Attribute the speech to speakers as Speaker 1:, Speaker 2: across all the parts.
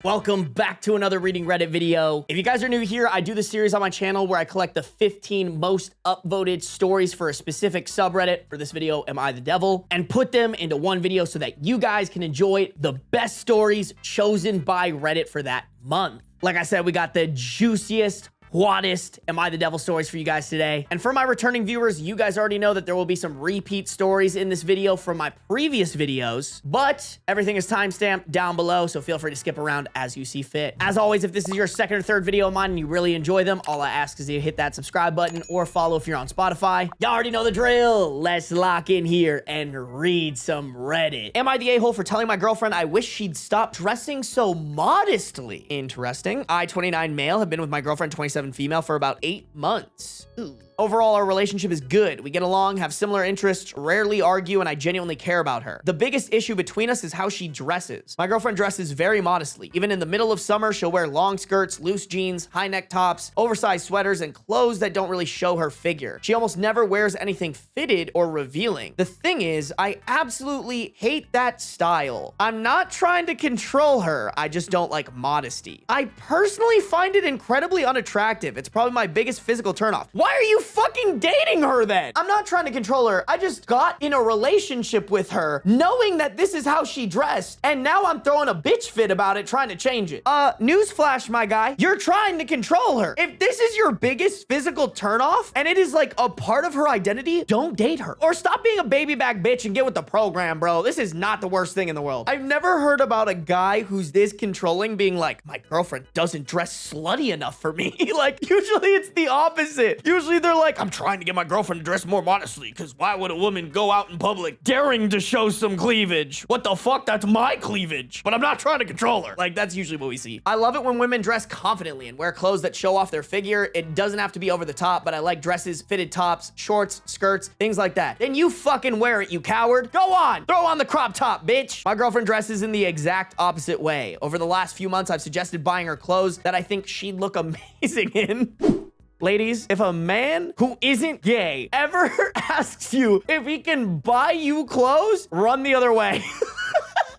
Speaker 1: Welcome back to another Reading Reddit video. If you guys are new here, I do this series on my channel where I collect the 15 most upvoted stories for a specific subreddit. For this video, Am I the Devil? And put them into one video so that you guys can enjoy the best stories chosen by Reddit for that month. Like I said, we got the juiciest, hottest Am I the Devil stories for you guys today. And for my returning viewers, you guys already know that there will be some repeat stories in this video from my previous videos, but everything is timestamped down below, so feel free to skip around as you see fit. As always, if this is your second or third video of mine and you really enjoy them, all I ask is that you hit that subscribe button or follow if you're on Spotify. Y'all already know the drill. Let's lock in here and read some Reddit. Am I the a-hole for telling my girlfriend I wish she'd stop dressing so modestly? Interesting. I, 29 male, have been with my girlfriend, 27 female, for about 8 months. Ooh. Overall, our relationship is good. We get along, have similar interests, rarely argue, and I genuinely care about her. The biggest issue between us is how she dresses. My girlfriend dresses very modestly. Even in the middle of summer, she'll wear long skirts, loose jeans, high neck tops, oversized sweaters, and clothes that don't really show her figure. She almost never wears anything fitted or revealing. The thing is, I absolutely hate that style. I'm not trying to control her, I just don't like modesty. I personally find it incredibly unattractive. It's probably my biggest physical turnoff. Why are you fucking dating her then? I'm not trying to control her. I just got in a relationship with her knowing that this is how she dressed, and now I'm throwing a bitch fit about it, trying to change it. Newsflash, my guy. You're trying to control her. If this is your biggest physical turnoff and it is like a part of her identity, don't date her. Or stop being a baby back bitch and get with the program, bro. This is not the worst thing in the world. I've never heard about a guy who's this controlling being like, my girlfriend doesn't dress slutty enough for me. Like, usually it's the opposite. Usually they're like, I'm trying to get my girlfriend to dress more modestly, because why would a woman go out in public daring to show some cleavage? What the fuck? That's my cleavage. But I'm not trying to control her. Like, that's usually what we see. I love it when women dress confidently and wear clothes that show off their figure. It doesn't have to be over the top, but I like dresses, fitted tops, shorts, skirts, things like that. Then you fucking wear it, you coward. Go on. Throw on the crop top, bitch. My girlfriend dresses in the exact opposite way. Over the last few months, I've suggested buying her clothes that I think she'd look amazing in. Ladies, if a man who isn't gay ever asks you if he can buy you clothes, run the other way.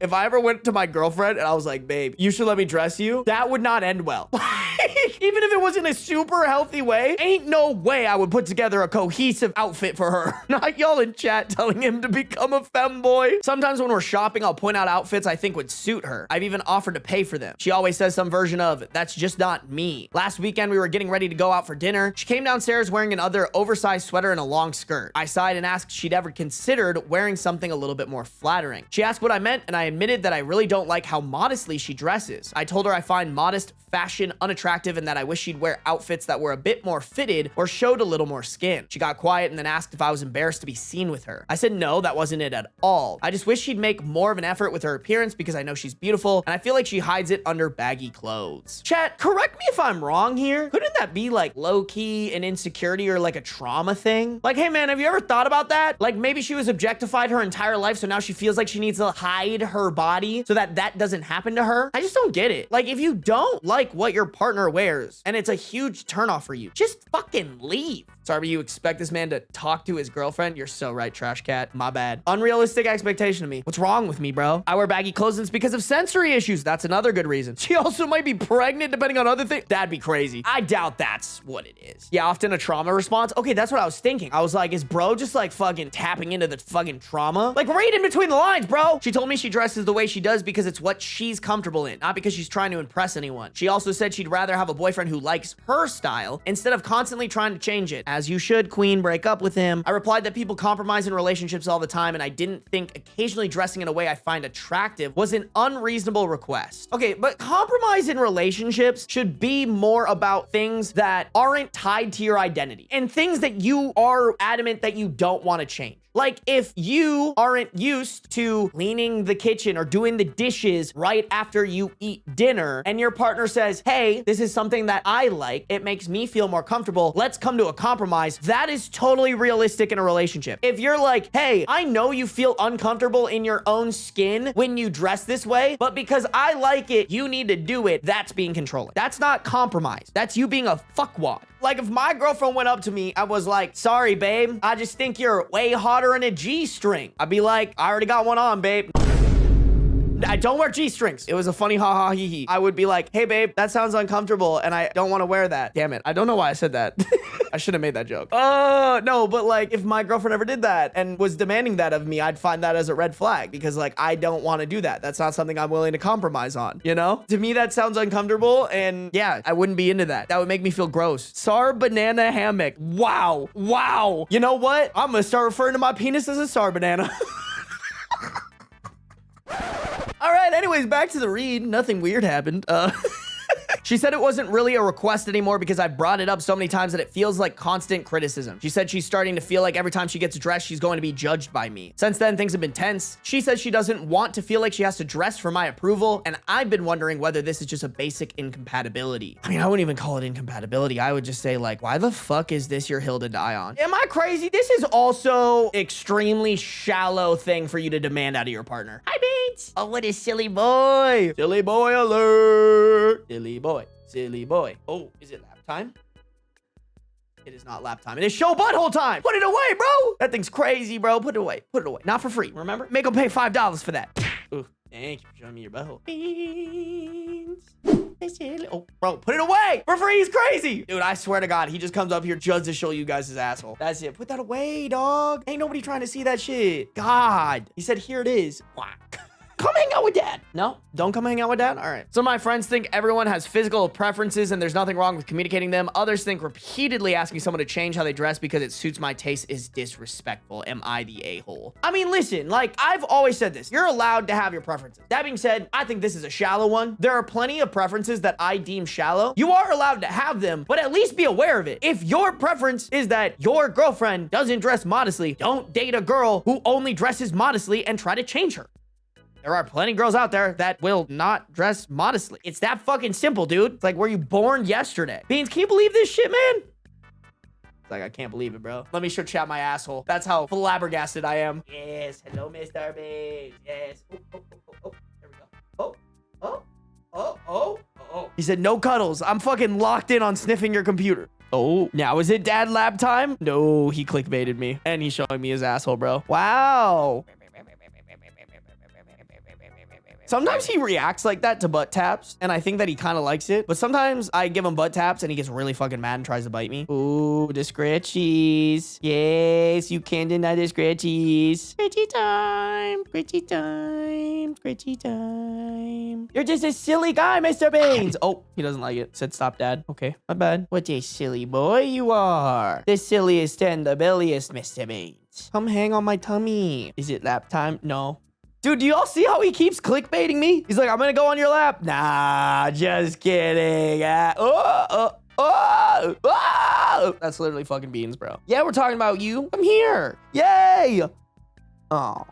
Speaker 1: If I ever went to my girlfriend and I was like, babe, you should let me dress you, that would not end well. Even if it was in a super healthy way, ain't no way I would put together a cohesive outfit for her. Not y'all in chat telling him to become a femboy. Sometimes when we're shopping, I'll point out outfits I think would suit her. I've even offered to pay for them. She always says some version of, that's just not me. Last weekend, we were getting ready to go out for dinner. She came downstairs wearing another oversized sweater and a long skirt. I sighed and asked if she'd ever considered wearing something a little bit more flattering. She asked what I meant, and I admitted that I really don't like how modestly she dresses. I told her I find modest fashion unattractive and that I wish she'd wear outfits that were a bit more fitted or showed a little more skin. She got quiet and then asked if I was embarrassed to be seen with her. I said no, that wasn't it at all. I just wish she'd make more of an effort with her appearance because I know she's beautiful and I feel like she hides it under baggy clothes. Chat, correct me if I'm wrong here. Couldn't that be like low-key an insecurity or like a trauma thing? Like, hey man, have you ever thought about that? Like maybe she was objectified her entire life, so now she feels like she needs to hide her body so that that doesn't happen to her. I just don't get it. Like, if you don't like what your partner wears and it's a huge turnoff for you, just fucking leave. Sarby, you expect this man to talk to his girlfriend? You're so right, trash cat. My bad. Unrealistic expectation of me. What's wrong with me, bro? I wear baggy clothes and it's because of sensory issues. That's another good reason. She also might be pregnant depending on other things. That'd be crazy. I doubt that's what it is. Yeah, often a trauma response. Okay, that's what I was thinking. I was like, is bro just like fucking tapping into the fucking trauma? Like, read in between the lines, bro. She told me she dresses the way she does because it's what she's comfortable in, not because she's trying to impress anyone. She also said she'd rather have a boyfriend who likes her style instead of constantly trying to change it. As you should, queen, break up with him. I replied that people compromise in relationships all the time, and I didn't think occasionally dressing in a way I find attractive was an unreasonable request. Okay, but compromise in relationships should be more about things that aren't tied to your identity and things that you are adamant that you don't want to change. Like, if you aren't used to cleaning the kitchen or doing the dishes right after you eat dinner, and your partner says, hey, this is something that I like, it makes me feel more comfortable, let's come to a compromise, that is totally realistic in a relationship. If you're like, hey, I know you feel uncomfortable in your own skin when you dress this way, but because I like it, you need to do it, that's being controlling. That's not compromise. That's you being a fuckwad. Like, if my girlfriend went up to me and was like, sorry, babe, I just think you're way hotter in a G-string, I'd be like, I already got one on, babe. I don't wear G-strings. It was a funny ha ha hee hee. I would be like, hey babe, that sounds uncomfortable and I don't want to wear that. Damn it. I don't know why I said that. I should have made that joke. No, but like if my girlfriend ever did that and was demanding that of me, I'd find that as a red flag because like I don't want to do that. That's not something I'm willing to compromise on, you know? To me, that sounds uncomfortable and yeah, I wouldn't be into that. That would make me feel gross. Sarb banana hammock. Wow. Wow. You know what? I'm gonna start referring to my penis as a Sarb banana. All right, anyways, back to the read. Nothing weird happened. She said it wasn't really a request anymore because I brought it up so many times that it feels like constant criticism. She said she's starting to feel like every time she gets dressed, she's going to be judged by me. Since then, things have been tense. She says she doesn't want to feel like she has to dress for my approval, and I've been wondering whether this is just a basic incompatibility. I mean, I wouldn't even call it incompatibility. I would just say like, why the fuck is this your hill to die on? Am I crazy? This is also extremely shallow thing for you to demand out of your partner. Hi, Bates. Oh, what a silly boy. Silly boy alert. Silly boy. Silly boy. Oh, is it lap time? It is not lap time. It is show butthole time. Put it away, bro. That thing's crazy, bro. Put it away. Put it away. Not for free, remember? Make them pay $5 for that. Ooh, thank you for showing me your butthole. Beans. Oh, bro, put it away. For free, he's crazy. Dude, I swear to God, he just comes up here just to show you guys his asshole. That's it. Put that away, dog. Ain't nobody trying to see that shit. God. He said, here it is. Whack. Come hang out with dad. No, don't come hang out with dad. All right. Some of my friends think everyone has physical preferences and there's nothing wrong with communicating them. Others think repeatedly asking someone to change how they dress because it suits my taste is disrespectful. Am I the a-hole? I mean, listen, like I've always said this, you're allowed to have your preferences. That being said, I think this is a shallow one. There are plenty of preferences that I deem shallow. You are allowed to have them, but at least be aware of it. If your preference is that your girlfriend doesn't dress modestly, don't date a girl who only dresses modestly and try to change her. There are plenty of girls out there that will not dress modestly. It's that fucking simple, dude. It's like, were you born yesterday? Beans, can you believe this shit, man? It's like, I can't believe it, bro. Let me show chat my asshole. That's how flabbergasted I am. Yes, hello, Mr. Beans. Yes. Oh, there we go. Oh. He said, no cuddles. I'm fucking locked in on sniffing your computer. Oh, now is it dad lab time? No, he clickbaited me. And he's showing me his asshole, bro. Wow. Sometimes he reacts like that to butt taps, and I think that he kind of likes it. But sometimes I give him butt taps, and he gets really fucking mad and tries to bite me. Ooh, the scratchies. Yes, you can't deny the scratchies. Scratchy time, scratchy time, scratchy time. You're just a silly guy, Mr. Beans. Oh, he doesn't like it. Said stop, dad. Okay, my bad. What a silly boy you are. The silliest and the belliest, Mr. Beans. Come hang on my tummy. Is it lap time? No. Dude, do y'all see how he keeps clickbaiting me? He's like, I'm gonna go on your lap. Nah, just kidding. That's literally fucking Beans, bro. Yeah, we're talking about you. I'm here. Yay. Oh.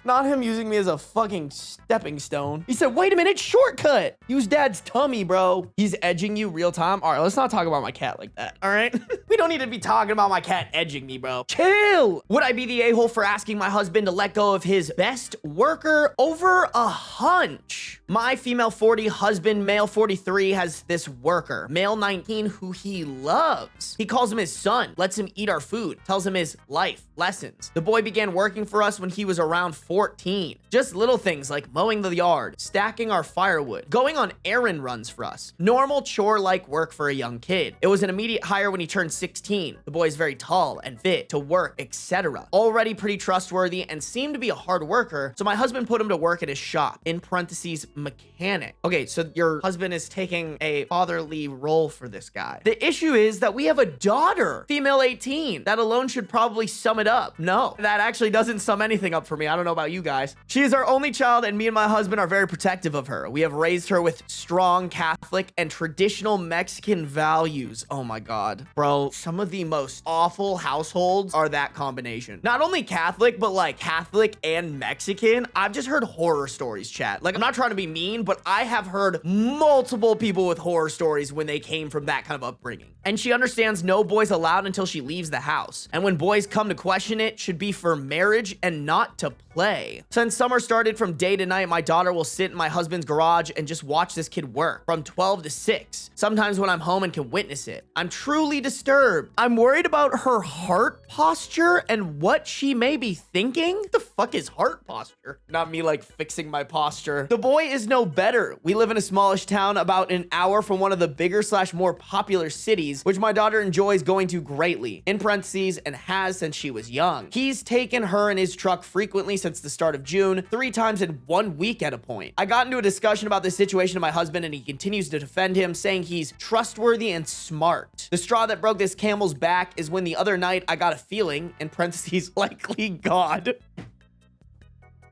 Speaker 1: Not him using me as a fucking stepping stone. He said, wait a minute, shortcut. Use dad's tummy, bro. He's edging you real time. All right, let's not talk about my cat like that, all right? We don't need to be talking about my cat edging me, bro. Chill. Would I be the a-hole for asking my husband to let go of his best worker over a hunch? My female 40 husband, male 43, has this worker, male 19, who he loves. He calls him his son, lets him eat our food, tells him his life lessons. The boy began working for us when he was around 14. Just little things like mowing the yard, stacking our firewood, going on errand runs for us. Normal chore-like work for a young kid. It was an immediate hire when he turned 16. The boy is very tall and fit to work, etc. Already pretty trustworthy and seemed to be a hard worker, so my husband put him to work at his shop, in parentheses, mechanic. Okay, so your husband is taking a fatherly role for this guy. The issue is that we have a daughter, female 18. That alone should probably sum it up. No, that actually doesn't sum anything up for me. I don't know about you guys. She is our only child, and me and my husband are very protective of her. We have raised her with strong Catholic and traditional Mexican values. Oh my God, bro. Some of the most awful households are that combination. Not only Catholic, but like Catholic and Mexican. I've just heard horror stories, chat. Like, I'm not trying to be mean, but I have heard multiple people with horror stories when they came from that kind of upbringing. And she understands no boys allowed until she leaves the house. And when boys come to question it, should be for marriage and not to play. play. Since summer started, from day to night, my daughter will sit in my husband's garage and just watch this kid work from 12 to 6. Sometimes when I'm home and can witness it. I'm truly disturbed. I'm worried about her heart posture and what she may be thinking. What the fuck is heart posture? Not me like fixing my posture. The boy is no better. We live in a smallish town about an hour from one of the bigger / more popular cities, which my daughter enjoys going to greatly, in parentheses, and has since she was young. He's taken her in his truck frequently since the start of June, 3 times in 1 week at a point. I got into a discussion about this situation with my husband, and he continues to defend him, saying he's trustworthy and smart. The straw that broke this camel's back is when the other night I got a feeling, in parentheses, likely God.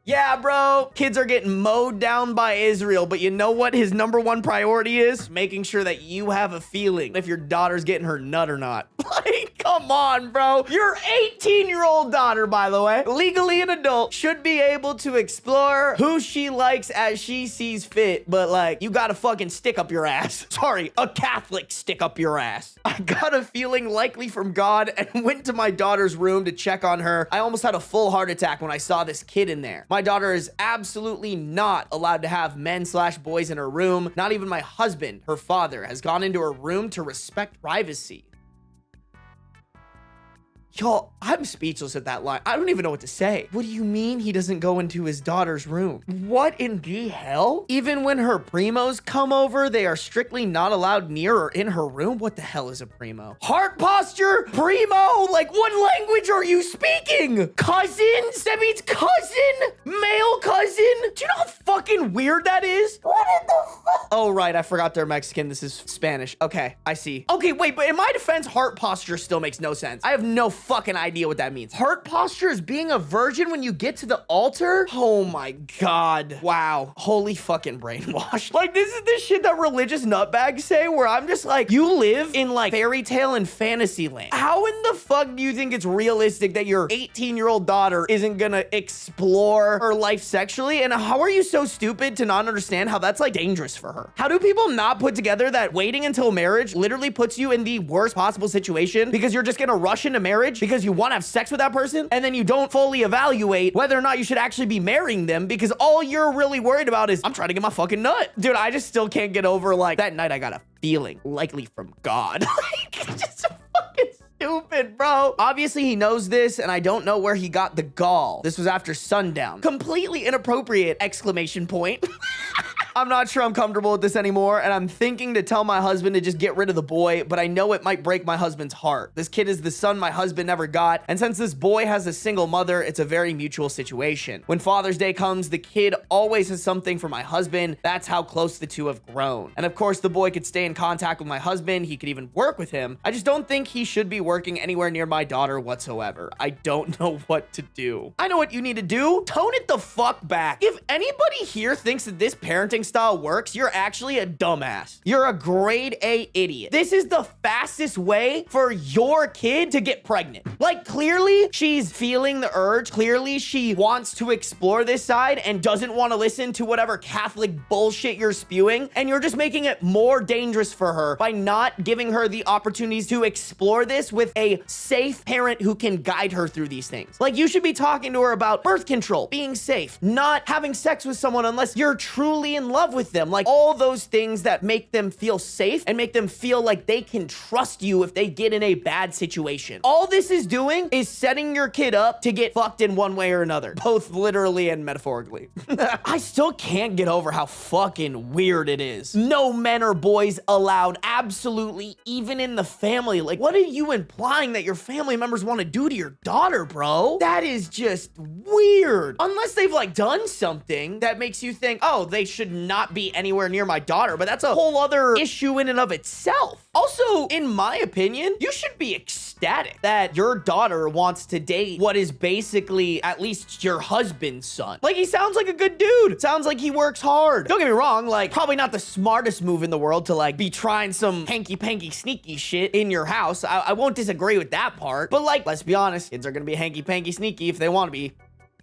Speaker 1: Yeah, bro, kids are getting mowed down by Israel, but you know what his #1 priority is? Making sure that you have a feeling if your daughter's getting her nut or not. Like, come on, bro. Your 18-year-old daughter, by the way, legally an adult, should be able to explore who she likes as she sees fit, but like, you got a fucking stick up your ass. Sorry, a Catholic stick up your ass. I got a feeling likely from God and went to my daughter's room to check on her. I almost had a full heart attack when I saw this kid in there. My daughter is absolutely not allowed to have men / boys in her room. Not even my husband, her father, has gone into her room to respect privacy. Y'all, I'm speechless at that line. I don't even know what to say. What do you mean he doesn't go into his daughter's room? What in the hell? Even when her primos come over, they are strictly not allowed near or in her room? What the hell is a primo? Heart posture? Primo? Like, what language are you speaking? Cousins? That means cousin? Male cousin? Do you know how fucking weird that is? What in the fuck? Oh, right. I forgot they're Mexican. This is Spanish. Okay, I see. Okay, wait, but in my defense, heart posture still makes no sense. I have no fucking idea what that means. Heart posture is being a virgin when you get to the altar? Oh my God. Wow. Holy fucking brainwash. Like, this is the shit that religious nutbags say, where I'm just like, you live in like fairy tale and fantasy land. How in the fuck do you think it's realistic that your 18-year-old daughter isn't gonna explore her life sexually? And how are you so stupid to not understand how that's like dangerous for her? How do people not put together that waiting until marriage literally puts you in the worst possible situation because you're just gonna rush into marriage because you want to have sex with that person, and then you don't fully evaluate whether or not you should actually be marrying them because all you're really worried about is, I'm trying to get my fucking nut. Dude, I just still can't get over, like, that night I got a feeling, likely from God. Like, it's just so fucking stupid, bro. Obviously, he knows this, and I don't know where he got the gall. This was after sundown. Completely inappropriate, exclamation point. I'm not sure I'm comfortable with this anymore, and I'm thinking to tell my husband to just get rid of the boy, but I know it might break my husband's heart. This kid is the son my husband never got, and since this boy has a single mother, it's a very mutual situation. When Father's Day comes, the kid always has something for my husband. That's how close the two have grown. And of course, the boy could stay in contact with my husband. He could even work with him. I just don't think he should be working anywhere near my daughter whatsoever. I don't know what to do. I know what you need to do. Tone it the fuck back. If anybody here thinks that this parenting style works, you're actually a dumbass. You're a grade A idiot. This is the fastest way for your kid to get pregnant. Like, clearly she's feeling the urge. Clearly she wants to explore this side and doesn't want to listen to whatever Catholic bullshit you're spewing. And you're just making it more dangerous for her by not giving her the opportunities to explore this with a safe parent who can guide her through these things. Like, you should be talking to her about birth control, being safe, not having sex with someone unless you're truly in love with them. Like, all those things that make them feel safe and make them feel like they can trust you if they get in a bad situation. All this is doing is setting your kid up to get fucked in one way or another, both literally and metaphorically. I still can't get over how fucking weird it is. No men or boys allowed, absolutely, even in the family. Like, what are you implying that your family members want to do to your daughter, bro? That is just weird. Unless they've like done something that makes you think, oh, they should not be anywhere near my daughter, but that's a whole other issue in and of itself. Also, in my opinion, you should be ecstatic that your daughter wants to date what is basically at least your husband's son. Like, he sounds like a good dude. Sounds like he works hard. Don't get me wrong, like, probably not the smartest move in the world to like be trying some hanky-panky sneaky shit in your house. I won't disagree with that part, but like, let's be honest, kids are gonna be hanky-panky sneaky if they want to be.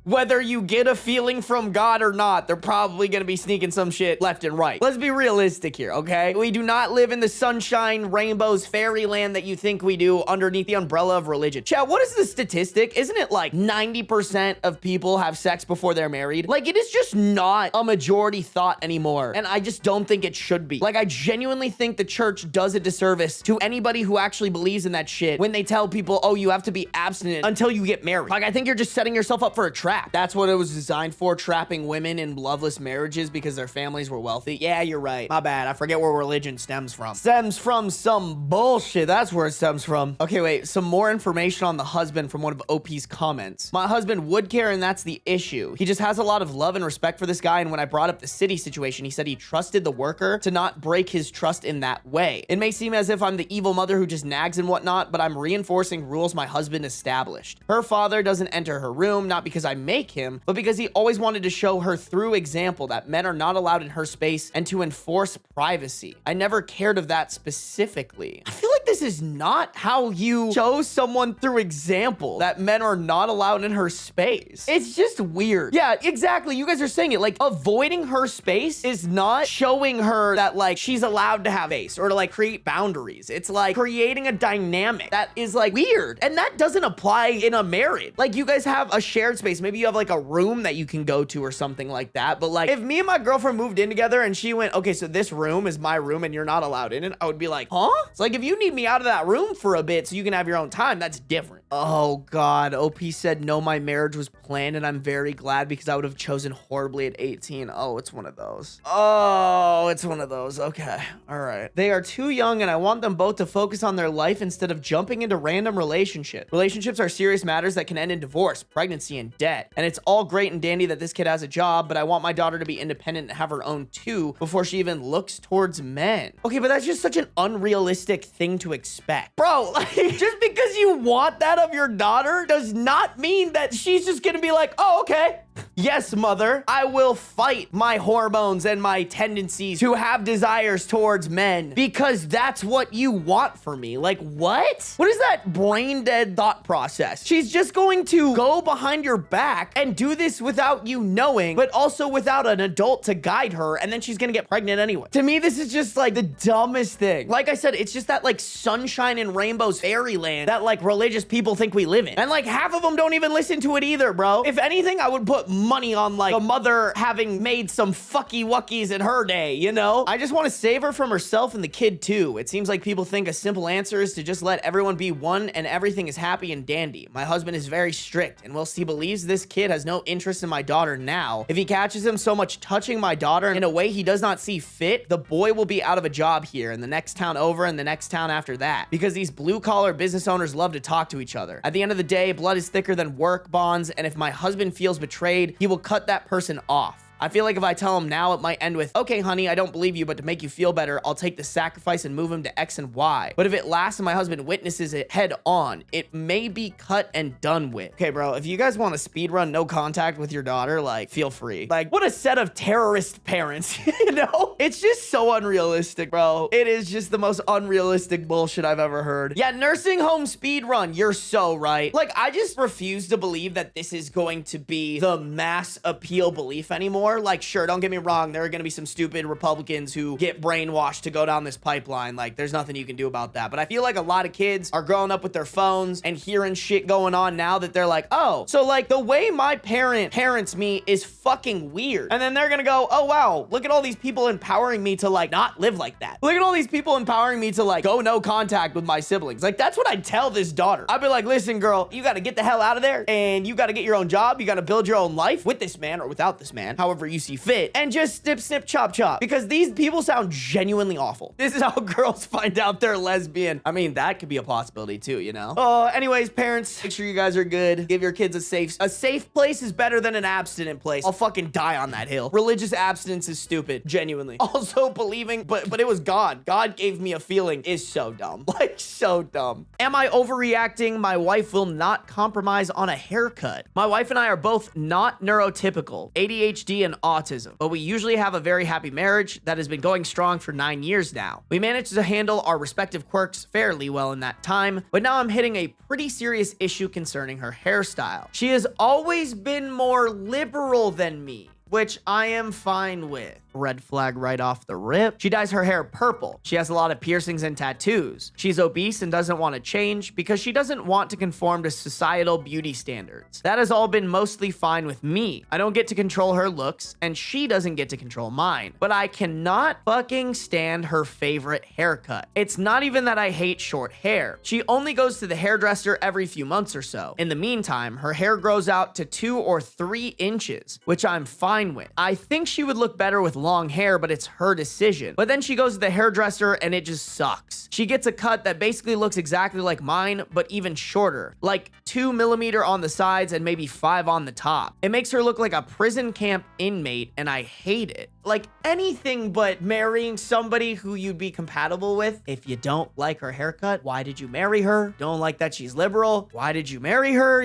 Speaker 1: Whether you get a feeling from God or not, they're probably gonna be sneaking some shit left and right. Let's be realistic here, okay? We do not live in the sunshine, rainbows, fairyland that you think we do underneath the umbrella of religion. Chat, what is the statistic? Isn't it like 90% of people have sex before they're married? Like, it is just not a majority thought anymore. And I just don't think it should be. Like, I genuinely think the church does a disservice to anybody who actually believes in that shit when they tell people, oh, you have to be abstinent until you get married. Like, I think you're just setting yourself up for a trap. That's what it was designed for, trapping women in loveless marriages because their families were wealthy. Yeah, you're right. My bad. I forget where religion stems from. Stems from some bullshit. That's where it stems from. Okay, wait. Some more information on the husband from one of OP's comments. My husband would care, and that's the issue. He just has a lot of love and respect for this guy, and when I brought up the city situation, he said he trusted the worker to not break his trust in that way. It may seem as if I'm the evil mother who just nags and whatnot, but I'm reinforcing rules my husband established. Her father doesn't enter her room, not because I make him, but because he always wanted to show her through example that men are not allowed in her space and to enforce privacy. I never cared of that specifically. I feel like this is not how you show someone through example that men are not allowed in her space. It's just weird. Yeah, exactly. You guys are saying it. Like, avoiding her space is not showing her that, like, she's allowed to have space or to, like, create boundaries. It's like creating a dynamic that is, like, weird. And that doesn't apply in a marriage. Like, you guys have a shared space. Maybe you have, like, a room that you can go to or something like that. But, like, if me and my girlfriend moved in together and she went, okay, so this room is my room and you're not allowed in it, I would be like, huh? It's like, if you need me out of that room for a bit so you can have your own time, that's different. Oh, God. OP said, no, my marriage was planned and I'm very glad because I would have chosen horribly at 18. Oh, it's one of those. Oh, it's one of those. Okay. All right. They are too young and I want them both to focus on their life instead of jumping into random relationships. Relationships are serious matters that can end in divorce, pregnancy, and debt. And it's all great and dandy that this kid has a job, but I want my daughter to be independent and have her own too before she even looks towards men. Okay, but that's just such an unrealistic thing to expect. Bro, like, just because you want that of your daughter does not mean that she's just gonna be like, oh, okay. Yes, mother, I will fight my hormones and my tendencies to have desires towards men because that's what you want for me. Like, what? What is that brain dead thought process? She's just going to go behind your back and do this without you knowing, but also without an adult to guide her, and then she's gonna get pregnant anyway. To me, this is just like the dumbest thing. Like I said, it's just that like sunshine and rainbows fairyland that like religious people think we live in. And like half of them don't even listen to it either, bro. If anything, I would put money on like a mother having made some fucky wuckies in her day, you know? I just want to save her from herself and the kid too. It seems like people think a simple answer is to just let everyone be one and everything is happy and dandy. My husband is very strict, and whilst he believes this kid has no interest in my daughter now, if he catches him so much touching my daughter in a way he does not see fit, the boy will be out of a job here in the next town over and the next town after that, because these blue-collar business owners love to talk to each other. At the end of the day, blood is thicker than work bonds, and if my husband feels betrayed, he will cut that person off. I feel like if I tell him now, it might end with, okay, honey, I don't believe you, but to make you feel better, I'll take the sacrifice and move him to X and Y. But if it lasts and my husband witnesses it head on, it may be cut and done with. Okay, bro, if you guys want to speedrun no contact with your daughter, like, feel free. Like, what a set of terrorist parents, you know? It's just so unrealistic, bro. It is just the most unrealistic bullshit I've ever heard. Yeah, nursing home speedrun, you're so right. Like, I just refuse to believe that this is going to be the mass appeal belief anymore. Like, sure, don't get me wrong, there are gonna be some stupid Republicans who get brainwashed to go down this pipeline. Like, there's nothing you can do about that. But I feel like a lot of kids are growing up with their phones and hearing shit going on now that they're like, oh, so like the way my parents me is fucking weird. And then they're gonna go, oh wow, look at all these people empowering me to like not live like that. Look at all these people empowering me to like go no contact with my siblings. Like, that's what I'd tell this daughter. I'd be like, listen, girl, you gotta get the hell out of there and you gotta get your own job. You gotta build your own life with this man or without this man, however you see fit, and just snip, snip, chop, chop, because these people sound genuinely awful. This is how girls find out they're lesbian. I mean, that could be a possibility too, you know? Anyways, parents, make sure you guys are good. Give your kids a safe place is better than an abstinent place. I'll fucking die on that hill. Religious abstinence is stupid, genuinely. Also believing, but it was God. God gave me a feeling is so dumb. Like, so dumb. Am I overreacting? My wife will not compromise on a haircut. My wife and I are both not neurotypical. ADHD and autism, but we usually have a very happy marriage that has been going strong for 9 years now. We managed to handle our respective quirks fairly well in that time, but now I'm hitting a pretty serious issue concerning her hairstyle. She has always been more liberal than me, which I am fine with. Red flag right off the rip. She dyes her hair purple. She has a lot of piercings and tattoos. She's obese and doesn't want to change because she doesn't want to conform to societal beauty standards. That has all been mostly fine with me. I don't get to control her looks, and she doesn't get to control mine. But I cannot fucking stand her favorite haircut. It's not even that I hate short hair. She only goes to the hairdresser every few months or so. In the meantime, her hair grows out to 2 or 3 inches, which I'm fine with. I think she would look better with long hair, but it's her decision. But then she goes to the hairdresser and it just sucks. She gets a cut that basically looks exactly like mine, but even shorter, like 2 millimeters on the sides and maybe 5 on the top. It makes her look like a prison camp inmate, and I hate it. Like anything but marrying somebody who you'd be compatible with. If you don't like her haircut, why did you marry her? Don't like that she's liberal, why did you marry her?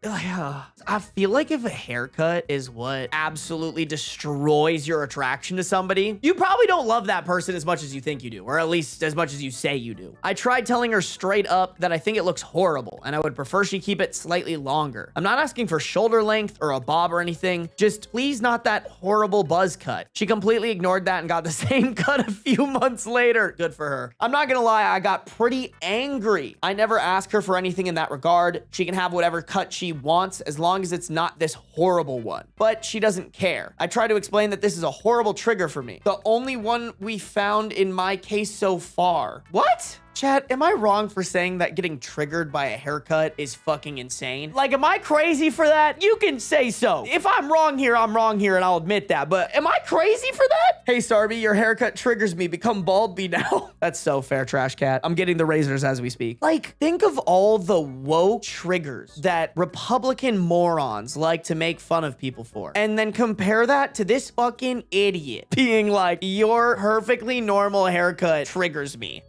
Speaker 1: I feel like if a haircut is what absolutely destroys your attraction to somebody, you probably don't love that person as much as you think you do, or at least as much as you say you do. I tried telling her straight up that I think it looks horrible and I would prefer she keep it slightly longer. I'm not asking for shoulder length or a bob or anything, just please not that horrible buzz cut. She completely ignored that and got the same cut a few months later. Good for her. I'm not gonna lie, I got pretty angry. I never asked her for anything in that regard. She can have whatever cut she wants as long as it's not this horrible one, but she doesn't care. I try to explain that this is a horrible trigger for me, the only one we found in my case so far. What? Chat, am I wrong for saying that getting triggered by a haircut is fucking insane? Like, am I crazy for that? You can say so. If I'm wrong here, I'm wrong here, and I'll admit that, but am I crazy for that? Hey, Sarby, your haircut triggers me. Become bald now. That's so fair, Trash Cat. I'm getting the razors as we speak. Like, think of all the woke triggers that Republican morons like to make fun of people for, and then compare that to this fucking idiot being like, your perfectly normal haircut triggers me.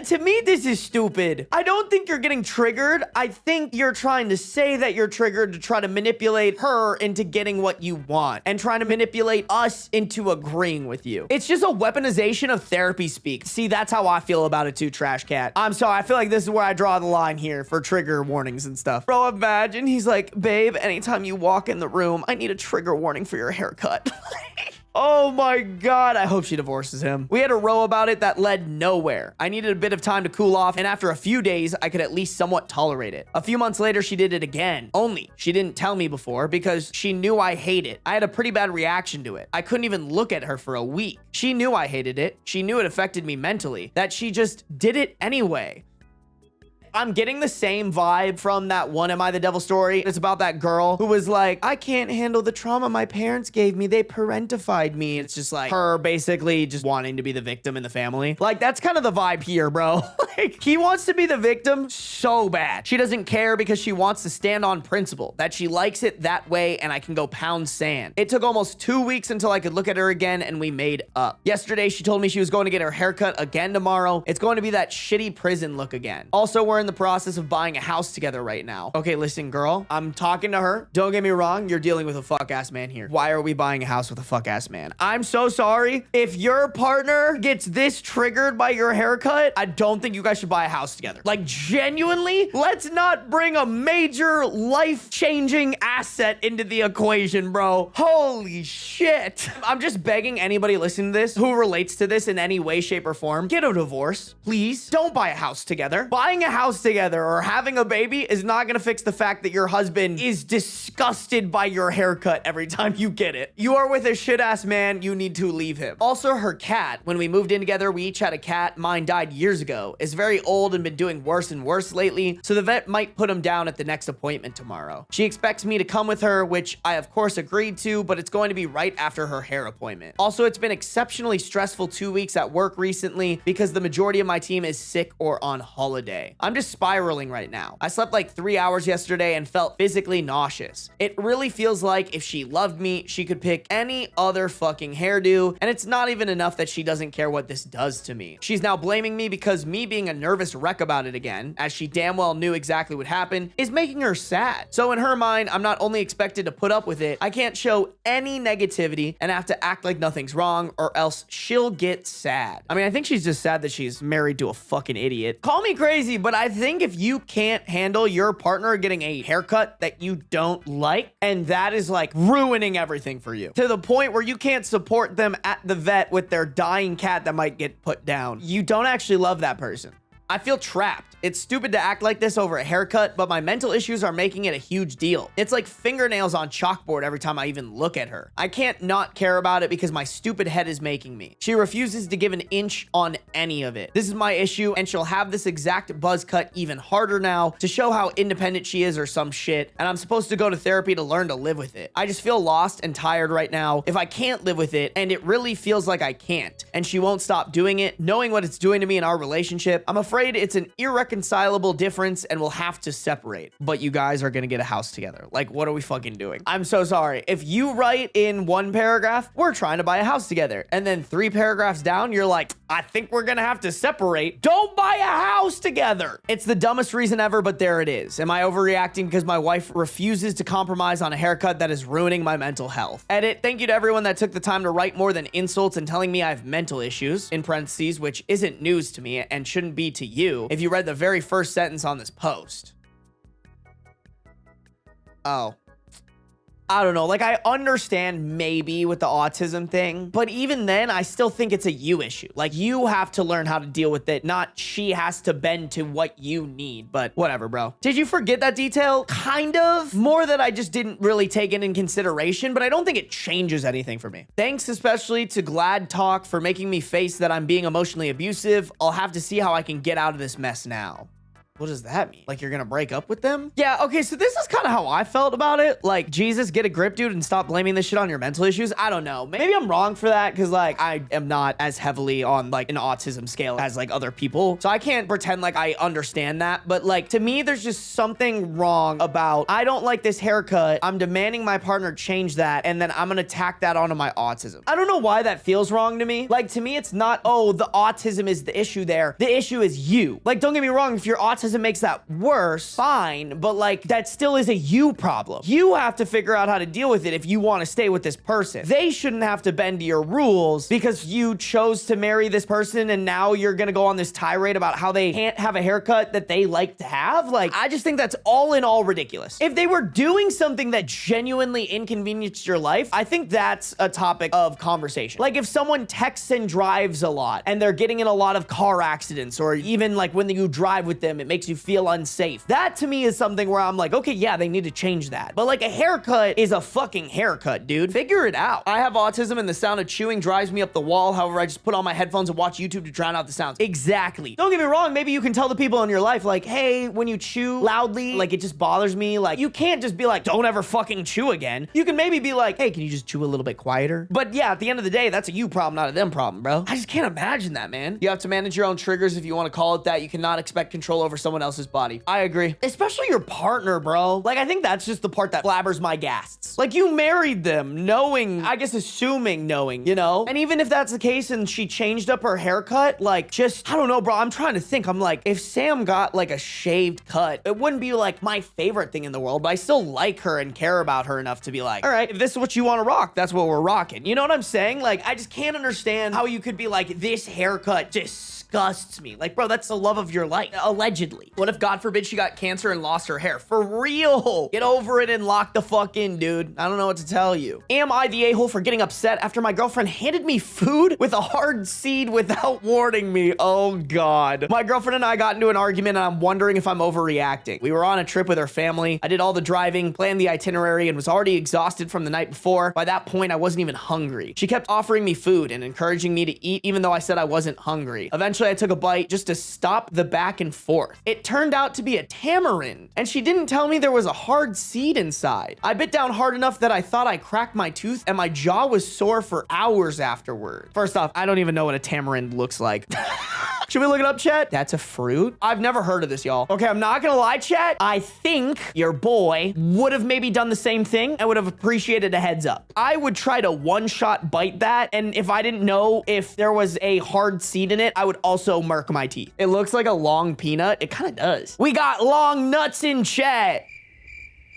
Speaker 1: To me, this is stupid. I don't think you're getting triggered. I think you're trying to say that you're triggered to try to manipulate her into getting what you want and trying to manipulate us into agreeing with you. It's just a weaponization of therapy speak. See, that's how I feel about it too, Trash Cat. I'm sorry. I feel like this is where I draw the line here for trigger warnings and stuff. Bro, imagine he's like, babe, anytime you walk in the room, I need a trigger warning for your haircut. Oh my God, I hope she divorces him. We had a row about it that led nowhere. I needed a bit of time to cool off, and after a few days, I could at least somewhat tolerate it. A few months later, she did it again. Only, she didn't tell me before because she knew I hate it. I had a pretty bad reaction to it. I couldn't even look at her for a week. She knew I hated it. She knew it affected me mentally, that she just did it anyway. I'm getting the same vibe from that one Am I the Devil story. It's about that girl who was like, I can't handle the trauma my parents gave me. They parentified me. It's just like her basically just wanting to be the victim in the family. Like, that's kind of the vibe here, bro. Like, he wants to be the victim so bad. She doesn't care because she wants to stand on principle, that she likes it that way and I can go pound sand. It took almost 2 weeks until I could look at her again and we made up. Yesterday, she told me she was going to get her haircut again tomorrow. It's going to be that shitty prison look again. Also, we're in the process of buying a house together right now. Okay, listen, girl, I'm talking to her. Don't get me wrong, you're dealing with a fuck-ass man here. Why are we buying a house with a fuck-ass man? I'm so sorry. If your partner gets this triggered by your haircut, I don't think you guys should buy a house together. Like, genuinely, let's not bring a major life-changing asset into the equation, bro. Holy shit. I'm just begging anybody listening to this who relates to this in any way, shape, or form, get a divorce, please. Don't buy a house together. Buying a house together or having a baby is not gonna fix the fact that your husband is disgusted by your haircut every time you get it. You are with a shit-ass man, you need to leave him. Also, her cat, when we moved in together, we each had a cat. Mine died years ago, is very old and been doing worse and worse lately, so the vet might put him down at the next appointment tomorrow. She expects me to come with her, which I of course agreed to, but it's going to be right after her hair appointment. Also, it's been exceptionally stressful 2 weeks at work recently because the majority of my team is sick or on holiday. I'm just spiraling right now. I slept like 3 hours yesterday and felt physically nauseous. It really feels like if she loved me, she could pick any other fucking hairdo, and it's not even enough that she doesn't care what this does to me. She's now blaming me because me being being a nervous wreck about it again, as she damn well knew exactly what happened, is making her sad. So in her mind, I'm not only expected to put up with it, I can't show any negativity and have to act like nothing's wrong, or else she'll get sad. I mean, I think she's just sad that she's married to a fucking idiot. Call me crazy, but I think if you can't handle your partner getting a haircut that you don't like, and that is like ruining everything for you, to the point where you can't support them at the vet with their dying cat that might get put down, you don't actually love that person. I feel trapped. It's stupid to act like this over a haircut, but my mental issues are making it a huge deal. It's like fingernails on chalkboard every time I even look at her. I can't not care about it because my stupid head is making me. She refuses to give an inch on any of it. This is my issue, and she'll have this exact buzz cut even harder now to show how independent she is or some shit, and I'm supposed to go to therapy to learn to live with it. I just feel lost and tired right now if I can't live with it, and it really feels like I can't, and she won't stop doing it, knowing what it's doing to me in our relationship. I'm afraid it's an irreconcilable difference and we'll have to separate. But you guys are gonna get a house together. Like, what are we fucking doing? I'm so sorry. If you write in one paragraph, we're trying to buy a house together, and then 3 paragraphs down, you're like, I think we're gonna have to separate. Don't buy a house together. It's the dumbest reason ever, but there it is. Am I overreacting because my wife refuses to compromise on a haircut that is ruining my mental health? Edit. Thank you to everyone that took the time to write more than insults and telling me I have mental issues, in parentheses, which isn't news to me and shouldn't be to you if you read the very first sentence on this post. Oh. I don't know, like, I understand maybe with the autism thing, but even then, I still think it's a you issue. Like, you have to learn how to deal with it, not she has to bend to what you need, but whatever, bro. Did you forget that detail? Kind of. More that I just didn't really take it in consideration, but I don't think it changes anything for me. Thanks especially to Glad Talk for making me face that I'm being emotionally abusive. I'll have to see how I can get out of this mess now. What does that mean? Like, you're gonna break up with them? Yeah, okay, so this is kind of how I felt about it. Like, Jesus, get a grip, dude, and stop blaming this shit on your mental issues. I don't know. Maybe I'm wrong for that, because, like, I am not as heavily on, like, an autism scale as, like, other people. So I can't pretend like I understand that. But, like, to me, there's just something wrong about, I don't like this haircut. I'm demanding my partner change that, and then I'm gonna tack that onto my autism. I don't know why that feels wrong to me. Like, to me, it's not, oh, the autism is the issue there. The issue is you. Like, don't get me wrong, if your autism makes that worse, fine, but like, that still is a you problem. You have to figure out how to deal with it if you want to stay with this person. They shouldn't have to bend to your rules because you chose to marry this person and now you're gonna go on this tirade about how they can't have a haircut that they like to have. Like, I just think that's all in all ridiculous. If they were doing something that genuinely inconvenienced your life, I think that's a topic of conversation. Like, if someone texts and drives a lot and they're getting in a lot of car accidents, or even like when you drive with them, it makes you feel unsafe. That to me is something where I'm like, okay, yeah, they need to change that. But like, a haircut is a fucking haircut, dude. Figure it out. I have autism and the sound of chewing drives me up the wall. However, I just put on my headphones and watch YouTube to drown out the sounds. Exactly. Don't get me wrong. Maybe you can tell the people in your life, like, hey, when you chew loudly, like, it just bothers me. Like, you can't just be like, don't ever fucking chew again. You can maybe be like, hey, can you just chew a little bit quieter? But yeah, at the end of the day, that's a you problem, not a them problem, bro. I just can't imagine that, man. You have to manage your own triggers if you want to call it that. You cannot expect control over someone else's body. I agree. Especially your partner, bro. Like, I think that's just the part that blabbers my gasts. Like, you married them knowing, I guess assuming knowing, you know? And even if that's the case and she changed up her haircut, like, just, I don't know, bro. I'm trying to think. I'm like, if Sam got like a shaved cut, it wouldn't be like my favorite thing in the world, but I still like her and care about her enough to be like, all right, if this is what you want to rock, that's what we're rocking. You know what I'm saying? Like, I just can't understand how you could be like, this haircut disgusts me. Like, bro, that's the love of your life, allegedly. What if, God forbid, she got cancer and lost her hair? For real. Get over it and lock the fuck in, dude. I don't know what to tell you. Am I the a-hole for getting upset after my girlfriend handed me food with a hard seed without warning me? Oh, God. My girlfriend and I got into an argument, and I'm wondering if I'm overreacting. We were on a trip with her family. I did all the driving, planned the itinerary, and was already exhausted from the night before. By that point, I wasn't even hungry. She kept offering me food and encouraging me to eat, even though I said I wasn't hungry. Eventually, I took a bite just to stop the back and forth. It turned out to be a tamarind, and she didn't tell me there was a hard seed inside. I bit down hard enough that I thought I cracked my tooth, and my jaw was sore for hours afterward. First off, I don't even know what a tamarind looks like. Should we look it up, chat? That's a fruit? I've never heard of this, y'all. Okay, I'm not gonna lie, chat. I think your boy would have maybe done the same thing and would have appreciated a heads up. I would try to one-shot bite that, and if I didn't know if there was a hard seed in it, I would also mark my teeth. It looks like a long peanut. It kind of does. We got long nuts in chat.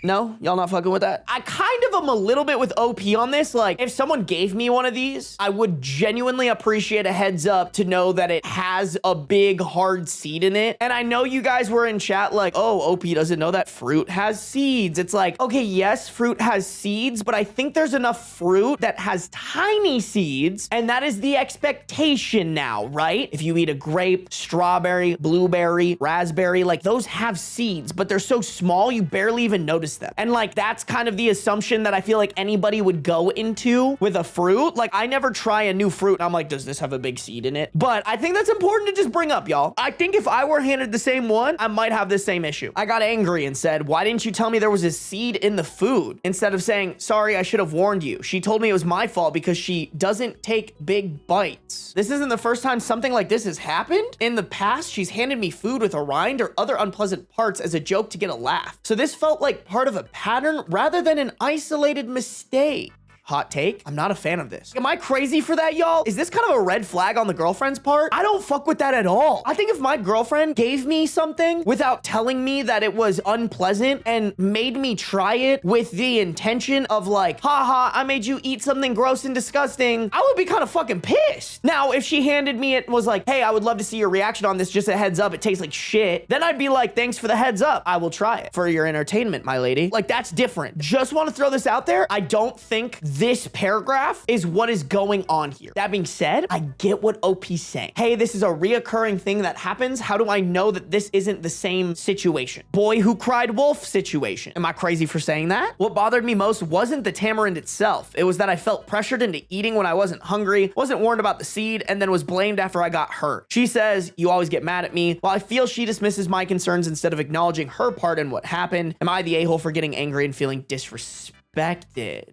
Speaker 1: No? Y'all not fucking with that? I kind of am a little bit with OP on this. Like, if someone gave me one of these, I would genuinely appreciate a heads up to know that it has a big hard seed in it. And I know you guys were in chat like, oh, OP doesn't know that fruit has seeds. It's like, okay, yes, fruit has seeds, but I think there's enough fruit that has tiny seeds, and that is the expectation now, right? If you eat a grape, strawberry, blueberry, raspberry, like those have seeds, but they're so small you barely even notice them. And like, that's kind of the assumption that I feel like anybody would go into with a fruit. Like, I never try a new fruit and I'm like, does this have a big seed in it? But I think that's important to just bring up, y'all. I think if I were handed the same one, I might have the same issue. I got angry and said, why didn't you tell me there was a seed in the food? Instead of saying, sorry, I should have warned you. She told me it was my fault because she doesn't take big bites. This isn't the first time something like this has happened. In the past, she's handed me food with a rind or other unpleasant parts as a joke to get a laugh. So this felt like part of a pattern rather than an isolated mistake. Hot take, I'm not a fan of this. Am I crazy for that, y'all? Is this kind of a red flag on the girlfriend's part? I don't fuck with that at all. I think if my girlfriend gave me something without telling me that it was unpleasant and made me try it with the intention of like, haha, I made you eat something gross and disgusting, I would be kind of fucking pissed. Now, if she handed me it and was like, hey, I would love to see your reaction on this, just a heads up, it tastes like shit, then I'd be like, thanks for the heads up. I will try it for your entertainment, my lady. Like, that's different. Just want to throw this out there. I don't think this paragraph is what is going on here. That being said, I get what OP's saying. Hey, this is a reoccurring thing that happens. How do I know that this isn't the same situation? Boy who cried wolf situation. Am I crazy for saying that? What bothered me most wasn't the tamarind itself. It was that I felt pressured into eating when I wasn't hungry, wasn't warned about the seed, and then was blamed after I got hurt. She says, you always get mad at me. While I feel she dismisses my concerns instead of acknowledging her part in what happened, am I the a-hole for getting angry and feeling disrespected?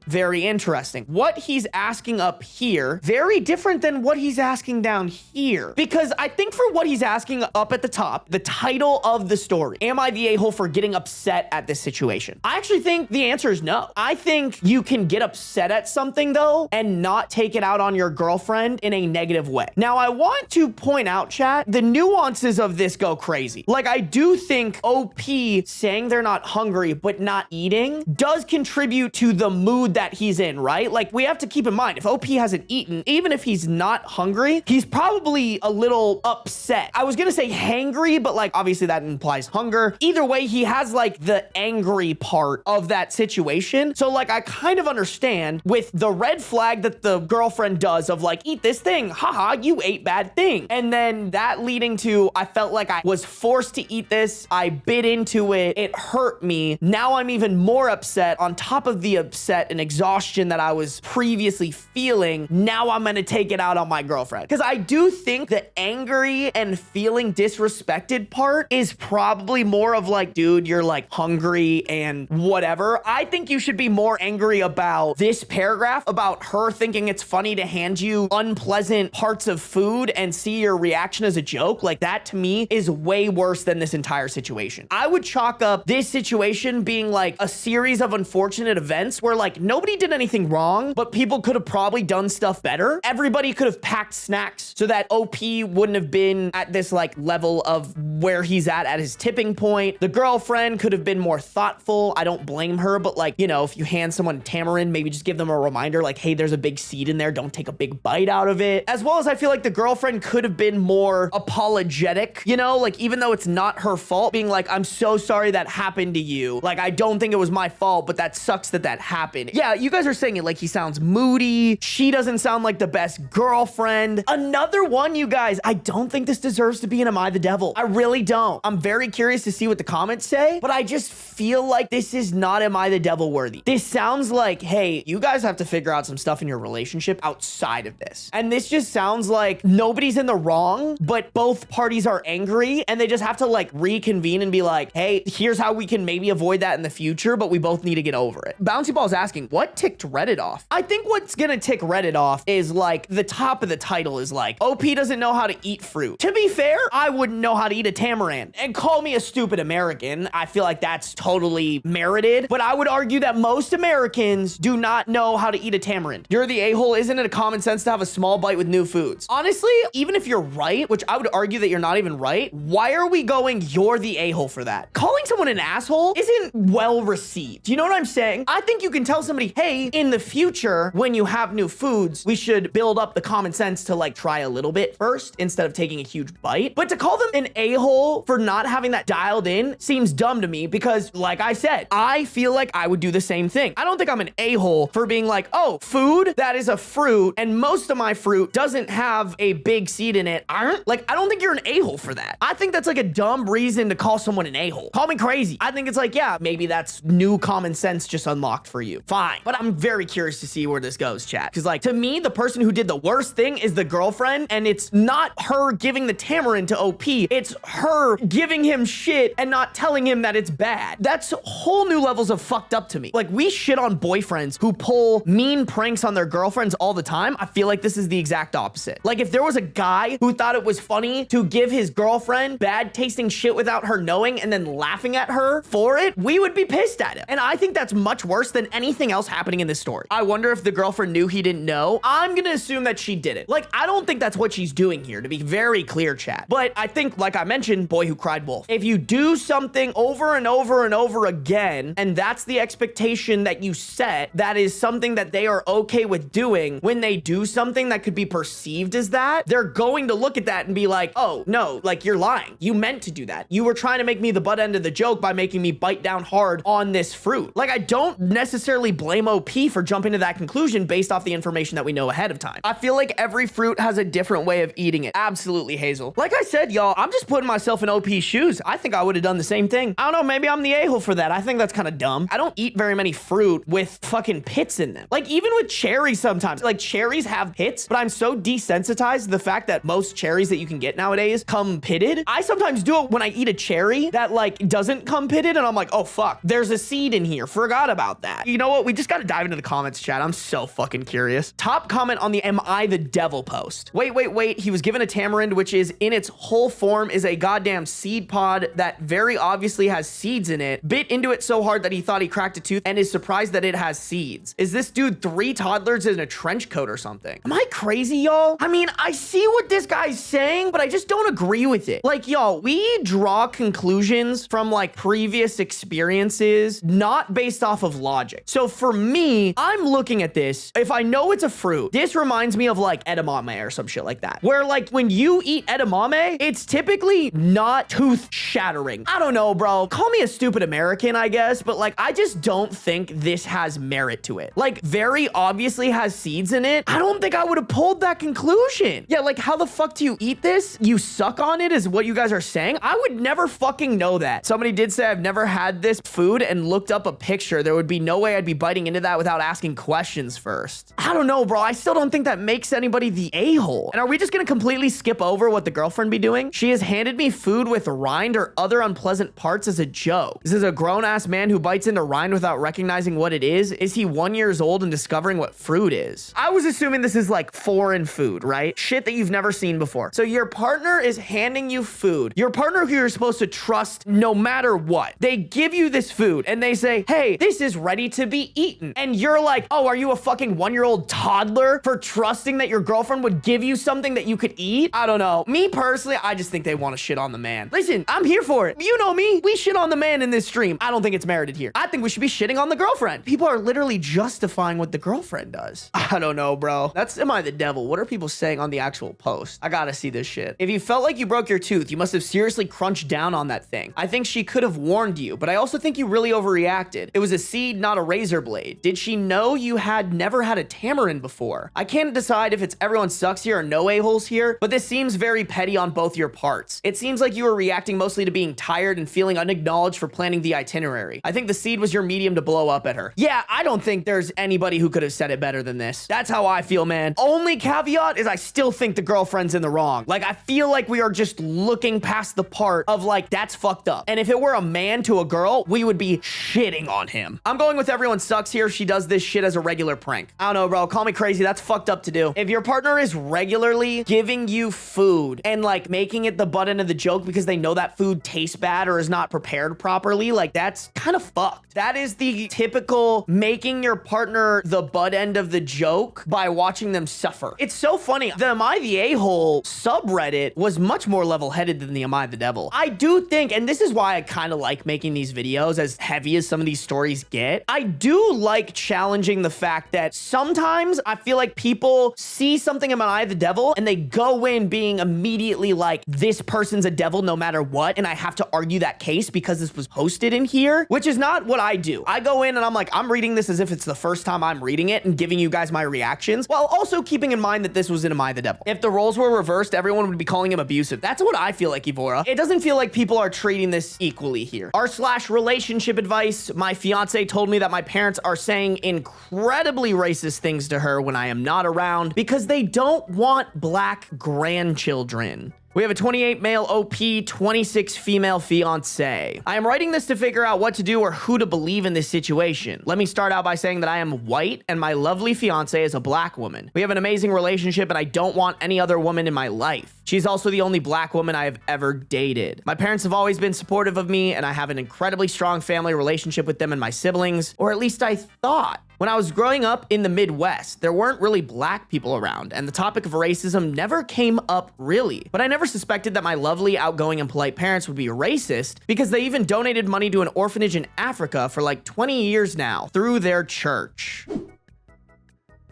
Speaker 1: Very interesting. What he's asking up here, very different than what he's asking down here. Because I think for what he's asking up at the top, the title of the story, am I the a-hole for getting upset at this situation? I actually think the answer is no. I think you can get upset at something though, and not take it out on your girlfriend in a negative way. Now, I want to point out, chat, the nuances of this go crazy. Like, I do think OP saying they're not hungry, but not eating does contribute to the mood that he's in, right? Like, we have to keep in mind, if OP hasn't eaten, even if he's not hungry, he's probably a little upset. I was gonna say hangry, but like, obviously that implies hunger. Either way, he has like the angry part of that situation. So like, I kind of understand with the red flag that the girlfriend does of like, eat this thing, haha, you ate bad thing. And then that leading to, I felt like I was forced to eat this. I bit into it. It hurt me. Now I'm even more upset on top of the upset and exhaustion that I was previously feeling. Now I'm gonna take it out on my girlfriend. Because I do think the angry and feeling disrespected part is probably more of like, dude, you're like hungry and whatever. I think you should be more angry about this paragraph, about her thinking it's funny to hand you unpleasant parts of food and see your reaction as a joke. Like, that to me is way worse than this entire situation. I would chalk up this situation being like a series of unfortunate events where like nobody did anything wrong, but people could have probably done stuff better. Everybody could have packed snacks so that OP wouldn't have been at this like level of where he's at his tipping point. The girlfriend could have been more thoughtful. I don't blame her, but like, you know, if you hand someone tamarind, maybe just give them a reminder like, hey, there's a big seed in there. Don't take a big bite out of it. As well as I feel like the girlfriend could have been more apologetic, you know, like even though it's not her fault, being like, I'm so sorry that happened to you. Like, I don't think it was my fault, but that sucks that happened. Yeah, you guys are saying it like he sounds moody. She doesn't sound like the best girlfriend. Another one, you guys, I don't think this deserves to be an Am I the Devil. I really don't. I'm very curious to see what the comments say, but I just feel like this is not Am I the Devil worthy. This sounds like, hey, you guys have to figure out some stuff in your relationship outside of this. And this just sounds like nobody's in the wrong, but both parties are angry and they just have to like reconvene and be like, hey, here's how we can maybe avoid that in the future, but we both need to get over it. Bouncy Ball's asking, what ticked Reddit off? I think what's gonna tick Reddit off is like the top of the title is like, OP doesn't know how to eat fruit. To be fair, I wouldn't know how to eat a tamarind. And call me a stupid American. I feel like that's totally merited, but I would argue that most Americans do not know how to eat a tamarind. You're the a-hole. Isn't it a common sense to have a small bite with new foods? Honestly, even if you're right, which I would argue that you're not even right, why are we going, you're the a-hole for that? Calling someone an asshole isn't well received. You know what I'm saying? I think you can tell somebody, hey, in the future, when you have new foods, we should build up the common sense to like try a little bit first instead of taking a huge bite. But to call them an a-hole for not having that dialed in seems dumb to me because, like I said, I feel like I would do the same thing. I don't think I'm an a-hole for being like, oh, food that is a fruit and most of my fruit doesn't have a big seed in it. I don't think you're an a-hole for that. I think that's like a dumb reason to call someone an a-hole. Call me crazy. I think it's like, yeah, maybe that's new common sense just unlocked for you. Fine. But I'm very curious to see where this goes, chat. Because like, to me, the person who did the worst thing is the girlfriend, and it's not her giving the tamarind to OP. It's her giving him shit and not telling him that it's bad. That's whole new levels of fucked up to me. Like, we shit on boyfriends who pull mean pranks on their girlfriends all the time. I feel like this is the exact opposite. Like, if there was a guy who thought it was funny to give his girlfriend bad tasting shit without her knowing and then laughing at her for it, we would be pissed at him. And I think that's much worse than anything else happening in this story. I wonder if the girlfriend knew he didn't know. I'm gonna assume that she didn't. Like, I don't think that's what she's doing here, to be very clear, chat. But I think, like I mentioned, boy who cried wolf. If you do something over and over and over again, and that's the expectation that you set, that is something that they are okay with doing, when they do something that could be perceived as that, they're going to look at that and be like, oh, no, like, you're lying. You meant to do that. You were trying to make me the butt end of the joke by making me bite down hard on this fruit. Like, I don't necessarily blame OP for jumping to that conclusion based off the information that we know ahead of time. I feel like every fruit has a different way of eating it. Absolutely, Hazel. Like I said, y'all, I'm just putting myself in OP's shoes. I think I would have done the same thing. I don't know, maybe I'm the a-hole for that. I think that's kind of dumb. I don't eat very many fruit with fucking pits in them. Like, even with cherries sometimes, like, cherries have pits, but I'm so desensitized to the fact that most cherries that you can get nowadays come pitted. I sometimes do it when I eat a cherry that like doesn't come pitted, and I'm like, oh fuck, there's a seed in here. Forgot about that. You know what? We just gotta dive into the comments, chat. I'm so fucking curious. Top comment on the AmITheDevil post. Wait. He was given a tamarind, which is in its whole form is a goddamn seed pod that very obviously has seeds in it. Bit into it so hard that he thought he cracked a tooth and is surprised that it has seeds. Is this dude 3 toddlers in a trench coat or something? Am I crazy, y'all? I mean, I see what this guy's saying, but I just don't agree with it. Like, y'all, we draw conclusions from like previous experiences, not based off of logic. So for me, I'm looking at this. If I know it's a fruit, this reminds me of like edamame or some shit like that, where like when you eat edamame, it's typically not tooth shattering. I don't know, bro. Call me a stupid American, I guess, but like, I just don't think this has merit to it. Like, very obviously has seeds in it. I don't think I would have pulled that conclusion. Yeah, like, how the fuck do you eat this? You suck on it is what you guys are saying? I would never fucking know that. Somebody did say I've never had this food and looked up a picture. There would be no way I'd be biting into that without asking questions first. I don't know, bro. I still don't think that makes anybody the a-hole. And are we just gonna completely skip over what the girlfriend be doing? She has handed me food with rind or other unpleasant parts as a joke. This is a grown-ass man who bites into rind without recognizing what it is. Is he 1 year old and discovering what fruit is? I was assuming this is like foreign food, right? Shit that you've never seen before. So your partner is handing you food. Your partner who you're supposed to trust no matter what. They give you this food and they say, hey, this is ready to be eaten. And you're like, oh, are you a fucking 1 year old toddler for trusting that your girlfriend would give you something that you could eat? I don't know. Me personally, I just think they want to shit on the man. Listen, I'm here for it. You know me. We shit on the man in this stream. I don't think it's merited here. I think we should be shitting on the girlfriend. People are literally justifying what the girlfriend does. I don't know, bro. That's AmITheDevil. What are people saying on the actual post? I gotta see this shit. If you felt like you broke your tooth, you must have seriously crunched down on that thing. I think she could have warned you, but I also think you really overreacted. It was a seed, not a razor blade. Did she know you had never had a tamarind before? I can't decide if it's everyone sucks here or no a-holes here, but this seems very petty on both your parts. It seems like you were reacting mostly to being tired and feeling unacknowledged for planning the itinerary. I think the seed was your medium to blow up at her. Yeah, I don't think there's anybody who could have said it better than this. That's how I feel, man. Only caveat is I still think the girlfriend's in the wrong. Like, I feel like we are just looking past the part of like, that's fucked up. And if it were a man to a girl, we would be shitting on him. I'm going with everyone sucks here if she does this shit as a regular prank. I don't know, bro. Call me crazy. That's fucked up to do. If your partner is regularly giving you food and like making it the butt end of the joke because they know that food tastes bad or is not prepared properly, like that's kind of fucked. That is the typical making your partner the butt end of the joke by watching them suffer. It's so funny. The Am I the A-hole subreddit was much more level-headed than the Am I the Devil. I do think, and this is why I kind of like making these videos as heavy as some of these stories get, I do like challenging the fact that sometimes I feel like people see something in Am I the Devil and they go in being immediately like, this person's a devil no matter what, and I have to argue that case because this was posted in here, which is not what I do. I go in and I'm like, I'm reading this as if it's the first time I'm reading it and giving you guys my reactions, while also keeping in mind that this was in Am I the Devil. If the roles were reversed, everyone would be calling him abusive. That's what I feel like, Evora. It doesn't feel like people are treating this equally here. R/relationship advice. My fiance told me that my parents are saying incredibly racist things to her when I am not around because they don't want black grandchildren. We have a 28 male OP, 26 female fiance. I am writing this to figure out what to do or who to believe in this situation. Let me start out by saying that I am white and my lovely fiance is a black woman. We have an amazing relationship and I don't want any other woman in my life. She's also the only black woman I have ever dated. My parents have always been supportive of me and I have an incredibly strong family relationship with them and my siblings, or at least I thought. When I was growing up in the Midwest, there weren't really black people around, and the topic of racism never came up really. But I never suspected that my lovely, outgoing, and polite parents would be racist because they even donated money to an orphanage in Africa for like 20 years now through their church.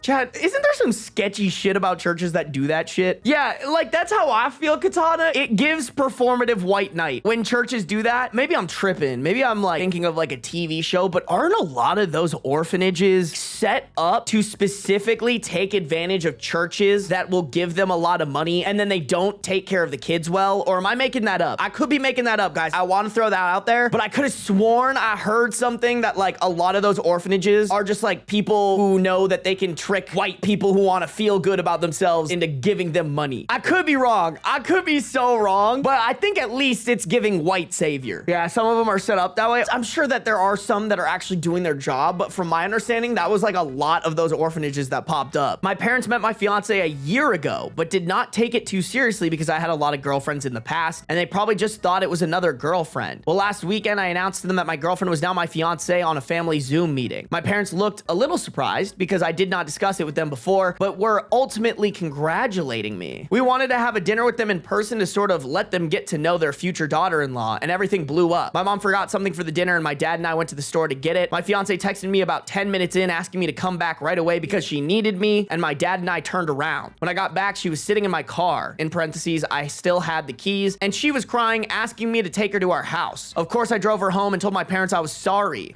Speaker 1: Chad, isn't there some sketchy shit about churches that do that shit? Yeah, like that's how I feel, Katana. It gives performative white knight. When churches do that, maybe I'm tripping. Maybe I'm like thinking of like a TV show, but aren't a lot of those orphanages set up to specifically take advantage of churches that will give them a lot of money and then they don't take care of the kids well? Or am I making that up? I could be making that up, guys. I want to throw that out there, but I could have sworn I heard something that like a lot of those orphanages are just like people who know that they can trick white people who want to feel good about themselves into giving them money. I could be wrong. I could be so wrong, but I think at least it's giving white savior. Yeah, some of them are set up that way. I'm sure that there are some that are actually doing their job, but from my understanding, that was like a lot of those orphanages that popped up. My parents met my fiance a year ago, but did not take it too seriously because I had a lot of girlfriends in the past, and they probably just thought it was another girlfriend. Well, last weekend, I announced to them that my girlfriend was now my fiance on a family Zoom meeting. My parents looked a little surprised because I did not discuss it with them before, but were ultimately congratulating me. We wanted to have a dinner with them in person to sort of let them get to know their future daughter-in-law, and everything blew up. My mom forgot something for the dinner, and my dad and I went to the store to get it. My fiance texted me about 10 minutes in asking me to come back right away because she needed me, and my dad and I turned around. When I got back, she was sitting in my car. In parentheses, I still had the keys, and she was crying, asking me to take her to our house. Of course, I drove her home and told my parents I was sorry.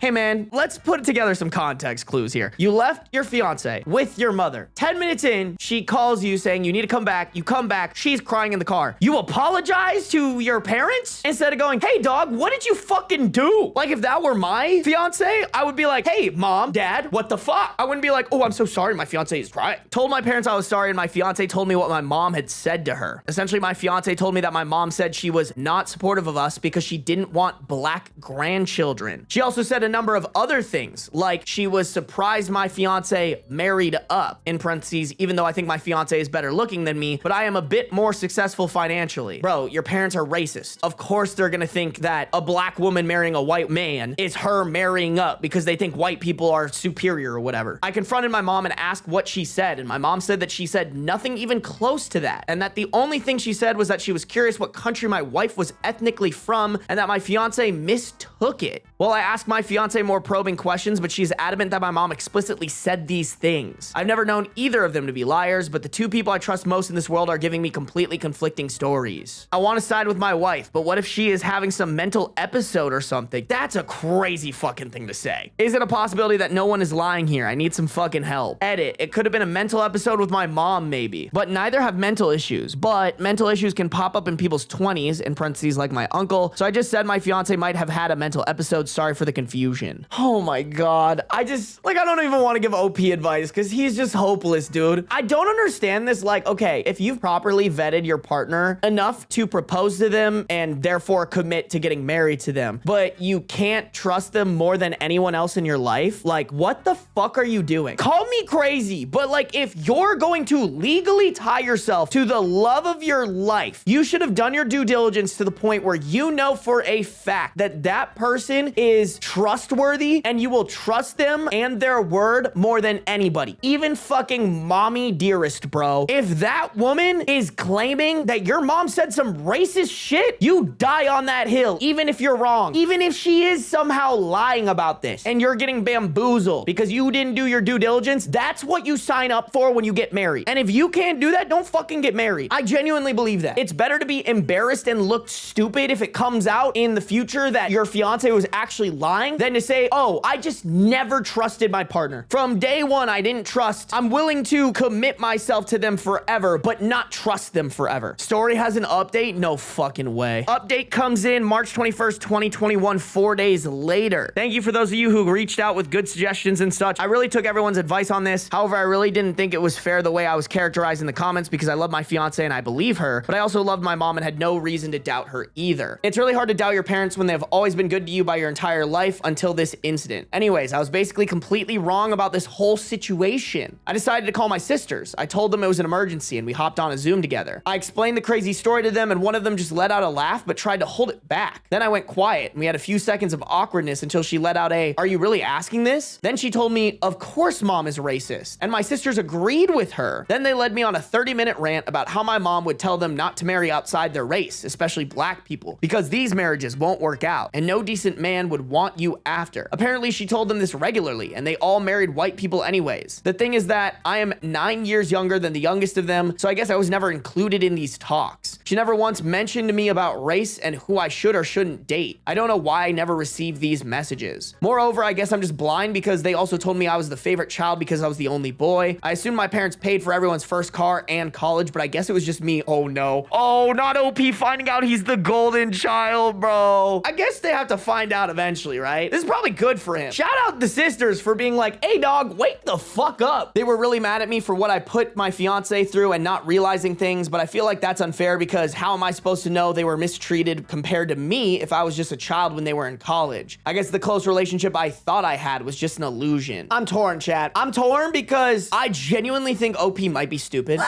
Speaker 1: Hey man, let's put together some context clues here. You left your fiance with your mother. 10 minutes in, she calls you saying you need to come back. You come back, she's crying in the car. You apologize to your parents instead of going, hey dog, what did you fucking do? Like if that were my fiance, I would be like, hey mom, dad, what the fuck? I wouldn't be like, oh, I'm so sorry, my fiance is crying. Told my parents I was sorry, and my fiance told me what my mom had said to her. Essentially, my fiance told me that my mom said she was not supportive of us because she didn't want black grandchildren. She also said a number of other things, like she was surprised my fiance married up, in parentheses, even though I think my fiance is better looking than me, but I am a bit more successful financially. Bro, your parents are racist. Of course they're gonna think that a black woman marrying a white man is her marrying up because they think white people are superior or whatever. I confronted my mom and asked what she said, and my mom said that she said nothing even close to that, and that the only thing she said was that she was curious what country my wife was ethnically from, and that my fiance mistook it. Well, I asked my fiance more probing questions, but she's adamant that my mom explicitly said these things. I've never known either of them to be liars, but the two people I trust most in this world are giving me completely conflicting stories. I want to side with my wife, but what if she is having some mental episode or something? That's a crazy fucking thing to say. Is it a possibility that no one is lying here? I need some fucking help. Edit. It could have been a mental episode with my mom, maybe. But neither have mental issues. But mental issues can pop up in people's 20s, in parentheses like my uncle. So I just said my fiance might have had a mental episode. Sorry for the confusion. illusion. Oh my God. I don't even want to give OP advice because he's just hopeless, dude. I don't understand this. Like, okay, if you've properly vetted your partner enough to propose to them and therefore commit to getting married to them, but you can't trust them more than anyone else in your life, like, what the fuck are you doing? Call me crazy, but like, if you're going to legally tie yourself to the love of your life, you should have done your due diligence to the point where you know for a fact that that person is trustworthy and you will trust them and their word more than anybody. Even fucking mommy dearest, bro. If that woman is claiming that your mom said some racist shit, you die on that hill, even if you're wrong. Even if she is somehow lying about this and you're getting bamboozled because you didn't do your due diligence, that's what you sign up for when you get married. And if you can't do that, don't fucking get married. I genuinely believe that. It's better to be embarrassed and look stupid if it comes out in the future that your fiance was actually lying than to say, oh, I just never trusted my partner. From day one, I didn't trust. I'm willing to commit myself to them forever, but not trust them forever. Story has an update? No fucking way. Update comes in March 21st, 2021, 4 days later. Thank you for those of you who reached out with good suggestions and such. I really took everyone's advice on this. However, I really didn't think it was fair the way I was characterized in the comments because I love my fiance and I believe her, but I also loved my mom and had no reason to doubt her either. It's really hard to doubt your parents when they've always been good to you by your entire life until this incident. Anyways, I was basically completely wrong about this whole situation. I decided to call my sisters. I told them it was an emergency and we hopped on a Zoom together. I explained the crazy story to them and one of them just let out a laugh but tried to hold it back. Then I went quiet and we had a few seconds of awkwardness until she let out a, "Are you really asking this?" Then she told me, "Of course mom is racist." And my sisters agreed with her. Then they led me on a 30-minute rant about how my mom would tell them not to marry outside their race, especially black people, because these marriages won't work out and no decent man would want you after. Apparently she told them this regularly and they all married white people anyways. The thing is that I am 9 years younger than the youngest of them, so I guess I was never included in these talks. She never once mentioned to me about race and who I should or shouldn't date. I don't know why I never received these messages. Moreover, I guess I'm just blind because they also told me I was the favorite child because I was the only boy. I assumed my parents paid for everyone's first car and college, but I guess it was just me. Oh no. Oh, not OP finding out he's the golden child, bro. I guess they have to find out eventually, right? This is probably good for him. Shout out the sisters for being like, hey dog, wake the fuck up. They were really mad at me for what I put my fiance through and not realizing things, but I feel like that's unfair because how am I supposed to know they were mistreated compared to me if I was just a child when they were in college? I guess the close relationship I thought I had was just an illusion. I'm torn, chat. I'm torn because I genuinely think OP might be stupid.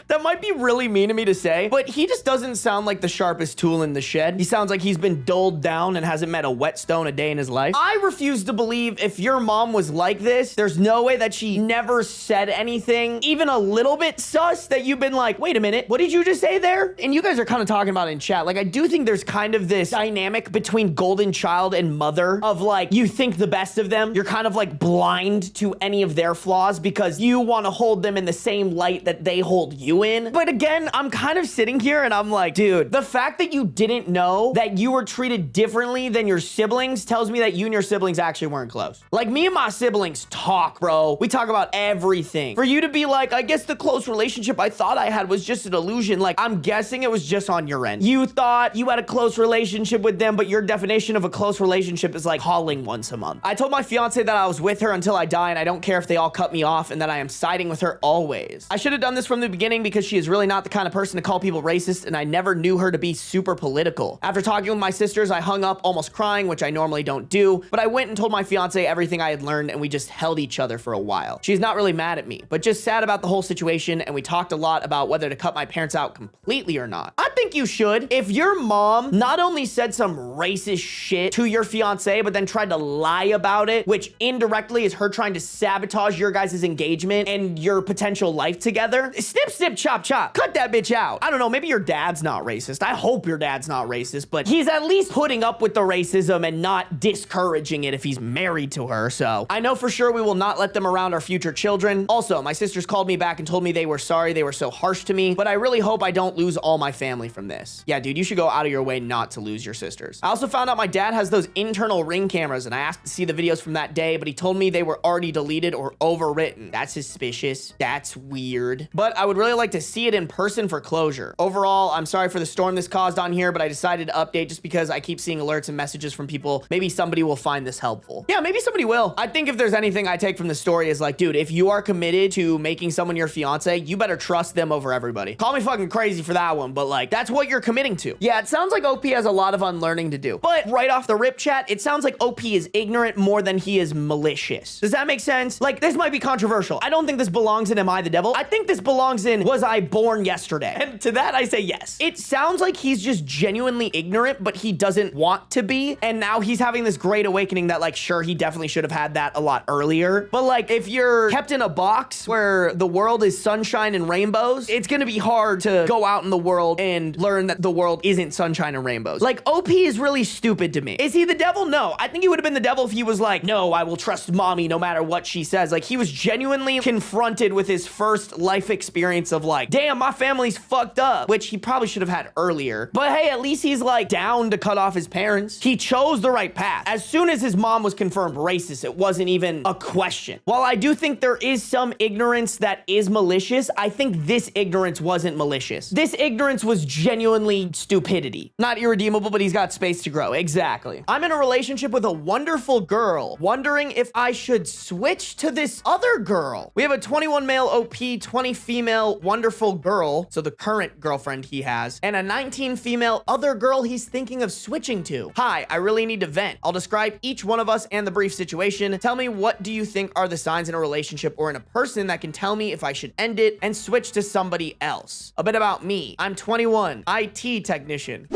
Speaker 1: That might be really mean of me to say, but he just doesn't sound like the sharpest tool in the shed. He sounds like he's been dulled down and hasn't met a whetstone a day in his life. I refuse to believe if your mom was like this, there's no way that she never said anything, even a little bit sus, that you've been like, wait a minute, what did you just say there? And you guys are kind of talking about it in chat. Like, I do think there's kind of this dynamic between golden child and mother of like, you think the best of them. You're kind of like blind to any of their flaws because you want to hold them in the same light that they hold you in. But again, I'm kind of sitting here and I'm like, dude, the fact that you didn't know that you were treated differently than your siblings tells me that you and your siblings actually weren't close. Like, me and my siblings talk, bro. We talk about everything. For you to be like, I guess the close relationship I thought I had was just an illusion. Like, I'm guessing it was just on your end. You thought you had a close relationship with them, but your definition of a close relationship is like calling once a month. I told my fiance that I was with her until I die and I don't care if they all cut me off and that I am siding with her always. I should have done this from the beginning because she is really not the kind of person to call people racist and I never knew her to be super political. After talking with my sisters, I hung up almost crying, which I normally don't do, but I went and told my fiance everything I had learned and we just held each other for a while. She's not really mad at me, but just sad about the whole situation, and we talked a lot about whether to cut my parents out completely or not. I think you should. If your mom not only said some racist shit to your fiance, but then tried to lie about it, which indirectly is her trying to sabotage your guys' engagement and your potential life together, snip, snip, chop, chop. Cut that bitch out. I don't know, maybe your dad's not racist. I hope your dad's not racist, but he's at least putting up with the racism and not discouraging it if he's married to her. So I know for sure we will not let them around our future children. Also, my sisters called me back and told me they were sorry they were so harsh to me, but I really hope I don't lose lose all my family from this. Yeah, dude, you should go out of your way not to lose your sisters. I also found out my dad has those internal Ring cameras, and I asked to see the videos from that day, but he told me they were already deleted or overwritten. That's suspicious. That's weird. But I would really like to see it in person for closure. Overall, I'm sorry for the storm this caused on here, but I decided to update just because I keep seeing alerts and messages from people. Maybe somebody will find this helpful. Yeah, maybe somebody will. I think if there's anything I take from the story is like, dude, if you are committed to making someone your fiance, you better trust them over everybody. Call me fucking crazy for that one, but like, that's what you're committing to. Yeah, it sounds like OP has a lot of unlearning to do. But right off the rip, chat, it sounds like OP is ignorant more than he is malicious. Does that make sense? Like, this might be controversial. I don't think this belongs in Am I the Devil? I think this belongs in Was I Born Yesterday? And to that, I say yes. It sounds like he's just genuinely ignorant, but he doesn't want to be. And now he's having this great awakening that, like, sure, he definitely should have had that a lot earlier. But like, if you're kept in a box where the world is sunshine and rainbows, it's gonna be hard to go out in the world and learn that the world isn't sunshine and rainbows. Like, OP is really stupid to me. Is he the devil? No. I think he would have been the devil if he was like, no, I will trust mommy no matter what she says. Like, he was genuinely confronted with his first life experience of like, damn, my family's fucked up, which he probably should have had earlier. But hey, at least he's like down to cut off his parents. He chose the right path. As soon as his mom was confirmed racist, it wasn't even a question. While I do think there is some ignorance that is malicious, I think this ignorance wasn't malicious. This ignorance was genuinely stupidity. Not irredeemable, but he's got space to grow. Exactly. I'm in a relationship with a wonderful girl, wondering if I should switch to this other girl. We have a 21 male OP, 20 female wonderful girl, so the current girlfriend he has, and a 19 female other girl he's thinking of switching to. Hi, I really need to vent. I'll describe each one of us and the brief situation. Tell me, what do you think are the signs in a relationship or in a person that can tell me if I should end it and switch to somebody else? A bit about me. I'm 21, IT technician.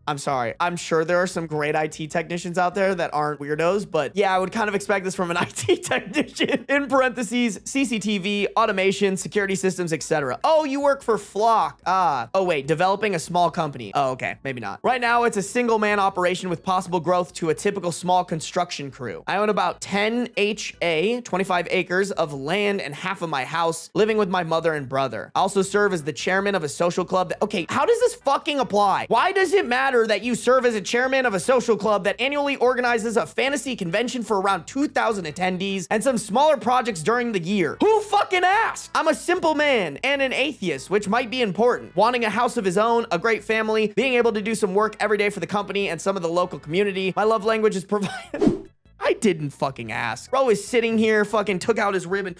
Speaker 1: I'm sorry. I'm sure there are some great IT technicians out there that aren't weirdos, but yeah, I would kind of expect this from an IT technician. In parentheses, CCTV, automation, security systems, etc. Oh, you work for Flock. Ah. Oh, wait, developing a small company. Oh, okay, maybe not. Right now, it's a single man operation with possible growth to a typical small construction crew. I own about 10 HA, 25 acres of land and half of my house, living with my mother and brother. I also serve as the chairman of a social club that, okay, how does this fucking apply? Why does it matter that you serve as a chairman of a social club that annually organizes a fantasy convention for around 2,000 attendees and some smaller projects during the year? Who fucking asked? I'm a simple man and an atheist, which might be important. Wanting a house of his own, a great family, being able to do some work every day for the company and some of the local community. My love language is provided. I didn't fucking ask. Bro is sitting here, fucking took out his ribbon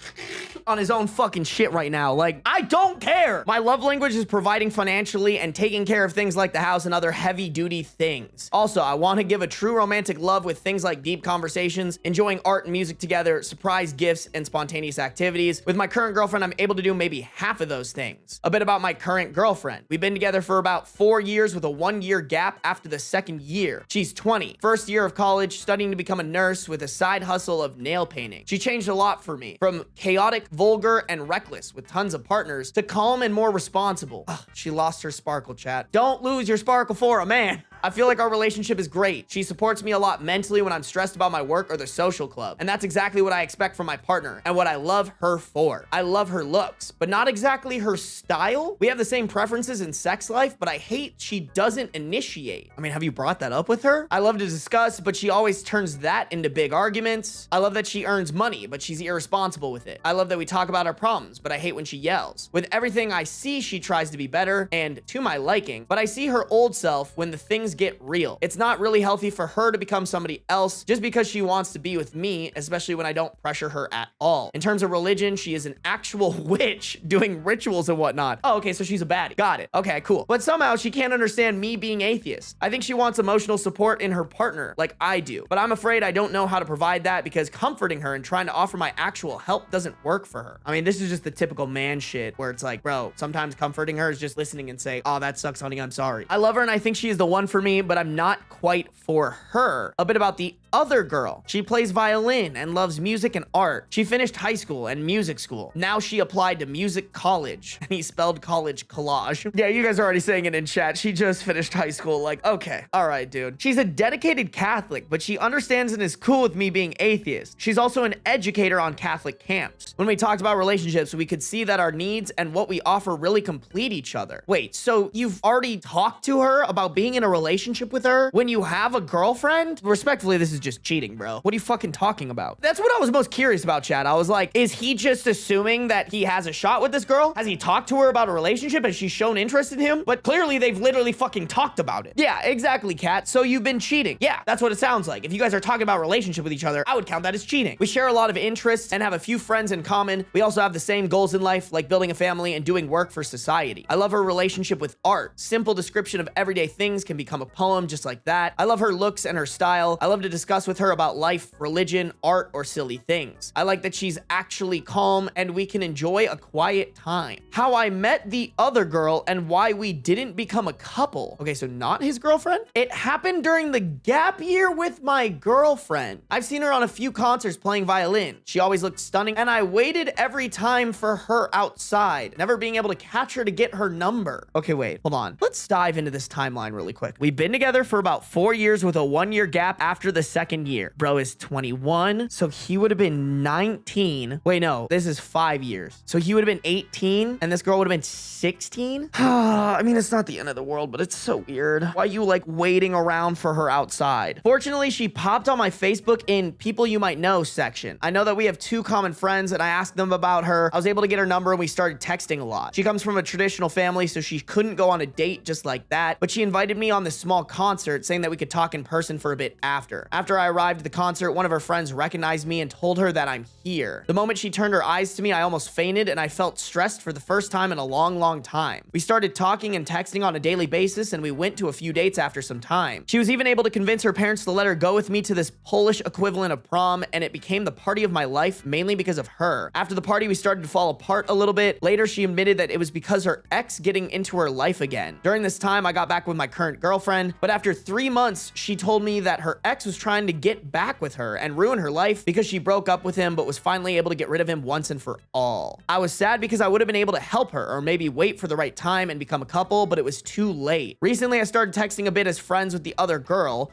Speaker 1: on his own fucking shit right now. Like, I don't care. My love language is providing financially and taking care of things like the house and other heavy duty things. Also, I want to give a true romantic love with things like deep conversations, enjoying art and music together, surprise gifts, and spontaneous activities. With my current girlfriend, I'm able to do maybe half of those things. A bit about my current girlfriend. We've been together for about 4 years with a 1-year gap after the second year. She's 20, first year of college, studying to become a nurse with a side hustle of nail painting. She changed a lot for me, from chaotic, vulgar, and reckless with tons of partners to calm and more responsible. Ugh, she lost her sparkle, chat. Don't lose your sparkle for a man. I feel like our relationship is great. She supports me a lot mentally when I'm stressed about my work or the social club. And that's exactly what I expect from my partner and what I love her for. I love her looks, but not exactly her style. We have the same preferences in sex life, but I hate she doesn't initiate. I mean, have you brought that up with her? I love to discuss, but she always turns that into big arguments. I love that she earns money, but she's irresponsible with it. I love that we talk about our problems, but I hate when she yells. With everything I see, she tries to be better and to my liking, but I see her old self when the things get real. It's not really healthy for her to become somebody else just because she wants to be with me, especially when I don't pressure her at all. In terms of religion, she is an actual witch doing rituals and whatnot. Oh, okay, so she's a baddie. Got it. Okay, cool. But somehow she can't understand me being atheist. I think she wants emotional support in her partner like I do, but I'm afraid I don't know how to provide that because comforting her and trying to offer my actual help doesn't work for her. I mean, this is just the typical man shit where it's like, bro, sometimes comforting her is just listening and say, oh, that sucks, honey, I'm sorry. I love her and I think she is the one for me, but I'm not quite for her. A bit about the other girl. She plays violin and loves music and art. She finished high school and music school. Now she applied to music college. And he spelled college collage. Yeah, you guys are already saying it in chat. She just finished high school. Like, okay. All right, dude. She's a dedicated Catholic, but she understands and is cool with me being atheist. She's also an educator on Catholic camps. When we talked about relationships, we could see that our needs and what we offer really complete each other. Wait, so you've already talked to her about being in a relationship with her when you have a girlfriend? Respectfully, this is just cheating, bro. What are you fucking talking about? That's what I was most curious about, chat. I was like, is he just assuming that he has a shot with this girl? Has he talked to her about a relationship? Has she shown interest in him? But clearly they've literally fucking talked about it. Yeah, exactly, Kat. So you've been cheating. Yeah, that's what it sounds like. If you guys are talking about relationship with each other, I would count that as cheating. We share a lot of interests and have a few friends in common. We also have the same goals in life, like building a family and doing work for society. I love her relationship with art. Simple description of everyday things can become a poem just like that. I love her looks and her style. I love to discuss with her about life, religion, art, or silly things. I like that she's actually calm and we can enjoy a quiet time. How I met the other girl and why we didn't become a couple. Okay, so not his girlfriend? It happened during the gap year with my girlfriend. I've seen her on a few concerts playing violin. She always looked stunning and I waited every time for her outside, never being able to catch her to get her number. Okay, wait, hold on. Let's dive into this timeline really quick. We've been together for about 4 years with a 1-year gap after the second year. Bro is 21, so he would have been 19. Wait, no, this is 5 years. So he would have been 18 and this girl would have been 16? I mean, it's not the end of the world, but it's so weird. Why are you like waiting around for her outside? Fortunately, she popped on my Facebook in people you might know section. I know that we have 2 common friends and I asked them about her. I was able to get her number and we started texting a lot. She comes from a traditional family, so she couldn't go on a date just like that, but she invited me on this small concert saying that we could talk in person for a bit after. After I arrived at the concert, one of her friends recognized me and told her that I'm here. The moment she turned her eyes to me, I almost fainted and I felt stressed for the first time in a long time. We started talking and texting on a daily basis and we went to a few dates after some time. She was even able to convince her parents to let her go with me to this Polish equivalent of prom, and it became the party of my life mainly because of her. After the party, we started to fall apart a little bit. Later, she admitted that it was because her ex getting into her life again. During this time, I got back with my current girlfriend, but after 3 months, she told me that her ex was trying to get back with her and ruin her life because she broke up with him but was finally able to get rid of him once and for all. I was sad because I would have been able to help her or maybe wait for the right time and become a couple, but it was too late. Recently, I started texting a bit as friends with the other girl.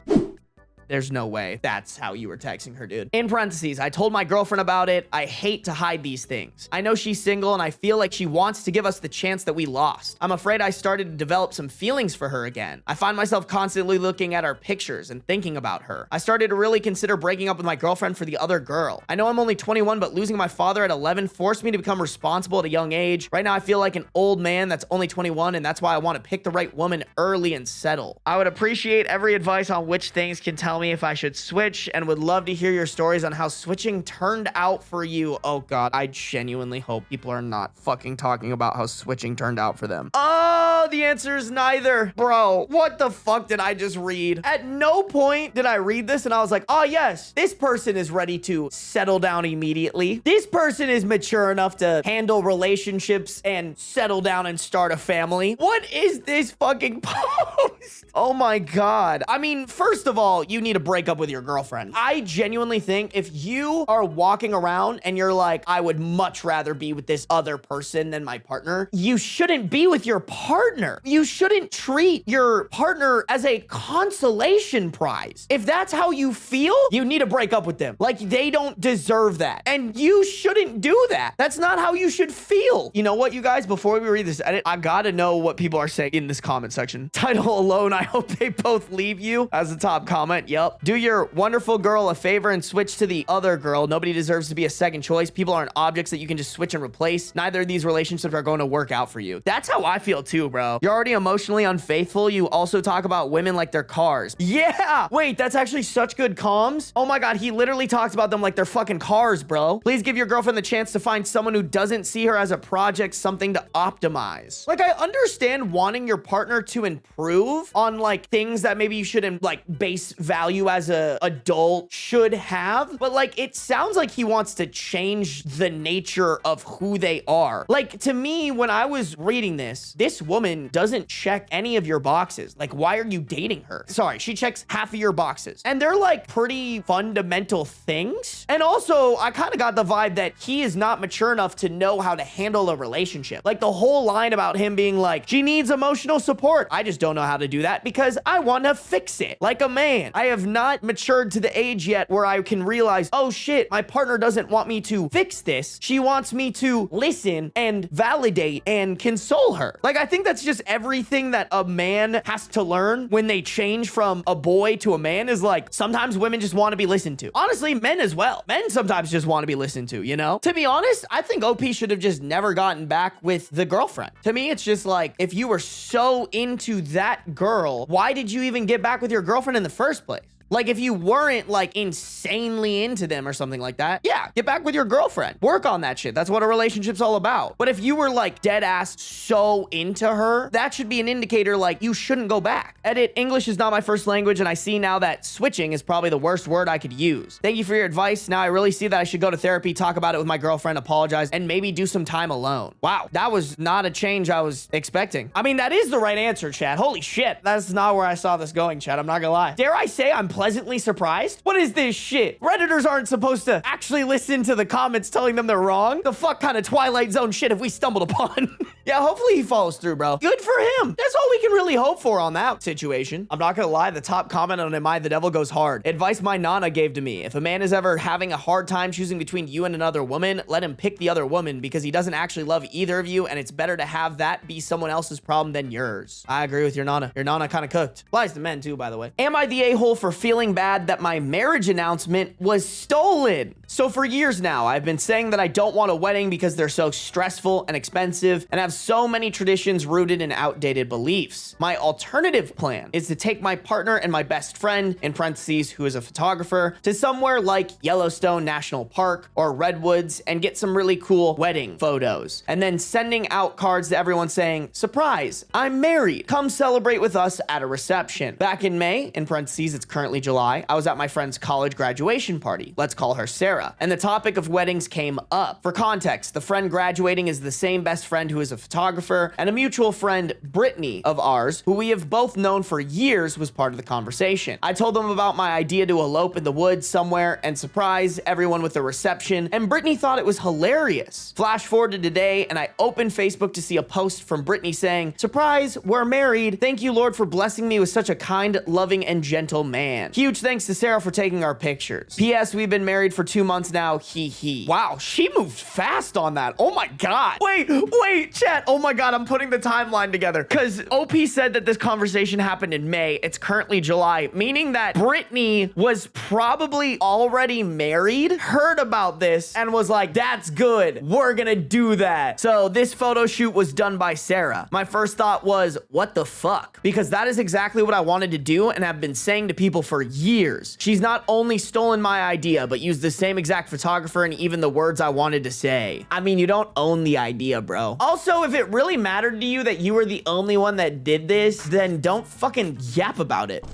Speaker 1: There's no way that's how you were texting her, dude. In parentheses, I told my girlfriend about it. I hate to hide these things. I know she's single and I feel like she wants to give us the chance that we lost. I'm afraid I started to develop some feelings for her again. I find myself constantly looking at our pictures and thinking about her. I started to really consider breaking up with my girlfriend for the other girl. I know I'm only 21, but losing my father at 11 forced me to become responsible at a young age. Right now, I feel like an old man that's only 21, and that's why I want to pick the right woman early and settle. I would appreciate every advice on which things can tell me if I should switch, and would love to hear your stories on how switching turned out for you. Oh god, I genuinely hope people are not fucking talking about how switching turned out for them. Oh, the answer is neither. Bro, what the fuck did I just read? At no point did I read this and I was like, oh yes, this person is ready to settle down immediately. This person is mature enough to handle relationships and settle down and start a family. What is this fucking post? Oh my god. I mean, first of all, you need to break up with your girlfriend. I genuinely think if you are walking around and you're like, I would much rather be with this other person than my partner, you shouldn't be with your partner. You shouldn't treat your partner as a consolation prize. If that's how you feel, you need to break up with them. Like, they don't deserve that. And you shouldn't do that. That's not how you should feel. You know what, you guys, before we read this edit, I gotta know what people are saying in this comment section. Title alone, I hope they both leave you as the top comment. Yep. Do your wonderful girl a favor and switch to the other girl. Nobody deserves to be a second choice. People aren't objects that you can just switch and replace. Neither of these relationships are going to work out for you. That's how I feel too, bro. You're already emotionally unfaithful. You also talk about women like they're cars. Yeah. Wait, that's actually such good comms. Oh my god, he literally talks about them like they're fucking cars, bro. Please give your girlfriend the chance to find someone who doesn't see her as a project, something to optimize. Like, I understand wanting your partner to improve on like things that maybe you shouldn't like base value as a adult should have, but like, it sounds like he wants to change the nature of who they are. Like, to me, when I was reading this woman woman doesn't check any of your boxes. Like, why are you dating her? Sorry, she checks half of your boxes. And they're like pretty fundamental things. And also, I kind of got the vibe that he is not mature enough to know how to handle a relationship. Like the whole line about him being like, she needs emotional support. I just don't know how to do that because I want to fix it like a man. I have not matured to the age yet where I can realize, oh shit, my partner doesn't want me to fix this. She wants me to listen and validate and console her. Like, I think that's just everything that a man has to learn when they change from a boy to a man is like, sometimes women just want to be listened to. Honestly, men as well. Men sometimes just want to be listened to, you know? To be honest, I think OP should have just never gotten back with the girlfriend. To me, it's just like, if you were so into that girl, why did you even get back with your girlfriend in the first place? Like, if you weren't like insanely into them or something like that, yeah, get back with your girlfriend. Work on that shit. That's what a relationship's all about. But if you were like dead ass so into her, that should be an indicator like you shouldn't go back. Edit, English is not my first language, and I see now that switching is probably the worst word I could use. Thank you for your advice. Now I really see that I should go to therapy, talk about it with my girlfriend, apologize, and maybe do some time alone. Wow, that was not a change I was expecting. I mean, that is the right answer, chat. Holy shit. That's not where I saw this going, chat. I'm not gonna lie. Dare I say I'm pleasantly surprised? What is this shit? Redditors aren't supposed to actually listen to the comments telling them they're wrong. The fuck kind of Twilight Zone shit have we stumbled upon? Yeah, hopefully he follows through, bro. Good for him. That's all we can really hope for on that situation. I'm not gonna lie, the top comment on Am I the Devil goes hard. Advice my nana gave to me. If a man is ever having a hard time choosing between you and another woman, let him pick the other woman because he doesn't actually love either of you, and it's better to have that be someone else's problem than yours. I agree with your nana. Your nana kind of cooked. Applies to men too, by the way. Am I the a-hole for feeling bad that my marriage announcement was stolen? So for years now, I've been saying that I don't want a wedding because they're so stressful and expensive and have so many traditions rooted in outdated beliefs. My alternative plan is to take my partner and my best friend, in parentheses, who is a photographer, to somewhere like Yellowstone National Park or Redwoods and get some really cool wedding photos. And then sending out cards to everyone saying, surprise, I'm married. Come celebrate with us at a reception. Back in May, in parentheses, it's currently July, I was at my friend's college graduation party. Let's call her Sarah. And the topic of weddings came up. For context, the friend graduating is the same best friend who is a photographer, and a mutual friend, Brittany, of ours, who we have both known for years, was part of the conversation. I told them about my idea to elope in the woods somewhere and surprise everyone with a reception, and Brittany thought it was hilarious. Flash forward to today, and I opened Facebook to see a post from Brittany saying, surprise, we're married. Thank you, Lord, for blessing me with such a kind, loving, and gentle man. Huge thanks to Sarah for taking our pictures. P.S. We've been married for 2 months now, hee hee. Wow, she moved fast on that. Oh my God. Wait, chat. Oh my God, I'm putting the timeline together. Because OP said that this conversation happened in May. It's currently July, meaning that Brittany was probably already married, heard about this, and was like, that's good. We're gonna do that. So this photo shoot was done by Sarah. My first thought was, what the fuck? Because that is exactly what I wanted to do and have been saying to people for years. She's not only stolen my idea, but used the same exact photographer and even the words I wanted to say. I mean, you don't own the idea, bro. Also, if it really mattered to you that you were the only one that did this, then don't fucking yap about it.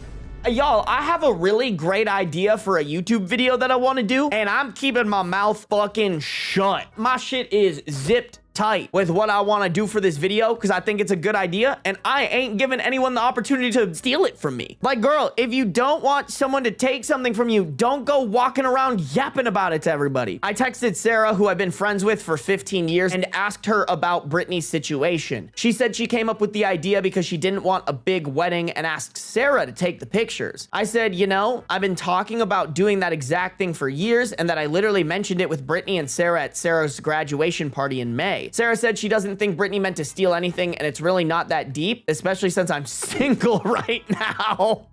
Speaker 1: Y'all, I have a really great idea for a YouTube video that I want to do, and I'm keeping my mouth fucking shut. My shit is zipped tight with what I want to do for this video because I think it's a good idea and I ain't giving anyone the opportunity to steal it from me. Like, girl, if you don't want someone to take something from you, don't go walking around yapping about it to everybody. I texted Sarah, who I've been friends with for 15 years, and asked her about Brittany's situation. She said she came up with the idea because she didn't want a big wedding and asked Sarah to take the pictures. I said, you know, I've been talking about doing that exact thing for years and that I literally mentioned it with Brittany and Sarah at Sarah's graduation party in May. Sarah said she doesn't think Brittany meant to steal anything and it's really not that deep, especially since I'm single right now.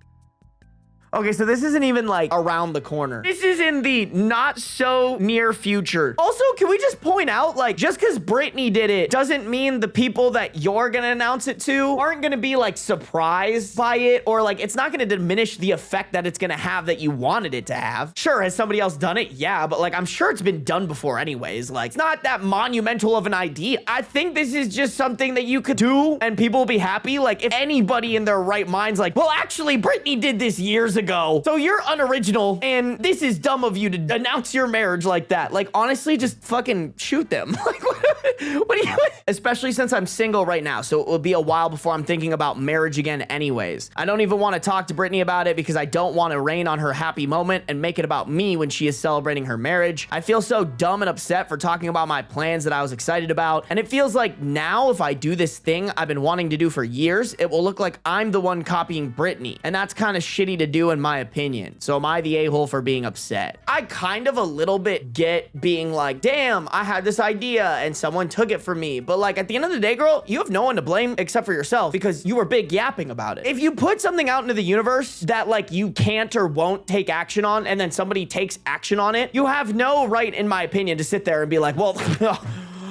Speaker 1: Okay, so this isn't even like around the corner. This is in the not so near future. Also, can we just point out, like, just because Brittany did it doesn't mean the people that you're gonna announce it to aren't gonna be like surprised by it, or like it's not gonna diminish the effect that it's gonna have that you wanted it to have. Sure, has somebody else done it? Yeah, but like I'm sure it's been done before anyways. Like, it's not that monumental of an idea. I think this is just something that you could do and people will be happy. Like, if anybody in their right mind's like, well, actually, Brittany did this years ago. So you're unoriginal, and this is dumb of you to announce your marriage like that. Like, honestly, just fucking shoot them. Like, what do you... Especially since I'm single right now, so it will be a while before I'm thinking about marriage again anyways. I don't even want to talk to Brittany about it because I don't want to rain on her happy moment and make it about me when she is celebrating her marriage. I feel so dumb and upset for talking about my plans that I was excited about, and it feels like now if I do this thing I've been wanting to do for years, it will look like I'm the one copying Brittany, and that's kind of shitty to do in my opinion. So am I the a-hole for being upset? I kind of a little bit get being like, damn, I had this idea and someone took it from me, but like at the end of the day, girl, you have no one to blame except for yourself because you were big yapping about it. If you put something out into the universe that like you can't or won't take action on, and then somebody takes action on it, you have no right, in my opinion, to sit there and be like, well,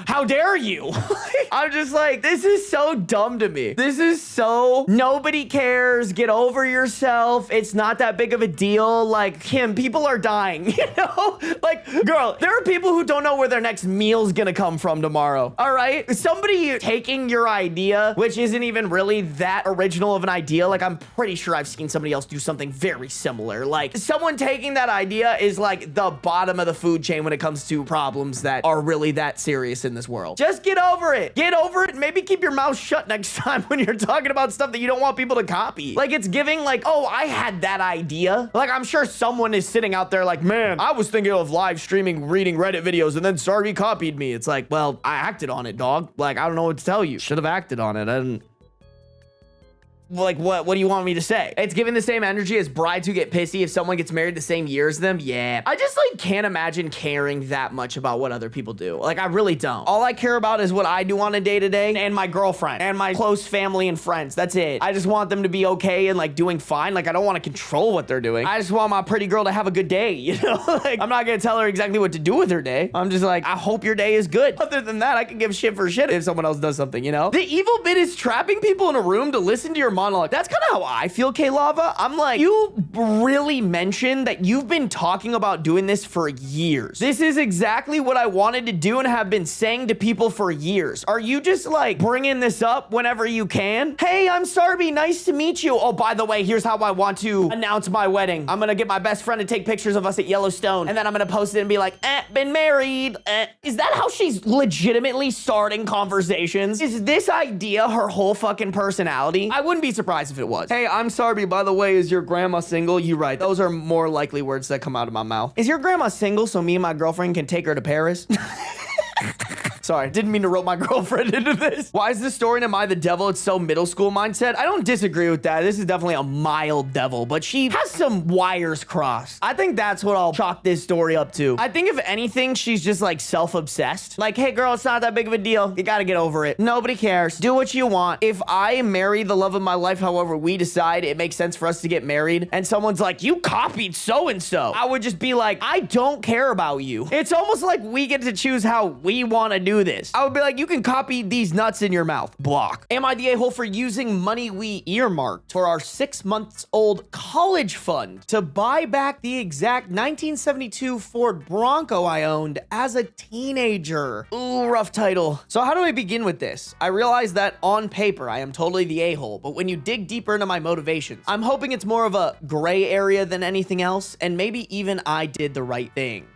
Speaker 1: how dare you? I'm just like, this is so dumb to me. This is so, nobody cares. Get over yourself. It's not that big of a deal. Like, Kim, people are dying, you know? Like, girl, there are people who don't know where their next meal's gonna come from tomorrow, all right? Somebody taking your idea, which isn't even really that original of an idea. Like, I'm pretty sure I've seen somebody else do something very similar. Like, someone taking that idea is like the bottom of the food chain when it comes to problems that are really that serious in this world. Just get over it. Get over it. Maybe keep your mouth shut next time when you're talking about stuff that you don't want people to copy. Like, it's giving like, oh, I had that idea. Like, I'm sure someone is sitting out there like, man, I was thinking of live streaming, reading Reddit videos, and then Sarby copied me. It's like, well, I acted on it, dog. Like, I don't know what to tell you. Should have acted on it. I didn't. Like, what do you want me to say? It's giving the same energy as brides who get pissy if someone gets married the same year as them. Yeah. I just like can't imagine caring that much about what other people do. Like, I really don't. All I care about is what I do on a day-to-day and my girlfriend and my close family and friends. That's it. I just want them to be okay and like doing fine. Like, I don't want to control what they're doing. I just want my pretty girl to have a good day, you know? Like, I'm not gonna tell her exactly what to do with her day. I'm just like, I hope your day is good. Other than that, I can give shit for shit if someone else does something, you know? The evil bit is trapping people in a room to listen to your monologue. That's kind of how I feel, K-Lava. I'm like, you really mentioned that you've been talking about doing this for years. This is exactly what I wanted to do and have been saying to people for years. Are you just like bringing this up whenever you can? Hey, I'm Sarby. Nice to meet you. Oh, by the way, here's how I want to announce my wedding. I'm gonna get my best friend to take pictures of us at Yellowstone, and then I'm gonna post it and be like, been married. Is that how she's legitimately starting conversations? Is this idea her whole fucking personality? I wouldn't be surprised if it was. Hey, I'm Sarby. By the way, is your grandma single? You right. Those are more likely words that come out of my mouth. Is your grandma single so me and my girlfriend can take her to Paris? Sorry, didn't mean to rope my girlfriend into this. Why is this story in Am I the Devil? It's so middle school mindset. I don't disagree with that. This is definitely a mild devil, but she has some wires crossed. I think that's what I'll chalk this story up to. I think if anything, she's just like self-obsessed. Like, hey girl, it's not that big of a deal. You gotta get over it. Nobody cares. Do what you want. If I marry the love of my life, however we decide it makes sense for us to get married, and someone's like, you copied so-and-so, I would just be like, I don't care about you. It's almost like we get to choose how we want to do this. I would be like, you can copy these nuts in your mouth. Block. Am I the a-hole for using money we earmarked for our 6 months old college fund to buy back the exact 1972 Ford Bronco I owned as a teenager? Ooh, rough title. So how do I begin with this? I realize that on paper, I am totally the a-hole, but when you dig deeper into my motivations, I'm hoping it's more of a gray area than anything else, and maybe even I did the right thing.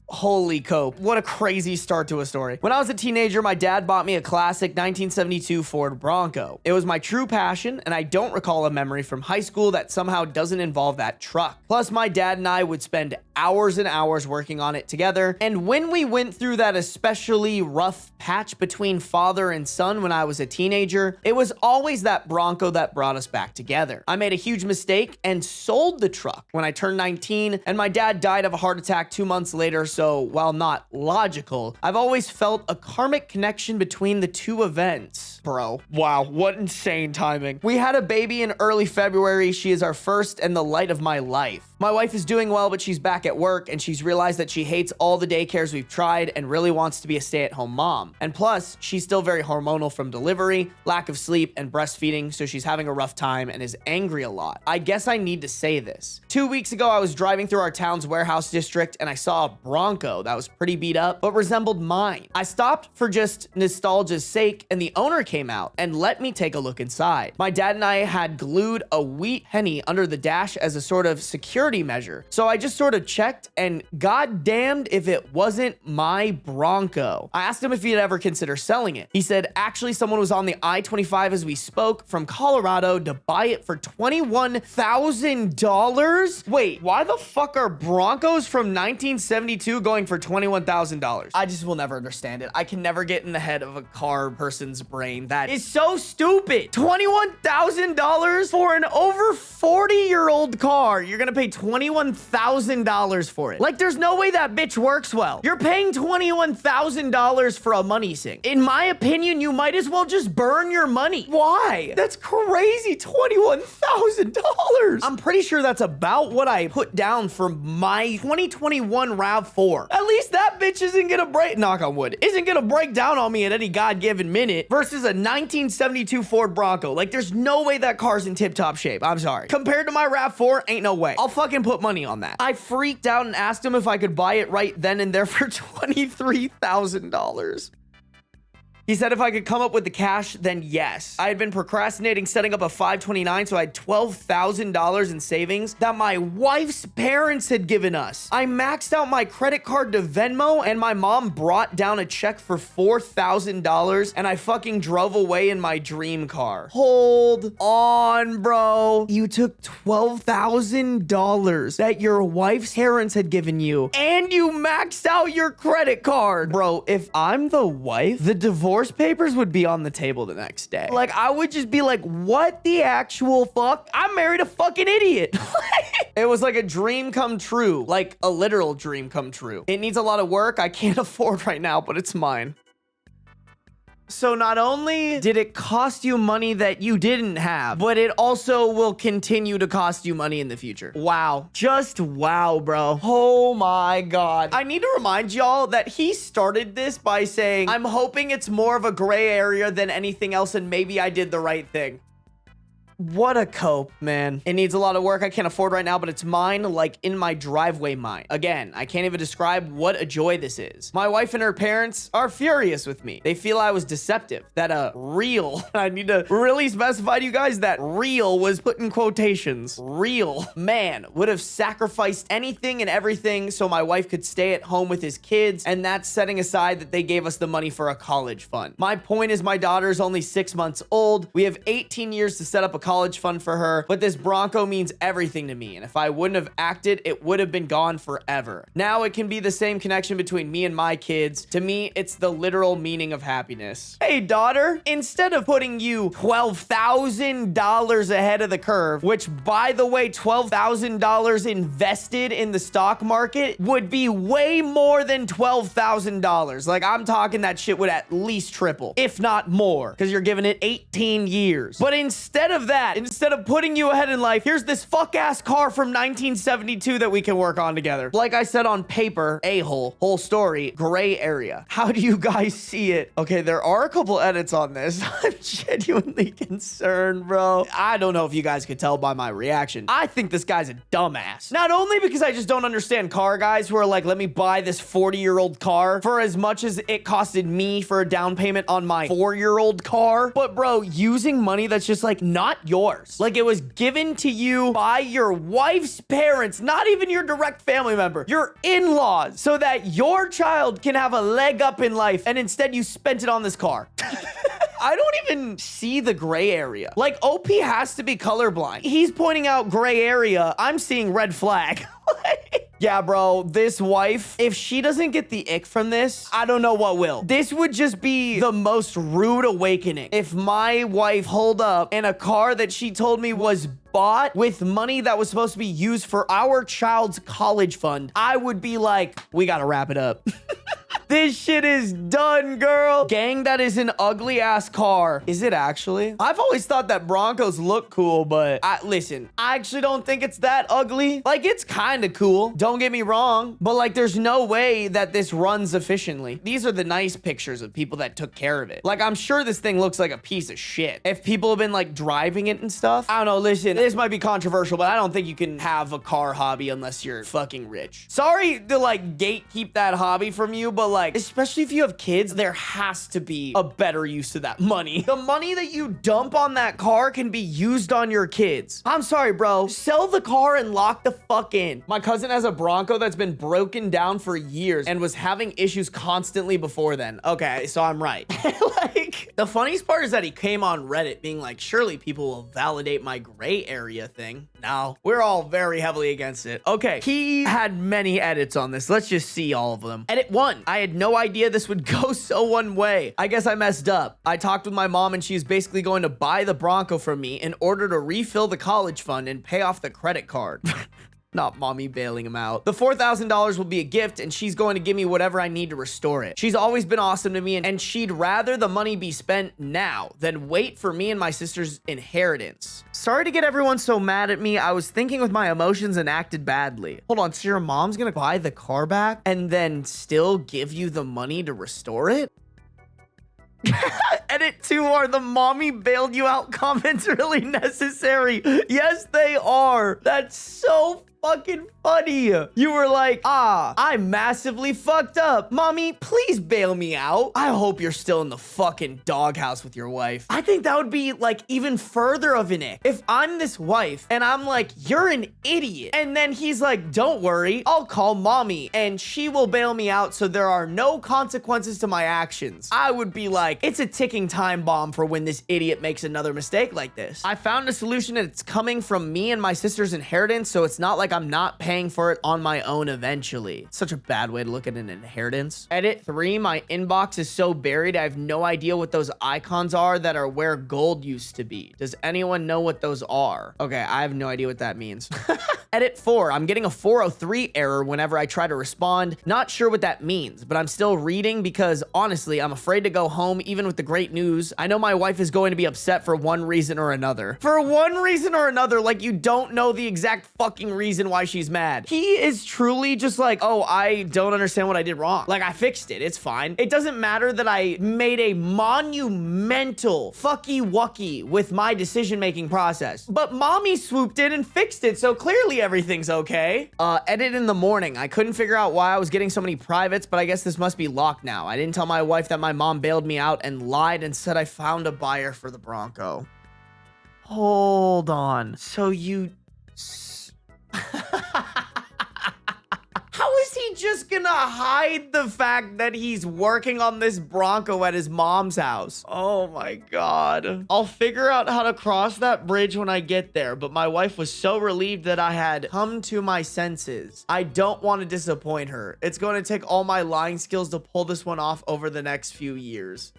Speaker 1: Holy cope. What a crazy start to a story. When I was a teenager, my dad bought me a classic 1972 Ford Bronco. It was my true passion, and I don't recall a memory from high school that somehow doesn't involve that truck. Plus, my dad and I would spend hours and hours working on it together, and when we went through that especially rough patch between father and son when I was a teenager, it was always that Bronco that brought us back together. I made a huge mistake and sold the truck when I turned 19, and my dad died of a heart attack 2 months later. So while not logical, I've always felt a karmic connection between the two events. Bro, wow, what insane timing. We had a baby in early February. She is our first and the light of my life. My wife is doing well, but she's back at work and she's realized that she hates all the daycares we've tried and really wants to be a stay-at-home mom. And plus, she's still very hormonal from delivery, lack of sleep, and breastfeeding, so she's having a rough time and is angry a lot. I guess I need to say this. 2 weeks ago, I was driving through our town's warehouse district and I saw a Bronco that was pretty beat up, but resembled mine. I stopped for just nostalgia's sake and the owner came out and let me take a look inside. My dad and I had glued a wheat penny under the dash as a sort of security measure. So I just sort of checked and goddamned if it wasn't my Bronco. I asked him if he'd ever consider selling it. He said, actually, someone was on the I-25 as we spoke from Colorado to buy it for $21,000. Wait, why the fuck are Broncos from 1972 going for $21,000? I just will never understand it. I can never get in the head of a car person's brain. That is so stupid. $21,000 for an over 40-year-old car. You're gonna pay $21,000 for it. Like, there's no way that bitch works well. You're paying $21,000 for a money sink. In my opinion, you might as well just burn your money. Why? That's crazy. $21,000. I'm pretty sure that's about what I put down for my 2021 RAV4. At least that bitch isn't gonna break, knock on wood, isn't gonna break down on me at any god-given minute versus a 1972 Ford Bronco. Like, there's no way that car's in tip-top shape. I'm sorry. Compared to my RAV4, ain't no way. I'll fucking put money on that. I freaked out and asked him if I could buy it right then and there for $23,000. He said if I could come up with the cash, then yes. I had been procrastinating setting up a 529, so I had $12,000 in savings that my wife's parents had given us. I maxed out my credit card to Venmo, and my mom brought down a check for $4,000, and I fucking drove away in my dream car. Hold on, bro. You took $12,000 that your wife's parents had given you, and you maxed out your credit card. Bro, if I'm the wife, the divorce papers would be on the table the next day. Like, I would just be like, what the actual fuck? I married a fucking idiot. It was like a dream come true, like a literal dream come true. It needs a lot of work I can't afford right now, but it's mine. So not only did it cost you money that you didn't have, but it also will continue to cost you money in the future. Wow. Just wow, bro. Oh my God. I need to remind y'all that he started this by saying, I'm hoping it's more of a gray area than anything else and maybe I did the right thing. What a cope, man. It needs a lot of work I can't afford right now, but it's mine, like in my driveway mine. Again, I can't even describe what a joy this is. My wife and her parents are furious with me. They feel I was deceptive, that a real, I need to really specify to you guys that real was put in quotations. Real man would have sacrificed anything and everything so my wife could stay at home with his kids, and that's setting aside that they gave us the money for a college fund. My point is my daughter's only 6 months old. We have 18 years to set up a college fund for her, but this Bronco means everything to me, and if I wouldn't have acted, it would have been gone forever. Now it can be the same connection between me and my kids. To me, it's the literal meaning of happiness. Hey, daughter, instead of putting you $12,000 ahead of the curve, which, by the way, $12,000 invested in the stock market would be way more than $12,000. Like, I'm talking that shit would at least triple, if not more, because you're giving it 18 years. But instead of that, instead of putting you ahead in life, here's this fuck-ass car from 1972 that we can work on together. Like I said on paper, a-hole, whole story, gray area. How do you guys see it? Okay, there are a couple edits on this. I'm genuinely concerned, bro. I don't know if you guys could tell by my reaction. I think this guy's a dumbass. Not only because I just don't understand car guys who are like, let me buy this 40-year-old car for as much as it costed me for a down payment on my 4-year-old car, but bro, using money that's just like not yours. Like, it was given to you by your wife's parents, not even your direct family member, your in-laws, so that your child can have a leg up in life, and instead you spent it on this car. I don't even see the gray area. Like, OP has to be colorblind. He's pointing out gray area. I'm seeing red flag. Yeah, bro, this wife, if she doesn't get the ick from this, I don't know what will. This would just be the most rude awakening. If my wife pulled up in a car that she told me was bought with money that was supposed to be used for our child's college fund, I would be like, we gotta wrap it up. This shit is done, girl. Gang, that is an ugly ass car. Is it actually? I've always thought that Broncos look cool, but listen, I actually don't think it's that ugly. Like, it's kind of cool. Don't get me wrong, but like, there's no way that this runs efficiently. These are the nice pictures of people that took care of it. Like, I'm sure this thing looks like a piece of shit. If people have been like driving it and stuff, I don't know. Listen, this might be controversial, but I don't think you can have a car hobby unless you're fucking rich. Sorry to like gatekeep that hobby from you, but like, especially if you have kids, there has to be a better use of that money. The money that you dump on that car can be used on your kids. I'm sorry, bro. Sell the car and lock the fuck in. My cousin has a Bronco that's been broken down for years and was having issues constantly before then. Okay, so I'm right. Like, the funniest part is that he came on Reddit being like, surely people will validate my gray area thing. No, we're all very heavily against it. Okay, he had many edits on this. Let's just see all of them. Edit 1. I had no idea this would go so one way. I guess I messed up. I talked with my mom and she's basically going to buy the Bronco from me in order to refill the college fund and pay off the credit card. Not mommy bailing him out. The $4,000 will be a gift and she's going to give me whatever I need to restore it. She's always been awesome to me and she'd rather the money be spent now than wait for me and my sister's inheritance. Sorry to get everyone so mad at me. I was thinking with my emotions and acted badly. Hold on, so your mom's gonna buy the car back and then still give you the money to restore it? Edit 2, are the mommy bailed you out comments really necessary? Yes, they are. That's so fucking funny. You were like, I massively fucked up. Mommy, please bail me out. I hope you're still in the fucking doghouse with your wife. I think that would be like even further of an ick. If I'm this wife and I'm like, you're an idiot. And then he's like, don't worry, I'll call mommy and she will bail me out so there are no consequences to my actions. I would be like, it's a ticking time bomb for when this idiot makes another mistake like this. I found a solution and it's coming from me and my sister's inheritance, so it's not like I'm not paying for it on my own eventually. Such a bad way to look at an inheritance. Edit 3, my inbox is so buried, I have no idea what those icons are that are where gold used to be. Does anyone know what those are? Okay, I have no idea what that means. Edit 4, I'm getting a 403 error whenever I try to respond. Not sure what that means, but I'm still reading because honestly, I'm afraid to go home even with the great news. I know my wife is going to be upset for one reason or another. For one reason or another, like you don't know the exact fucking reason why she's mad. He is truly just like, oh, I don't understand what I did wrong. Like, I fixed it. It's fine. It doesn't matter that I made a monumental fucky-wucky with my decision-making process. But mommy swooped in and fixed it, so clearly everything's okay. Edit in the morning. I couldn't figure out why I was getting so many privates, but I guess this must be locked now. I didn't tell my wife that my mom bailed me out and lied and said I found a buyer for the Bronco. Hold on. So you... How is he just gonna hide the fact that he's working on this Bronco at his mom's house? Oh my God. I'll figure out how to cross that bridge when I get there, but my wife was so relieved that I had come to my senses. I don't want to disappoint her. It's going to take all my lying skills to pull this one off over the next few years.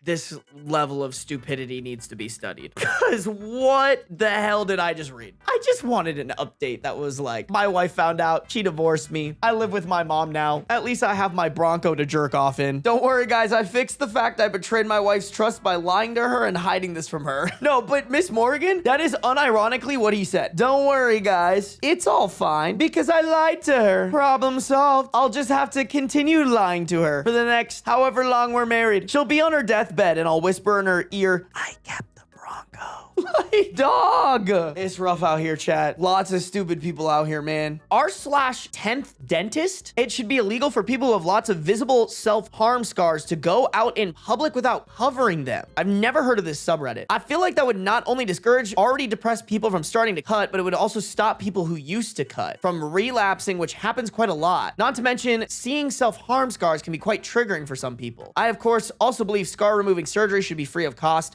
Speaker 1: This level of stupidity needs to be studied. Because what the hell did I just read? I just wanted an update that was like, my wife found out, she divorced me. I live with my mom now. At least I have my Bronco to jerk off in. Don't worry, guys. I fixed the fact I betrayed my wife's trust by lying to her and hiding this from her. No, but Miss Morgan, that is unironically what he said. Don't worry, guys. It's all fine because I lied to her. Problem solved. I'll just have to continue lying to her for the next however long we're married. She'll be on her deathbed and I'll whisper in her ear, I kept the Bronco. Like, dog. It's rough out here, chat. Lots of stupid people out here, man. R/10th dentist. It should be illegal for people who have lots of visible self-harm scars to go out in public without covering them. I've never heard of this subreddit. I feel like that would not only discourage already depressed people from starting to cut, but it would also stop people who used to cut from relapsing, which happens quite a lot. Not to mention, seeing self-harm scars can be quite triggering for some people. I, of course, also believe scar removing surgery should be free of cost.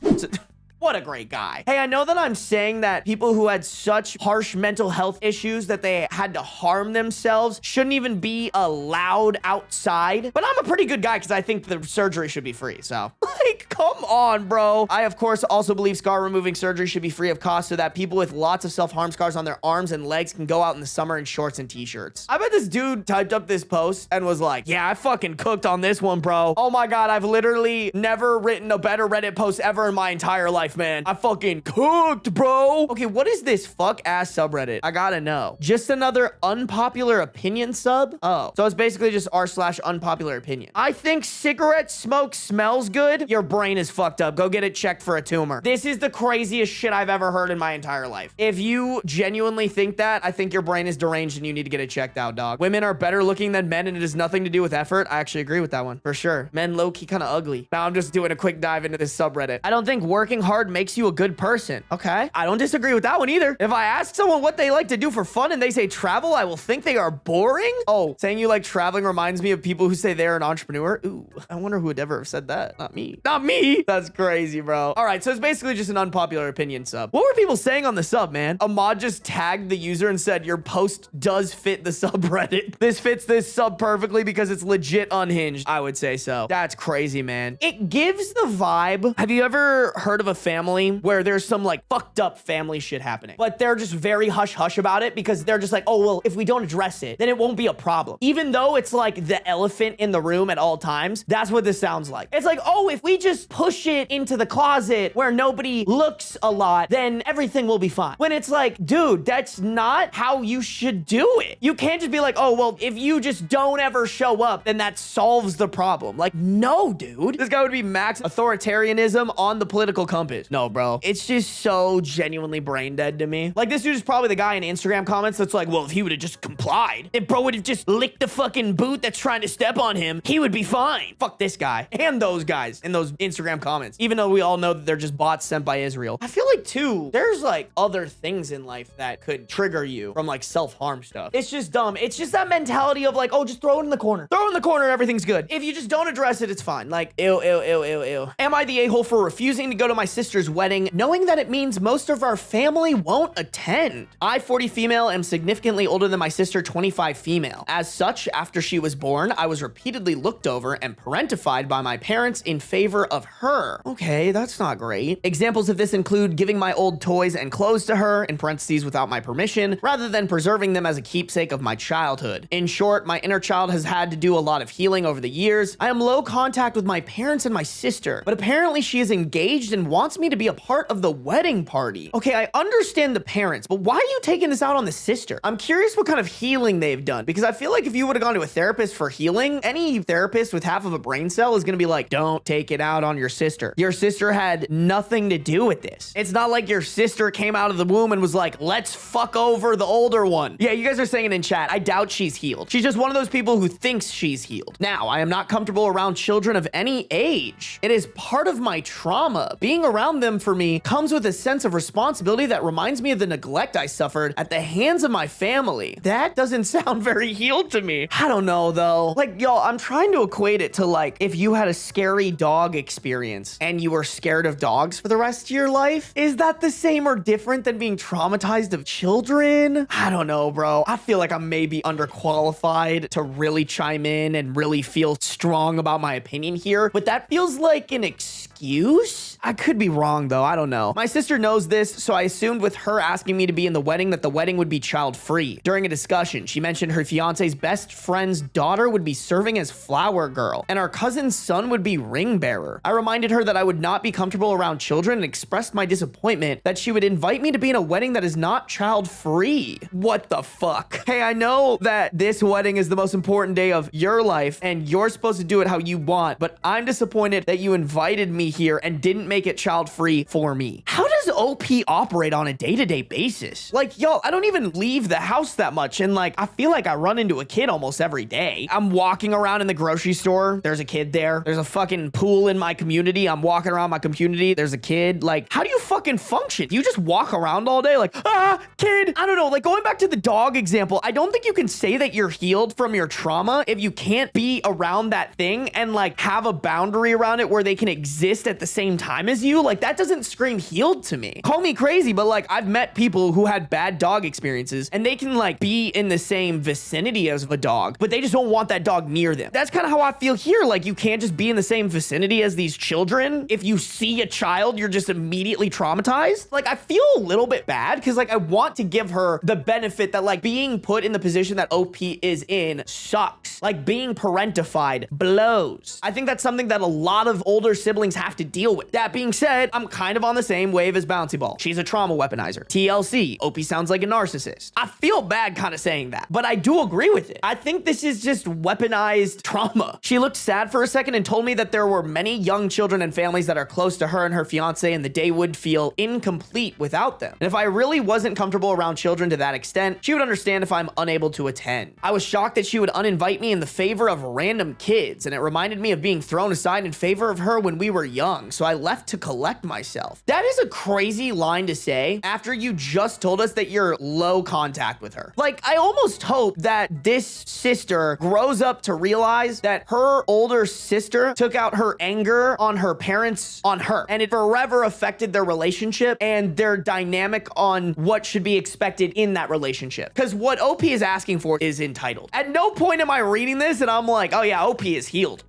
Speaker 1: What a great guy. Hey, I know that I'm saying that people who had such harsh mental health issues that they had to harm themselves shouldn't even be allowed outside, but I'm a pretty good guy because I think the surgery should be free. So, like, come on, bro. I, of course, also believe scar removing surgery should be free of cost so that people with lots of self-harm scars on their arms and legs can go out in the summer in shorts and t-shirts. I bet this dude typed up this post and was like, yeah, I fucking cooked on this one, bro. Oh my God, I've literally never written a better Reddit post ever in my entire life, man. I fucking cooked, bro. Okay, what is this fuck-ass subreddit? I gotta know. Just another unpopular opinion sub? Oh, so it's basically just r/unpopular opinion. I think cigarette smoke smells good. Your brain is fucked up. Go get it checked for a tumor. This is the craziest shit I've ever heard in my entire life. If you genuinely think that, I think your brain is deranged and you need to get it checked out, dog. Women are better looking than men and it has nothing to do with effort. I actually agree with that one, for sure. Men low-key kind of ugly. Now I'm just doing a quick dive into this subreddit. I don't think working hard makes you a good person. Okay, I don't disagree with that one either. If I ask someone what they like to do for fun and they say travel, I will think they are boring. Oh, saying you like traveling reminds me of people who say they're an entrepreneur. Ooh, I wonder who would ever have said that. Not me. Not me. That's crazy, bro. All right, so it's basically just an unpopular opinion sub. What were people saying on the sub, man? A mod just tagged the user and said, your post does fit the subreddit. This fits this sub perfectly because it's legit unhinged. I would say so. That's crazy, man. It gives the vibe. Have you ever heard of a family where there's some like fucked up family shit happening, but they're just very hush hush about it because they're just like, oh, well, if we don't address it, then it won't be a problem. Even though it's like the elephant in the room at all times, that's what this sounds like. It's like, oh, if we just push it into the closet where nobody looks a lot, then everything will be fine. When it's like, dude, that's not how you should do it. You can't just be like, oh, well, if you just don't ever show up, then that solves the problem. Like, no, dude. This guy would be max authoritarianism on the political compass. No, bro. It's just so genuinely brain dead to me. Like, this dude is probably the guy in Instagram comments that's like, well, if he would have just complied, if bro would have just licked the fucking boot that's trying to step on him, he would be fine. Fuck this guy and those guys in those Instagram comments, even though we all know that they're just bots sent by Israel. I feel like, too, there's like other things in life that could trigger you from like self-harm stuff. It's just dumb. It's just that mentality of like, oh, just throw it in the corner. Throw it in the corner, everything's good. If you just don't address it, it's fine. Like, ew, ew, ew, ew, ew. Am I the a-hole for refusing to go to my sister's wedding, knowing that it means most of our family won't attend? I, 40 female, am significantly older than my sister, 25 female. As such, after she was born, I was repeatedly looked over and parentified by my parents in favor of her. Okay, that's not great. Examples of this include giving my old toys and clothes to her, in parentheses without my permission, rather than preserving them as a keepsake of my childhood. In short, my inner child has had to do a lot of healing over the years. I am low contact with my parents and my sister, but apparently she is engaged and wants me to be a part of the wedding party. Okay, I understand the parents, but why are you taking this out on the sister? I'm curious what kind of healing they've done, because I feel like if you would have gone to a therapist for healing, any therapist with half of a brain cell is gonna be like, don't take it out on your sister. Your sister had nothing to do with this. It's not like your sister came out of the womb and was like, let's fuck over the older one. Yeah, you guys are saying it in chat. I doubt she's healed. She's just one of those people who thinks she's healed. Now, I am not comfortable around children of any age. It is part of my trauma. Being around them for me comes with a sense of responsibility that reminds me of the neglect I suffered at the hands of my family. That doesn't sound very healed to me. I don't know though. Like, y'all, I'm trying to equate it to like if you had a scary dog experience and you were scared of dogs for the rest of your life. Is that the same or different than being traumatized of children? I don't know, bro. I feel like I'm maybe underqualified to really chime in and really feel strong about my opinion here, but that feels like an excuse? I could be wrong though, I don't know. My sister knows this, so I assumed with her asking me to be in the wedding that the wedding would be child-free. During a discussion, she mentioned her fiance's best friend's daughter would be serving as flower girl, and our cousin's son would be ring bearer. I reminded her that I would not be comfortable around children and expressed my disappointment that she would invite me to be in a wedding that is not child-free. What the fuck? Hey, I know that this wedding is the most important day of your life, and you're supposed to do it how you want, but I'm disappointed that you invited me here and didn't make it child-free for me. How does OP operate on a day-to-day basis? Like, yo, I don't even leave the house that much, and like, I feel like I run into a kid almost every day. I'm walking around in the grocery store, there's a kid there. There's a fucking pool in my community. I'm walking around my community, there's a kid. Like, how do you fucking function? You just walk around all day like, kid? I don't know, like going back to the dog example, I don't think you can say that you're healed from your trauma if you can't be around that thing and like have a boundary around it where they can exist exist at the same time as you, like, that doesn't scream healed to me. Call me crazy, but like, I've met people who had bad dog experiences and they can like be in the same vicinity as a dog, but they just don't want that dog near them. That's kind of how I feel here. Like, you can't just be in the same vicinity as these children. If you see a child, you're just immediately traumatized. Like, I feel a little bit bad because like, I want to give her the benefit that like being put in the position that OP is in sucks. Like, being parentified blows. I think that's something that a lot of older siblings have to deal with. That being said, I'm kind of on the same wave as Bouncy Ball. She's a trauma weaponizer. TLC, OP sounds like a narcissist. I feel bad kind of saying that, but I do agree with it. I think this is just weaponized trauma. She looked sad for a second and told me that there were many young children and families that are close to her and her fiance, and the day would feel incomplete without them. And if I really wasn't comfortable around children to that extent, she would understand if I'm unable to attend. I was shocked that she would uninvite me in the favor of random kids, and it reminded me of being thrown aside in favor of her when we were young, so I left to collect myself. That is a crazy line to say after you just told us that you're low contact with her. Like, I almost hope that this sister grows up to realize that her older sister took out her anger on her parents on her, and it forever affected their relationship and their dynamic on what should be expected in that relationship. Because what OP is asking for is entitled. At no point am I reading this and I'm like, oh yeah, OP is healed.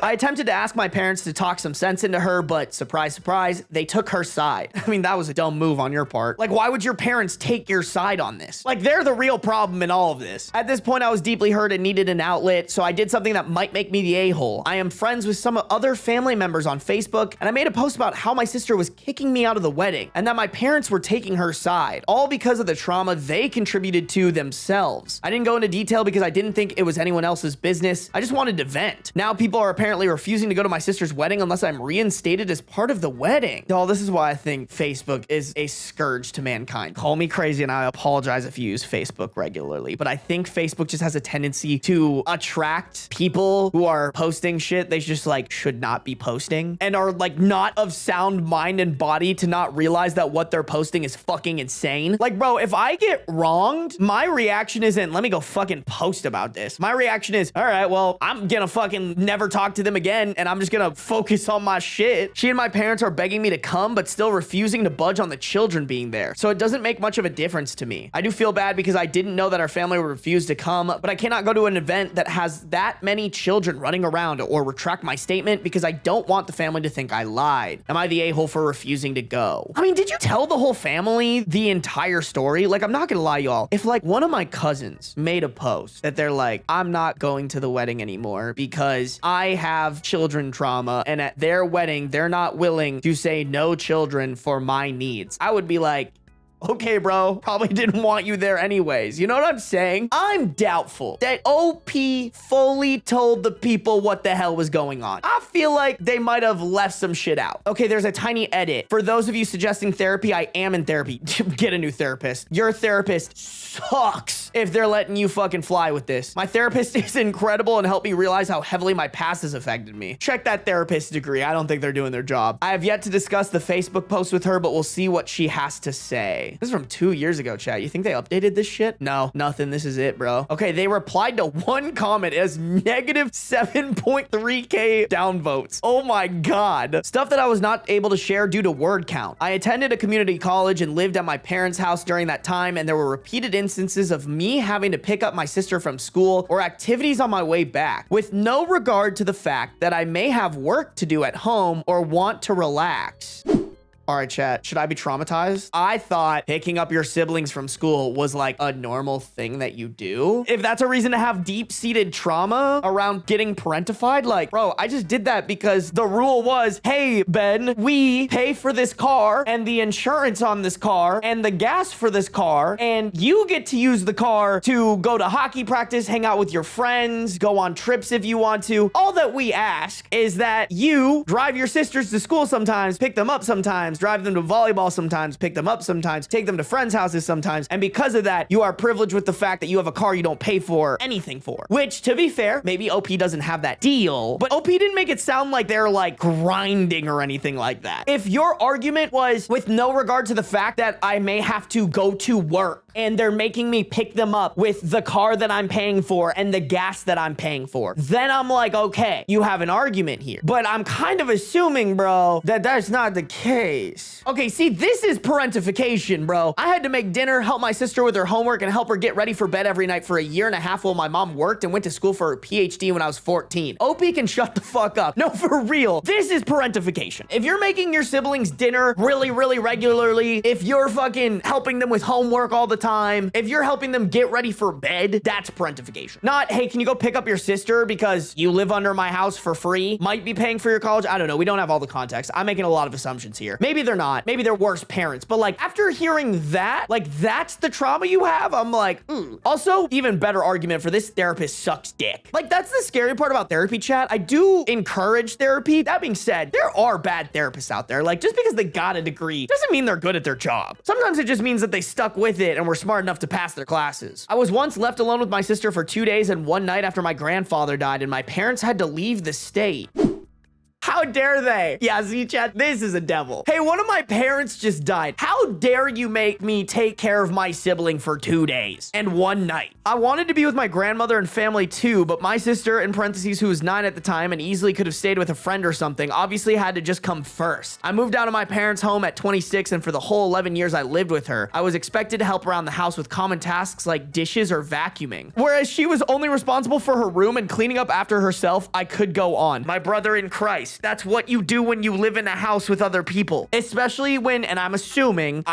Speaker 1: I attempted to ask my parents to talk some sense into her, but surprise, surprise, they took her side. I mean, that was a dumb move on your part. Like, why would your parents take your side on this? Like, they're the real problem in all of this. At this point, I was deeply hurt and needed an outlet, so I did something that might make me the a-hole. I am friends with some other family members on Facebook, and I made a post about how my sister was kicking me out of the wedding, and that my parents were taking her side, all because of the trauma they contributed to themselves. I didn't go into detail because I didn't think it was anyone else's business. I just wanted to vent. Now people are apparently refusing to go to my sister's wedding unless I'm reinstated as part of the wedding. Y'all, this is why I think Facebook is a scourge to mankind. Call me crazy and I apologize if you use Facebook regularly, but I think Facebook just has a tendency to attract people who are posting shit they just like should not be posting and are like not of sound mind and body to not realize that what they're posting is fucking insane. Like, bro, if I get wronged, my reaction isn't, let me go fucking post about this. My reaction is, all right, well, I'm gonna fucking never talk to them again and I'm just gonna focus on my shit. She and my parents are begging me to come but still refusing to budge on the children being there, so it doesn't make much of a difference to me. I do feel bad because I didn't know that our family would refuse to come, but I cannot go to an event that has that many children running around or retract my statement because I don't want the family to think I lied. Am I the a-hole for refusing to go? I mean, did you tell the whole family the entire story? Like, I'm not gonna lie, y'all, if like one of my cousins made a post that they're like, I'm not going to the wedding anymore because I have children trauma and at their wedding they're not willing to say no children for my needs, I would be like, okay, bro, probably didn't want you there anyways. You know what I'm saying? I'm doubtful that OP fully told the people what the hell was going on. I feel like they might have left some shit out. Okay, there's a tiny edit. For those of you suggesting therapy, I am in therapy. Get a new therapist. Your therapist sucks if they're letting you fucking fly with this. My therapist is incredible and helped me realize how heavily my past has affected me. Check that therapist degree. I don't think they're doing their job. I have yet to discuss the Facebook post with her, but we'll see what she has to say. This is from 2 years ago, chat. You think they updated this shit? No, nothing. This is it, bro. Okay, they replied to one comment as negative 7.3K downvotes. Oh my God. Stuff that I was not able to share due to word count. I attended a community college and lived at my parents' house during that time, and there were repeated instances of me having to pick up my sister from school or activities on my way back, with no regard to the fact that I may have work to do at home or want to relax. All right, chat, should I be traumatized? I thought picking up your siblings from school was like a normal thing that you do. If that's a reason to have deep-seated trauma around getting parentified, like, bro, I just did that because the rule was, hey, Ben, we pay for this car and the insurance on this car and the gas for this car, and you get to use the car to go to hockey practice, hang out with your friends, go on trips if you want to. All that we ask is that you drive your sisters to school sometimes, pick them up sometimes, drive them to volleyball sometimes, pick them up sometimes, take them to friends' houses sometimes, and because of that, you are privileged with the fact that you have a car you don't pay for anything for. Which, to be fair, maybe OP doesn't have that deal, but OP didn't make it sound like they're like grinding or anything like that. If your argument was with no regard to the fact that I may have to go to work and they're making me pick them up with the car that I'm paying for and the gas that I'm paying for, then I'm like, okay, you have an argument here. But I'm kind of assuming, bro, that that's not the case. Okay, see, this is parentification, bro. I had to make dinner, help my sister with her homework, and help her get ready for bed every night for a year and a half while my mom worked and went to school for her PhD when I was 14. OP can shut the fuck up. No, for real. This is parentification. If you're making your siblings dinner really, really regularly, if you're fucking helping them with homework all the time, if you're helping them get ready for bed, that's parentification. Not, hey, can you go pick up your sister because you live under my house for free? Might be paying for your college. I don't know. We don't have all the context. I'm making a lot of assumptions here. Maybe they're not. Maybe they're worse parents. But like, after hearing that, like, that's the trauma you have, I'm like, Also, even better argument for this therapist sucks dick. Like, that's the scary part about therapy, chat. I do encourage therapy. That being said, there are bad therapists out there. Like, just because they got a degree doesn't mean they're good at their job. Sometimes it just means that they stuck with it and were smart enough to pass their classes. I was once left alone with my sister for 2 days and one night after my grandfather died, and my parents had to leave the state. How dare they? Yeah, see, chat, this is a devil. Hey, one of my parents just died. How dare you make me take care of my sibling for 2 days and one night? I wanted to be with my grandmother and family too, but my sister, in parentheses, who was 9 at the time and easily could have stayed with a friend or something, obviously had to just come first. I moved out of my parents' home at 26, and for the whole 11 years I lived with her, I was expected to help around the house with common tasks like dishes or vacuuming. Whereas she was only responsible for her room and cleaning up after herself, I could go on. My brother in Christ. That's what you do when you live in a house with other people. Especially when, and I'm assuming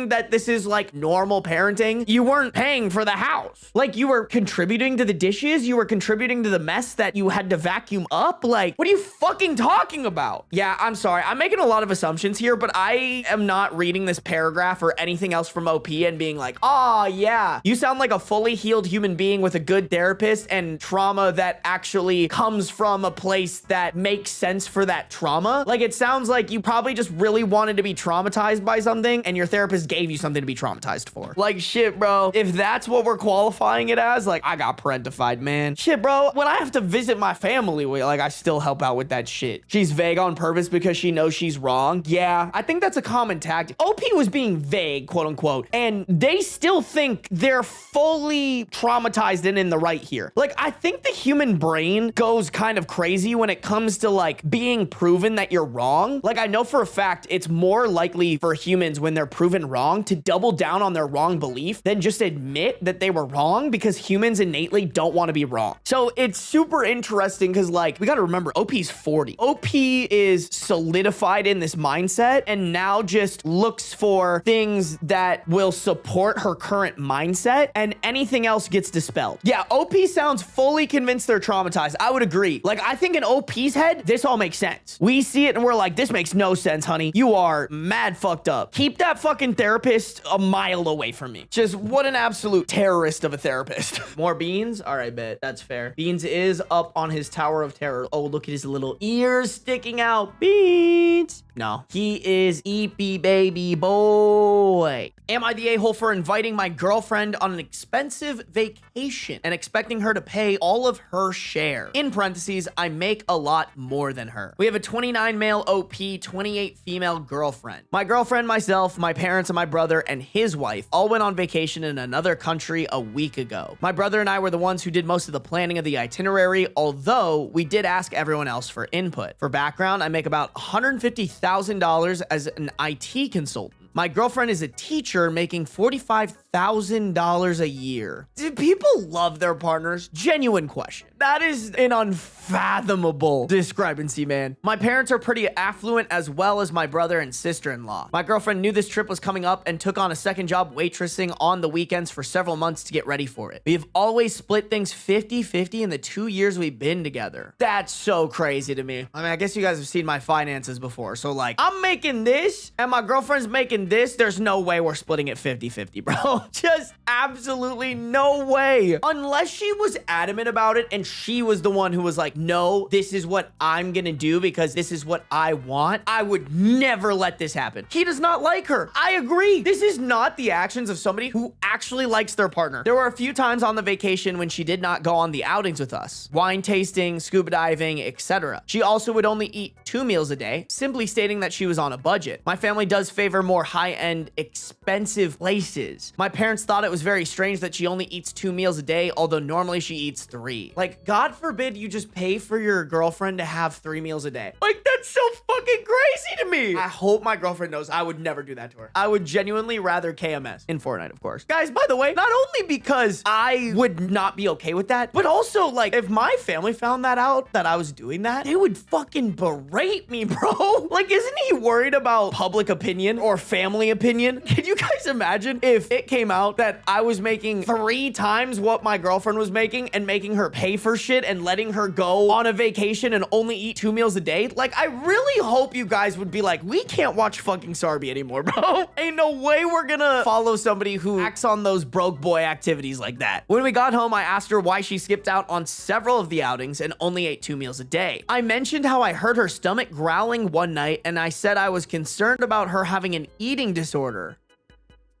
Speaker 1: that this is like normal parenting, you weren't paying for the house. Like, you were contributing to the dishes, you were contributing to the mess that you had to vacuum up. Like, what are you fucking talking about? Yeah, I'm sorry. I'm making a lot of assumptions here, but I am not reading this paragraph or anything else from OP and being like, oh yeah, you sound like a fully healed human being with a good therapist and trauma that actually comes from a place that makes sense for that trauma. Like, it sounds like you probably just really wanted to be traumatized by something and your therapist gave you something to be traumatized for. Like, shit, bro, if that's what we're qualifying it as, like, I got parentified, man. Shit, bro, when I have to visit my family, like, I still help out with that shit. She's vague on purpose because she knows she's wrong. Yeah, I think that's a common tactic. OP was being vague, quote unquote, and they still think they're fully traumatized and in the right here. Like, I think the human brain goes kind of crazy when it comes to like being proven that you're wrong. Like, I know for a fact it's more likely for humans when they're proven wrong to double down on their wrong belief than just admit that they were wrong, because humans innately don't want to be wrong. So it's super interesting because, like, we got to remember OP's 40. OP is solidified in this mindset and now just looks for things that will support her current mindset, and anything else gets dispelled. Yeah, OP sounds fully convinced they're traumatized. I would agree. Like, I think in OP's head, this all makes sense. We see it and we're like, this makes no sense, honey. You are mad fucked up. Keep that fucking therapist a mile away from me. Just what an absolute terrorist of a therapist. More Beans? All right, bet. That's fair. Beans is up on his tower of terror. Oh, look at his little ears sticking out. Beans. No, he is eepy baby boy. Am I the a-hole for inviting my girlfriend on an expensive vacation and expecting her to pay all of her share? In parentheses, I make a lot more than her. We have a 29 male OP, 28 female girlfriend. My girlfriend, myself, my parents, and my brother and his wife all went on vacation in another country a week ago. My brother and I were the ones who did most of the planning of the itinerary, although we did ask everyone else for input. For background, I make about $150,000 as an IT consultant. My girlfriend is a teacher making $45,000 a year. Do people love their partners? Genuine question. That is an unfathomable discrepancy, man. My parents are pretty affluent, as well as my brother and sister-in-law. My girlfriend knew this trip was coming up and took on a second job waitressing on the weekends for several months to get ready for it. We have always split things 50-50 in the 2 years we've been together. That's so crazy to me. I mean, I guess you guys have seen my finances before. So like, I'm making this and my girlfriend's making this. There's no way we're splitting it 50-50, bro. No, just absolutely no way. Unless she was adamant about it and she was the one who was like, no, this is what I'm gonna do because this is what I want, I would never let this happen. He does not like her. I agree. This is not the actions of somebody who actually likes their partner. There were a few times on the vacation when she did not go on the outings with us. Wine tasting, scuba diving, etc. She also would only eat 2 meals a day, simply stating that she was on a budget. My family does favor more high-end, expensive places. My parents thought it was very strange that she only eats 2 meals a day, although normally she eats 3. Like, God forbid you just pay for your girlfriend to have 3 meals a day. Like, that's so fucking crazy to me. I hope my girlfriend knows I would never do that to her. I would genuinely rather KMS in Fortnite, of course. Guys, by the way, not only because I would not be okay with that, but also, like, if my family found that out, that I was doing that, they would fucking berate me, bro. Like, isn't he worried about public opinion or family opinion? Can you guys imagine if it came out that I was making 3 times what my girlfriend was making and making her pay for shit and letting her go on a vacation and only eat 2 meals a day? Like, I really hope you guys would be like, we can't watch fucking Sarby anymore, bro. Ain't no way we're gonna follow somebody who acts on those broke boy activities like that. When we got home, I asked her why she skipped out on several of the outings and only ate 2 meals a day. I mentioned how I heard her stomach growling one night, and I said I was concerned about her having an eating disorder.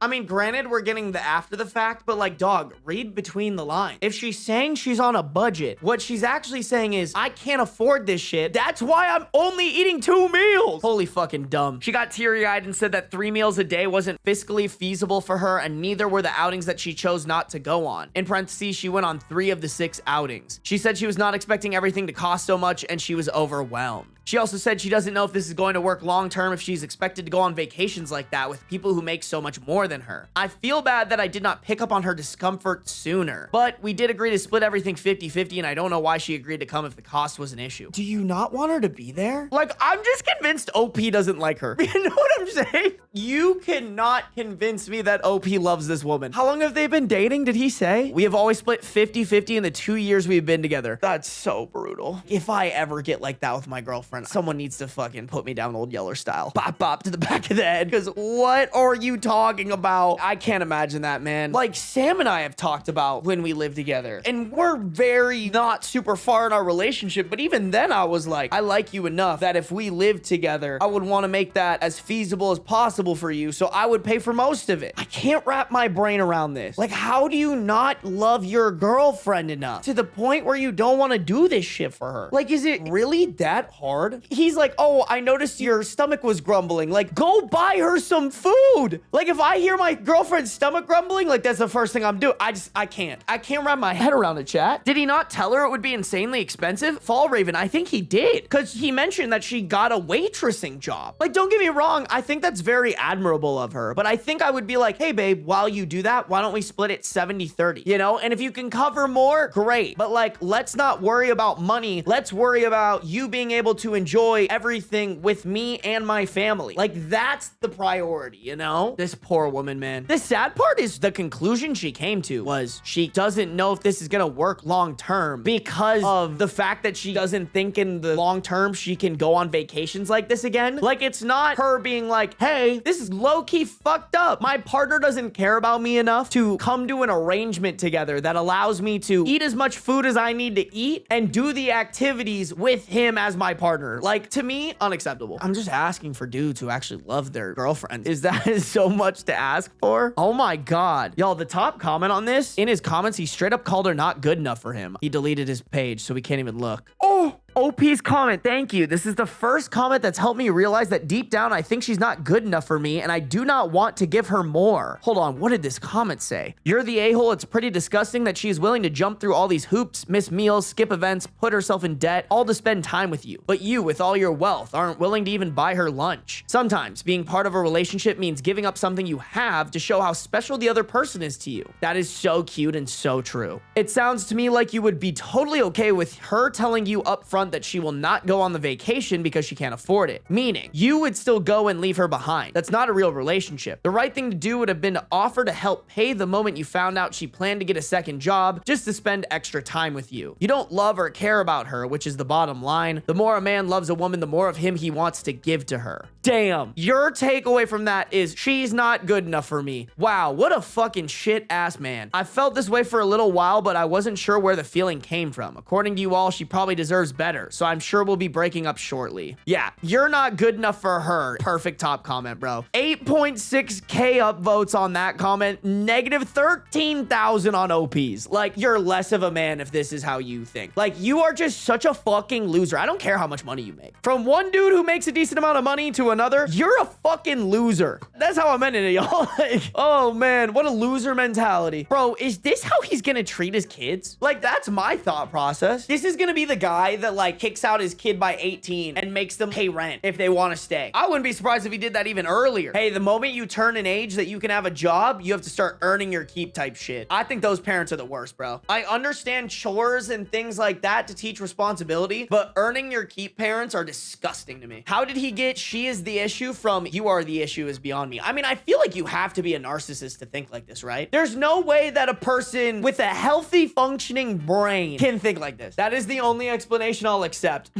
Speaker 1: I mean, granted, we're getting the after the fact, but like, dog, read between the lines. If she's saying she's on a budget, what she's actually saying is, I can't afford this shit. That's why I'm only eating 2 meals. Holy fucking dumb. She got teary-eyed and said that 3 meals a day wasn't fiscally feasible for her, and neither were the outings that she chose not to go on. In parentheses, she went on 3 of the 6 outings. She said she was not expecting everything to cost so much, and she was overwhelmed. She also said she doesn't know if this is going to work long-term if she's expected to go on vacations like that with people who make so much more than her. I feel bad that I did not pick up on her discomfort sooner, but we did agree to split everything 50-50, and I don't know why she agreed to come if the cost was an issue. Do you not want her to be there? Like, I'm just convinced OP doesn't like her. You know what I'm saying? You cannot convince me that OP loves this woman. How long have they been dating, did he say? We have always split 50-50 in the 2 years we've been together. That's so brutal. If I ever get like that with my girlfriend, someone needs to fucking put me down Old Yeller style. Bop, bop to the back of the head. Because what are you talking about? I can't imagine that, man. Like, Sam and I have talked about when we lived together. And we're very not super far in our relationship. But even then, I was like, I like you enough that if we lived together, I would want to make that as feasible as possible for you. So I would pay for most of it. I can't wrap my brain around this. Like, how do you not love your girlfriend enough to the point where you don't want to do this shit for her? Like, is it really that hard? He's like, oh, I noticed your stomach was grumbling. Like, go buy her some food. Like, if I hear my girlfriend's stomach grumbling, like, that's the first thing I'm doing. I can't wrap my head around it, chat. Did he not tell her it would be insanely expensive? Fall Raven, I think he did. Because he mentioned that she got a waitressing job. Like, don't get me wrong. I think that's very admirable of her. But I think I would be like, hey, babe, while you do that, why don't we split it 70-30? You know? And if you can cover more, great. But like, let's not worry about money. Let's worry about you being able to enjoy everything with me and my family. Like, that's the priority, you know? This poor woman, man. The sad part is the conclusion she came to was she doesn't know if this is gonna work long term because of the fact that she doesn't think in the long term she can go on vacations like this again. Like, it's not her being like, hey, this is low-key fucked up. My partner doesn't care about me enough to come to an arrangement together that allows me to eat as much food as I need to eat and do the activities with him as my partner. Like, to me, unacceptable. I'm just asking for dudes who actually love their girlfriend. Is that so much to ask for? Oh my God. Y'all, the top comment on this, in his comments, he straight up called her not good enough for him. He deleted his page, so we can't even look. Oh! OP's comment, thank you. This is the first comment that's helped me realize that deep down, I think she's not good enough for me, and I do not want to give her more. Hold on, what did this comment say? You're the a-hole. It's pretty disgusting that she is willing to jump through all these hoops, miss meals, skip events, put herself in debt, all to spend time with you. But you, with all your wealth, aren't willing to even buy her lunch. Sometimes, being part of a relationship means giving up something you have to show how special the other person is to you. That is so cute and so true. It sounds to me like you would be totally okay with her telling you up front that she will not go on the vacation because she can't afford it. Meaning, you would still go and leave her behind. That's not a real relationship. The right thing to do would have been to offer to help pay the moment you found out she planned to get a second job just to spend extra time with you. You don't love or care about her, which is the bottom line. The more a man loves a woman, the more of him he wants to give to her. damn. Your takeaway from that is she's not good enough for me. Wow, what a fucking shit ass man. I felt this way for a little while, but I wasn't sure where the feeling came from. According to you all, she probably deserves better, so I'm sure we'll be breaking up shortly. Yeah, you're not good enough for her. Perfect top comment, bro. 8.6K upvotes on that comment, negative 13,000 on OPs. Like, you're less of a man if this is how you think. Like, you are just such a fucking loser. I don't care how much money you make. From one dude who makes a decent amount of money to another, you're a fucking loser. That's how I'm ending it, y'all. Like, oh man, what a loser mentality. Bro, is this how he's gonna treat his kids? Like, that's my thought process. This is gonna be the guy that like kicks out his kid by 18 and makes them pay rent if they want to stay. I wouldn't be surprised if he did that even earlier. Hey, the moment you turn an age that you can have a job, you have to start earning your keep type shit. I think those parents are the worst, bro. I understand chores and things like that to teach responsibility, but earning your keep parents are disgusting to me. How did he get she is the issue from you are the issue is beyond me? I mean, I feel like you have to be a narcissist to think like this, right? There's no way that a person with a healthy functioning brain can think like this. That is the only explanation I'll accept.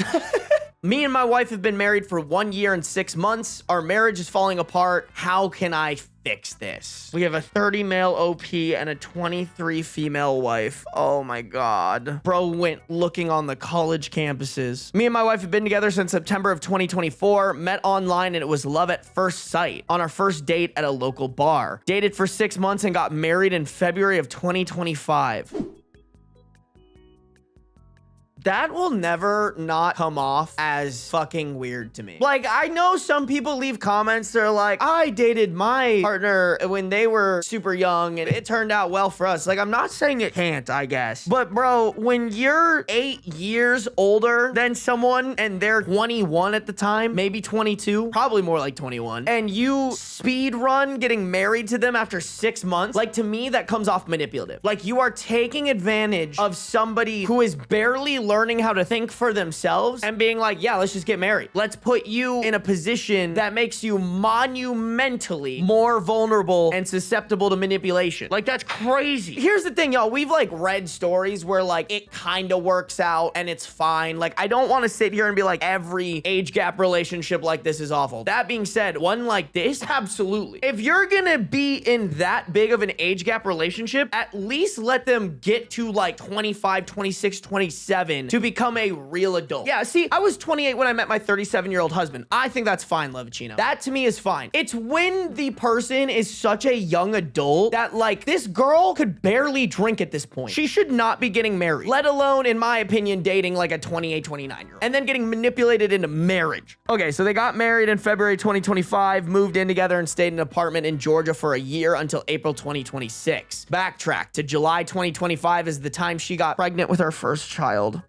Speaker 1: Me and my wife have been married for 1 year and 6 months. Our marriage is falling apart. How can I fix this? We have a 30 male OP and a 23 female wife. Oh my God. Bro went looking on the college campuses. Me and my wife have been together since September of 2024, met online, and it was love at first sight on our first date at a local bar. Dated for 6 months and got married in February of 2025. That will never not come off as fucking weird to me. Like, I know some people leave comments, they're like, I dated my partner when they were super young and it turned out well for us. Like, I'm not saying it can't, I guess. But bro, when you're 8 years older than someone and they're 21 at the time, maybe 22, probably more like 21, and you speed run getting married to them after 6 months, like, to me, that comes off manipulative. Like, you are taking advantage of somebody who is barely learning how to think for themselves and being like, yeah, let's just get married. Let's put you in a position that makes you monumentally more vulnerable and susceptible to manipulation. Like, that's crazy. Here's the thing, y'all. We've like read stories where like it kind of works out and it's fine. Like, I don't want to sit here and be like every age gap relationship like this is awful. That being said, one like this, absolutely. If you're gonna be in that big of an age gap relationship, at least let them get to like 25, 26, 27 to become a real adult. Yeah, see, I was 28 when I met my 37-year-old husband. I think that's fine, Levicino. That to me is fine. It's when the person is such a young adult that like this girl could barely drink at this point. She should not be getting married, let alone, in my opinion, dating like a 28, 29-year-old and then getting manipulated into marriage. Okay, so they got married in February 2025, moved in together and stayed in an apartment in Georgia for a year until April 2026. Backtrack to July 2025 is the time she got pregnant with her first child.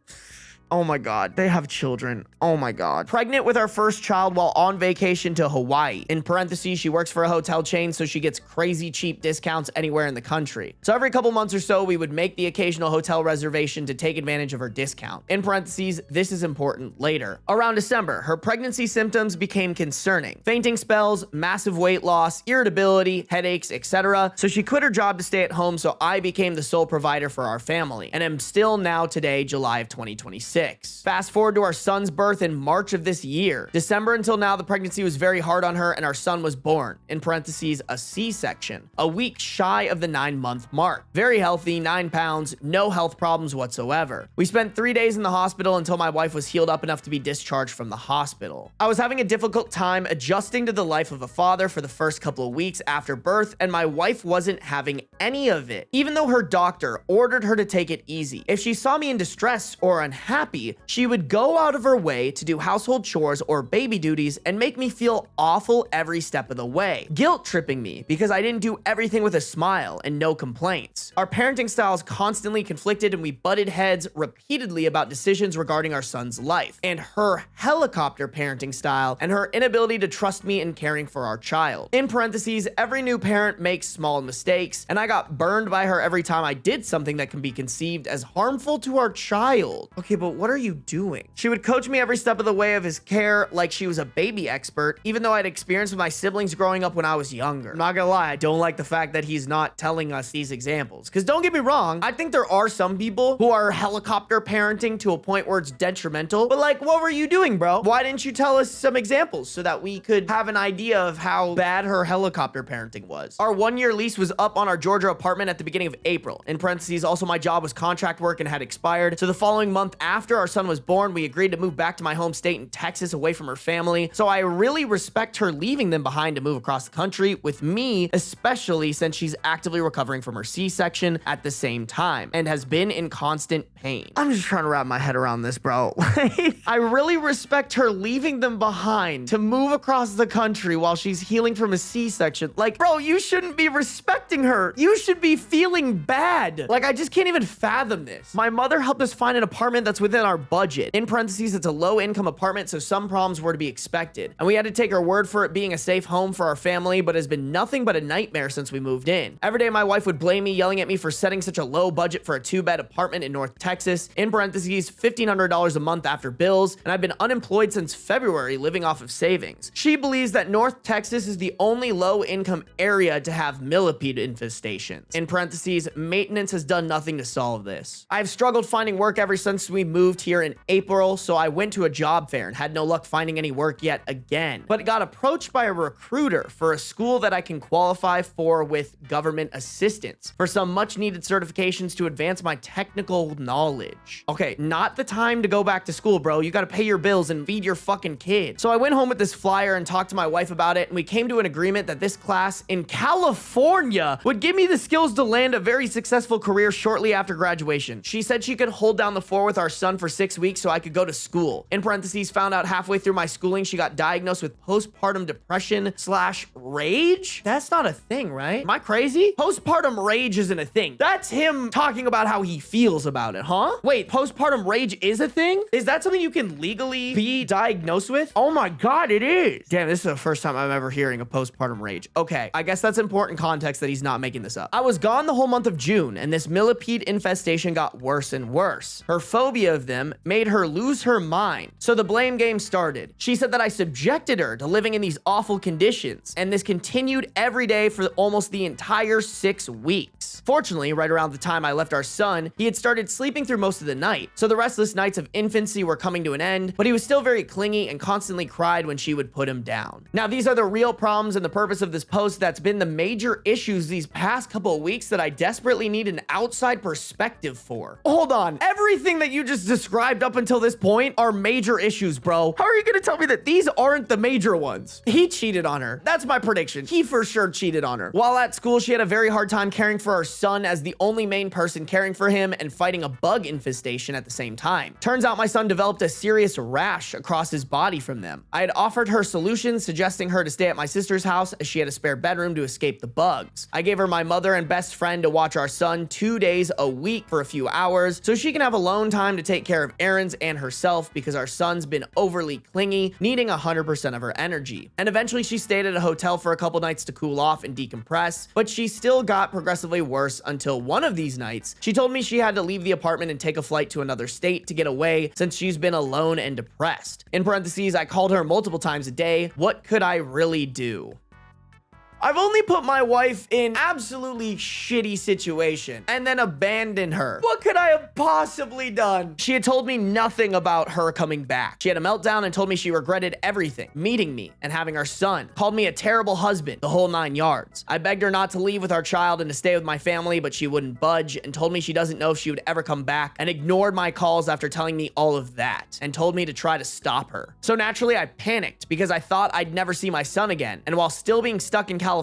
Speaker 1: Oh my God, they have children. Oh my God. Pregnant with our first child while on vacation to Hawaii. In parentheses, she works for a hotel chain, so she gets crazy cheap discounts anywhere in the country. So every couple months or so, we would make the occasional hotel reservation to take advantage of her discount. In parentheses, this is important later. Around December, her pregnancy symptoms became concerning. Fainting spells, massive weight loss, irritability, headaches, etc. So she quit her job to stay at home, so I became the sole provider for our family, and am still now today, July of 2026. Fast forward to our son's birth in March of this year. December until now, the pregnancy was very hard on her and our son was born, in parentheses, a C-section, a week shy of the 9-month mark. Very healthy, 9 pounds, no health problems whatsoever. We spent 3 days in the hospital until my wife was healed up enough to be discharged from the hospital. I was having a difficult time adjusting to the life of a father for the first couple of weeks after birth, and my wife wasn't having any of it, even though her doctor ordered her to take it easy. If she saw me in distress or unhappy, she would go out of her way to do household chores or baby duties and make me feel awful every step of the way, guilt tripping me because I didn't do everything with a smile and no complaints. Our parenting styles constantly conflicted and we butted heads repeatedly about decisions regarding our son's life, and her helicopter parenting style and her inability to trust me in caring for our child. In parentheses, every new parent makes small mistakes, and I got burned by her every time I did something that can be conceived as harmful to our child. Okay, but what are you doing? She would coach me every step of the way of his care like she was a baby expert, even though I'd experienced with my siblings growing up when I was younger. I'm not gonna lie, I don't like the fact that he's not telling us these examples. Because don't get me wrong, I think there are some people who are helicopter parenting to a point where it's detrimental. But like, what were you doing, bro? Why didn't you tell us some examples so that we could have an idea of how bad her helicopter parenting was? Our 1-year lease was up on our Georgia apartment at the beginning of April. In parentheses, also my job was contract work and had expired. So the following month after our son was born, we agreed to move back to my home state in Texas away from her family. So I really respect her leaving them behind to move across the country with me, especially since she's actively recovering from her C-section at the same time and has been in constant pain. I'm just trying to wrap my head around this, bro. I really respect her leaving them behind to move across the country while she's healing from a C-section. Like, bro, you shouldn't be respecting her. You should be feeling bad. Like, I just can't even fathom this. My mother helped us find an apartment that's within our budget. In parentheses, it's a low-income apartment, so some problems were to be expected. And we had to take her word for it being a safe home for our family, but has been nothing but a nightmare since we moved in. Every day, my wife would blame me, yelling at me for setting such a low budget for a 2-bed apartment in North Texas. In parentheses, $1,500 a month after bills, and I've been unemployed since February, living off of savings. She believes that North Texas is the only low-income area to have millipede infestations. In parentheses, maintenance has done nothing to solve this. I've struggled finding work ever since we moved here in April, so I went to a job fair and had no luck finding any work yet again, but got approached by a recruiter for a school that I can qualify for with government assistance for some much needed certifications to advance my technical knowledge. Okay, not the time to go back to school, bro. You gotta pay your bills and feed your fucking kid. So I went home with this flyer and talked to my wife about it, and we came to an agreement that this class in California would give me the skills to land a very successful career shortly after graduation. She said she could hold down the fort with our son for 6 weeks so I could go to school. In parentheses, found out halfway through my schooling she got diagnosed with postpartum depression / rage? That's not a thing, right? Am I crazy? Postpartum rage isn't a thing. That's him talking about how he feels about it, huh? Wait, postpartum rage is a thing? Is that something you can legally be diagnosed with? Oh my God, it is. Damn, this is the first time I'm ever hearing of postpartum rage. Okay, I guess that's important context that he's not making this up. I was gone the whole month of June, and this millipede infestation got worse and worse. Her phobia of them made her lose her mind. So the blame game started. She said that I subjected her to living in these awful conditions, and this continued every day for almost the entire 6 weeks. Fortunately, right around the time I left our son, he had started sleeping through most of the night, so the restless nights of infancy were coming to an end, but he was still very clingy and constantly cried when she would put him down. Now, these are the real problems and the purpose of this post that's been the major issues these past couple of weeks that I desperately need an outside perspective for. Hold on, everything that you just described up until this point are major issues, bro. How are you gonna tell me that these aren't the major ones? He cheated on her. That's my prediction. He for sure cheated on her. While at school, she had a very hard time caring for our son as the only main person caring for him and fighting a bug infestation at the same time. Turns out my son developed a serious rash across his body from them. I had offered her solutions, suggesting her to stay at my sister's house as she had a spare bedroom to escape the bugs. I gave her my mother and best friend to watch our son 2 days a week for a few hours so she can have alone time to take care of errands and herself because our son's been overly clingy, needing 100% of her energy. And eventually she stayed at a hotel for a couple nights to cool off and decompress, but she still got progressively worse until one of these nights, she told me she had to leave the apartment and take a flight to another state to get away since she's been alone and depressed. In parentheses, I called her multiple times a day. What could I really do? I've only put my wife in absolutely shitty situation and then abandoned her. What could I have possibly done? She had told me nothing about her coming back. She had a meltdown and told me she regretted everything, meeting me and having our son, called me a terrible husband, the whole 9 yards. I begged her not to leave with our child and to stay with my family, but she wouldn't budge and told me she doesn't know if she would ever come back and ignored my calls after telling me all of that and told me to try to stop her. So naturally, I panicked because I thought I'd never see my son again, and while still being stuck in California,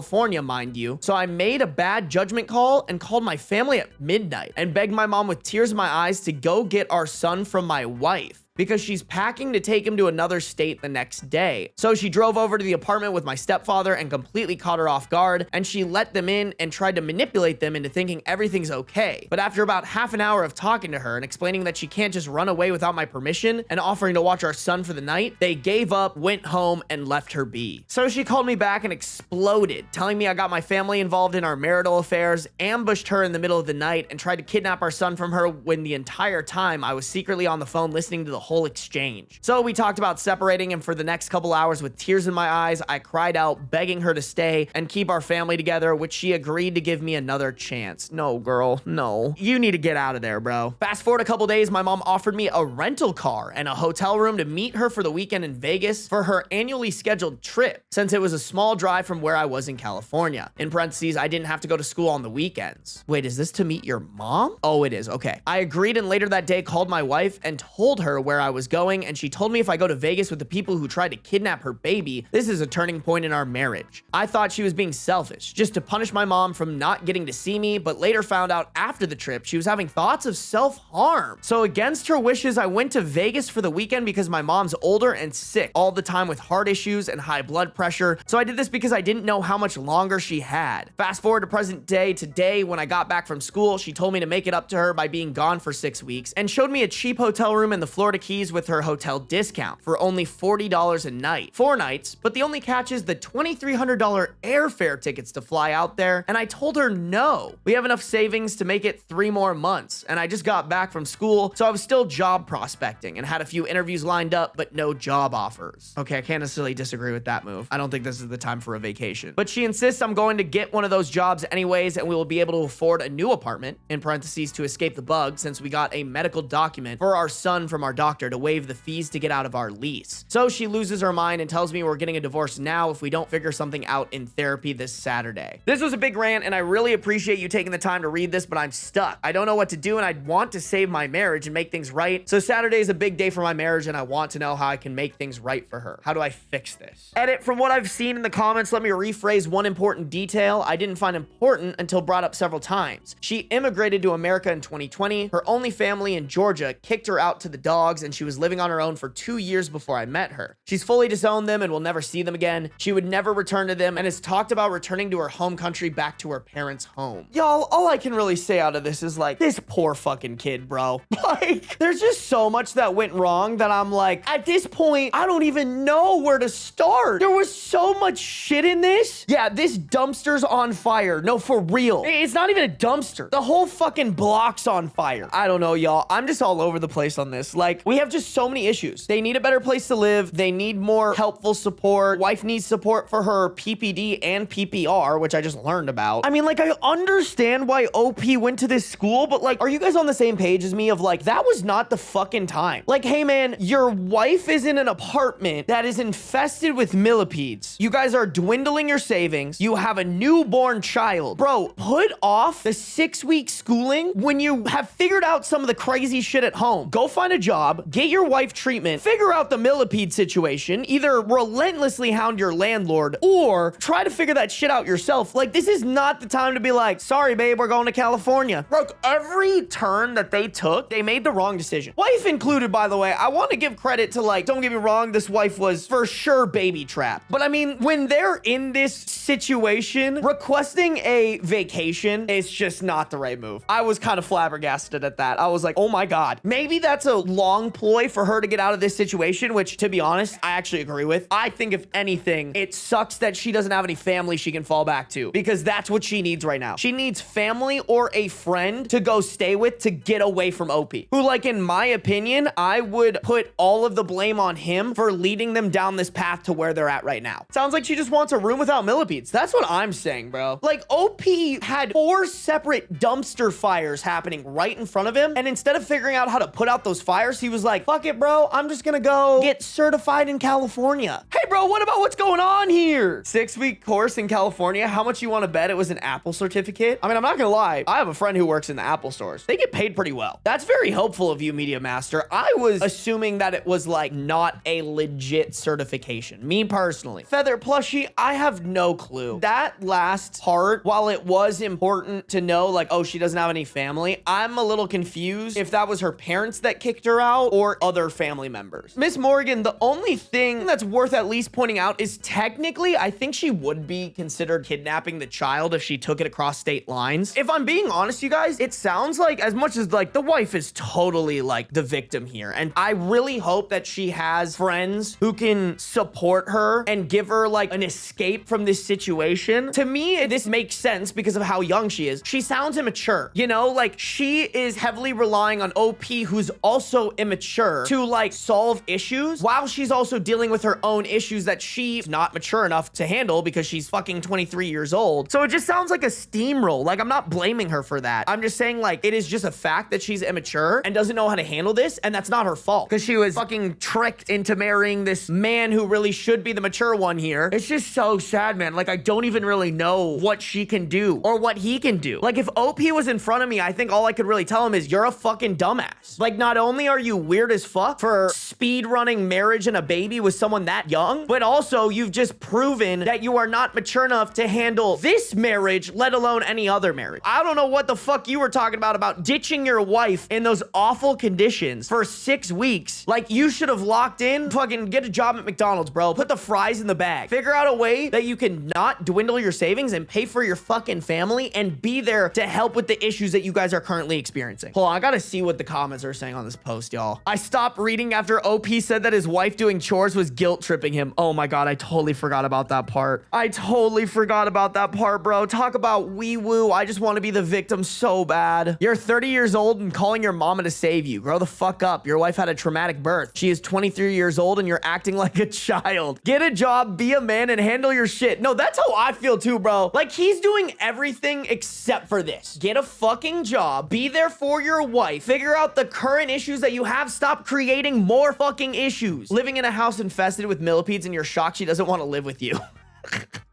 Speaker 1: mind you. So I made a bad judgment call and called my family at midnight and begged my mom with tears in my eyes to go get our son from my wife, because she's packing to take him to another state the next day. So she drove over to the apartment with my stepfather and completely caught her off guard, and she let them in and tried to manipulate them into thinking everything's okay. But after about half an hour of talking to her and explaining that she can't just run away without my permission and offering to watch our son for the night, they gave up, went home, and left her be. So she called me back and exploded, telling me I got my family involved in our marital affairs, ambushed her in the middle of the night, and tried to kidnap our son from her when the entire time I was secretly on the phone listening to the whole exchange. So we talked about separating, and for the next couple hours with tears in my eyes, I cried out, begging her to stay and keep our family together, which she agreed to give me another chance. No, girl, no. You need to get out of there, bro. Fast forward a couple days, my mom offered me a rental car and a hotel room to meet her for the weekend in Vegas for her annually scheduled trip, since it was a small drive from where I was in California. In parentheses, I didn't have to go to school on the weekends. Wait, is this to meet your mom? Oh, it is. Okay. I agreed, and later that day called my wife and told her where I was going, and she told me if I go to Vegas with the people who tried to kidnap her baby, this is a turning point in our marriage. I thought she was being selfish, just to punish my mom from not getting to see me, but later found out after the trip she was having thoughts of self-harm. So against her wishes, I went to Vegas for the weekend because my mom's older and sick all the time with heart issues and high blood pressure. So I did this because I didn't know how much longer she had. Fast forward to present day today, when I got back from school, she told me to make it up to her by being gone for 6 weeks and showed me a cheap hotel room in the Florida Keys with her hotel discount for only $40 a night. 4 nights, but the only catch is the $2,300 airfare tickets to fly out there, and I told her no. We have enough savings to make it 3 more months, and I just got back from school, so I was still job prospecting and had a few interviews lined up, but no job offers. Okay, I can't necessarily disagree with that move. I don't think this is the time for a vacation. But she insists I'm going to get one of those jobs anyways, and we will be able to afford a new apartment, in parentheses, to escape the bug, since we got a medical document for our son from our doctor to waive the fees to get out of our lease. So she loses her mind and tells me we're getting a divorce now if we don't figure something out in therapy this Saturday. This was a big rant, and I really appreciate you taking the time to read this, but I'm stuck. I don't know what to do, and I want to save my marriage and make things right. So Saturday is a big day for my marriage, and I want to know how I can make things right for her. How do I fix this? Edit, from what I've seen in the comments, let me rephrase one important detail I didn't find important until brought up several times. She immigrated to America in 2020. Her only family in Georgia kicked her out to the dogs, and she was living on her own for 2 years before I met her. She's fully disowned them and will never see them again. She would never return to them and has talked about returning to her home country, back to her parents' home. Y'all, all I can really say out of this is like, this poor fucking kid, bro. Like, there's just so much that went wrong that I'm like, at this point, I don't even know where to start. There was so much shit in this. Yeah, this dumpster's on fire. No, for real. It's not even a dumpster. The whole fucking block's on fire. I don't know, y'all. I'm just all over the place on this. Like, we have just so many issues. They need a better place to live. They need more helpful support. Wife needs support for her PPD and PPR, which I just learned about. I mean, like, I understand why OP went to this school, but like, are you guys on the same page as me of like, that was not the fucking time? Like, hey man, your wife is in an apartment that is infested with millipedes. You guys are dwindling your savings. You have a newborn child. Bro, put off the 6-week schooling when you have figured out some of the crazy shit at home. Go find a job, get your wife treatment, figure out the millipede situation, either relentlessly hound your landlord or try to figure that shit out yourself. Like, this is not the time to be like, sorry babe, we're going to California. Bro, every turn that they took, they made the wrong decision. Wife included, by the way. I want to give credit to, like, don't get me wrong, this wife was for sure baby trapped. But I mean, when they're in this situation, requesting a vacation is just not the right move. I was kind of flabbergasted at that. I was like, oh my God, maybe that's a long ploy for her to get out of this situation, which, to be honest, I actually agree with. I think if anything, it sucks that she doesn't have any family she can fall back to, because that's what she needs right now. She needs family or a friend to go stay with to get away from OP, who, like, in my opinion, I would put all of the blame on him for leading them down this path to where they're at right now. Sounds like she just wants a room without millipedes. That's what I'm saying, bro. Like, OP had 4 separate dumpster fires happening right in front of him, and instead of figuring out how to put out those fires, he was like, fuck it, bro, I'm just gonna go get certified in California. Hey, bro, what about what's going on here? 6-week course in California. How much you want to bet it was an Apple certificate? I mean, I'm not gonna lie, I have a friend who works in the Apple stores. They get paid pretty well. That's very helpful of you, Media Master. I was assuming that it was like not a legit certification. Me personally. Feather plushie, I have no clue. That last part, while it was important to know, like, oh, she doesn't have any family, I'm a little confused if that was her parents that kicked her out child or other family members. Miss Morgan, the only thing that's worth at least pointing out is technically, I think she would be considered kidnapping the child if she took it across state lines. If I'm being honest, you guys, it sounds like, as much as like the wife is totally like the victim here, and I really hope that she has friends who can support her and give her like an escape from this situation. To me, this makes sense because of how young she is. She sounds immature, you know, like she is heavily relying on OP, who's also immature, to like solve issues while she's also dealing with her own issues that she's not mature enough to handle because she's fucking 23 years old. So it just sounds like a steamroll. Like, I'm not blaming her for that. I'm just saying, like, it is just a fact that she's immature and doesn't know how to handle this, and that's not her fault because she was fucking tricked into marrying this man who really should be the mature one here. It's just so sad, man. Like, I don't even really know what she can do or what he can do. Like, if OP was in front of me, I think all I could really tell him is, you're a fucking dumbass. Like, not only are you weird as fuck for speed running marriage and a baby with someone that young, but also you've just proven that you are not mature enough to handle this marriage, let alone any other marriage. I don't know what the fuck you were talking about ditching your wife in those awful conditions for 6 weeks. Like, you should have locked in, fucking get a job at McDonald's, bro. Put the fries in the bag. Figure out a way that you can not dwindle your savings and pay for your fucking family and be there to help with the issues that you guys are currently experiencing. Hold on, I gotta see what the comments are saying on this post, y'all. I stopped reading after OP said that his wife doing chores was guilt tripping him. Oh my God, I totally forgot about that part. I totally forgot about that part, bro. Talk about wee woo. I just want to be the victim so bad. You're 30 years old and calling your mama to save you. Grow the fuck up. Your wife had a traumatic birth. She is 23 years old and you're acting like a child. Get a job, be a man, and handle your shit. No, that's how I feel too, bro. Like, he's doing everything except for this. Get a fucking job, be there for your wife, figure out the current issues that you have, stop creating more fucking issues. Living in a house infested with millipedes and you're shocked she doesn't want to live with you.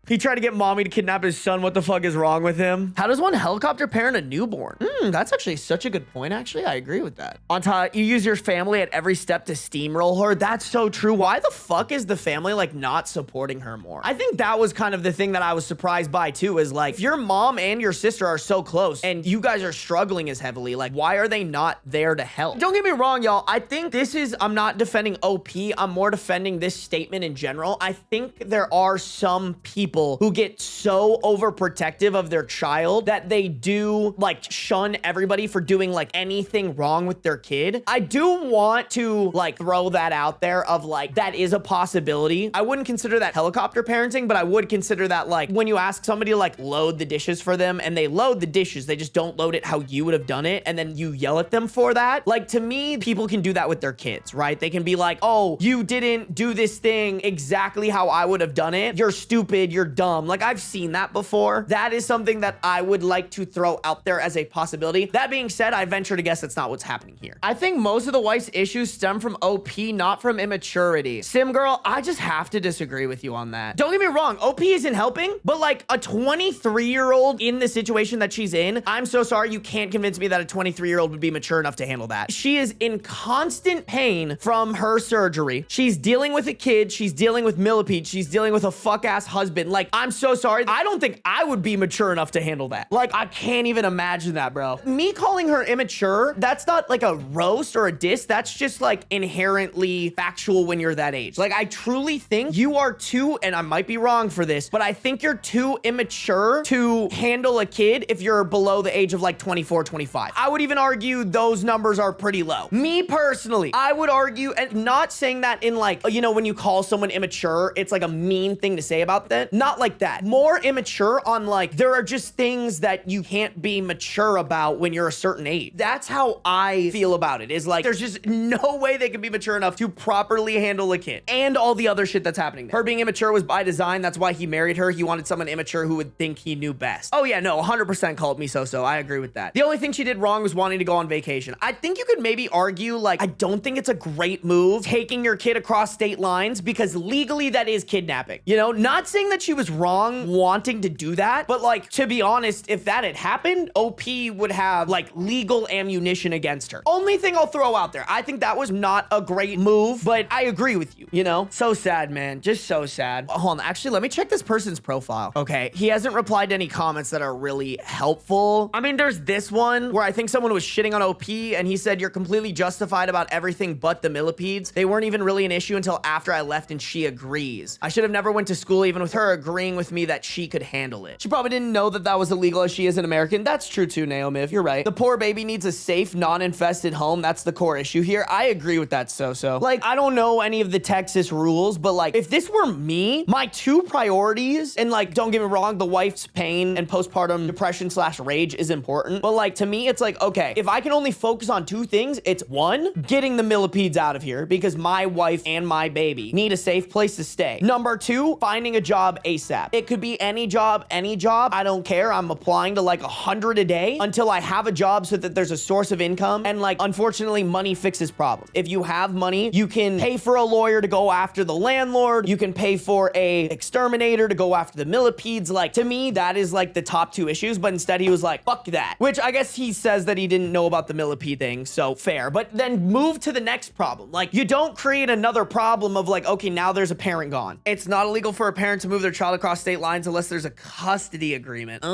Speaker 1: He tried to get mommy to kidnap his son. What the fuck is wrong with him? How does one helicopter parent a newborn? That's actually such a good point. Actually, I agree with that. On top, you use your family at every step to steamroll her. That's so true. Why the fuck is the family like not supporting her more? I think that was kind of the thing that I was surprised by too, is like, if your mom and your sister are so close and you guys are struggling as heavily, like, why are they not there to help? Don't get me wrong, y'all. I think this is, I'm not defending OP. I'm more defending this statement in general. I think there are some people who get so overprotective of their child that they do like shun everybody for doing like anything wrong with their kid. I do want to like throw that out there of like, that is a possibility. I wouldn't consider that helicopter parenting, but I would consider that like when you ask somebody to like load the dishes for them and they load the dishes, they just don't load it how you would have done it. And then you yell at them for that. Like, to me, people can do that with their kids, right? They can be like, oh, you didn't do this thing exactly how I would have done it. You're stupid. You're dumb. Like, I've seen that before. That is something that I would like to throw out there as a possibility. That being said, I venture to guess that's not what's happening here. I think most of the wife's issues stem from OP, not from immaturity. Sim girl, I just have to disagree with you on that. Don't get me wrong, OP isn't helping, but like a 23-year-old in the situation that she's in, I'm so sorry, you can't convince me that a 23-year-old would be mature enough to handle that. She is in constant pain from her surgery. She's dealing with a kid. She's dealing with millipedes. She's dealing with a fuck-ass husband. Like, I'm so sorry. I don't think I would be mature enough to handle that. Like, I can't even imagine that, bro. Me calling her immature, that's not like a roast or a diss. That's just like inherently factual when you're that age. Like, I truly think you are too, and I might be wrong for this, but I think you're too immature to handle a kid if you're below the age of like 24, 25. I would even argue those numbers are pretty low. Me personally, I would argue, and not saying that in like, you know, when you call someone immature, it's like a mean thing to say about that. Not like that. More immature on like, there are just things that you can't be mature about when you're a certain age. That's how I feel about it, is like, there's just no way they can be mature enough to properly handle a kid and all the other shit that's happening there. Her being immature was by design. That's why he married her. He wanted someone immature who would think he knew best. Oh yeah, no, 100% called me so-so. I agree with that. The only thing she did wrong was wanting to go on vacation. I think you could maybe argue, like, I don't think it's a great move taking your kid across state lines, because legally that is kidnapping. You know, not saying that she was wrong wanting to do that, but like, to be honest, if that had happened, OP would have like legal ammunition against her. Only thing I'll throw out there, I think that was not a great move, but I agree with you, you know? So sad, man. Just so sad. Hold on, actually, let me check this person's profile. Okay, he hasn't replied to any comments that are really helpful. I mean, there's this one where I think someone was shitting on OP and he said, "You're completely justified about everything but the millipedes. They weren't even really an issue until after I left and she agrees. I should have never went to school even with her agreeing with me that she could handle it." She probably didn't know that that was illegal as she is an American. That's true too, Naomi, if you're right. The poor baby needs a safe, non-infested home. That's the core issue here. I agree with that, so. Like, I don't know any of the Texas rules, but like, if this were me, my two priorities, and like, don't get me wrong, the wife's pain and postpartum depression / rage is important, but like, to me, it's like, okay, if I can only focus on two things, it's one, getting the millipedes out of here because my wife and my baby need a safe place to stay. Number two, finding a job ASAP. It could be any job. I don't care. I'm applying to like 100 a day until I have a job so that there's a source of income. And like, unfortunately, money fixes problems. If you have money, you can pay for a lawyer to go after the landlord. You can pay for a exterminator to go after the millipedes. Like, to me, that is like the top two issues, but instead he was like, fuck that. Which I guess he says that he didn't know about the millipede thing, so fair. But then move to the next problem. Like, you don't create another problem of like, okay, now there's a parent gone. It's not illegal for a parent to move their child across state lines unless there's a custody agreement.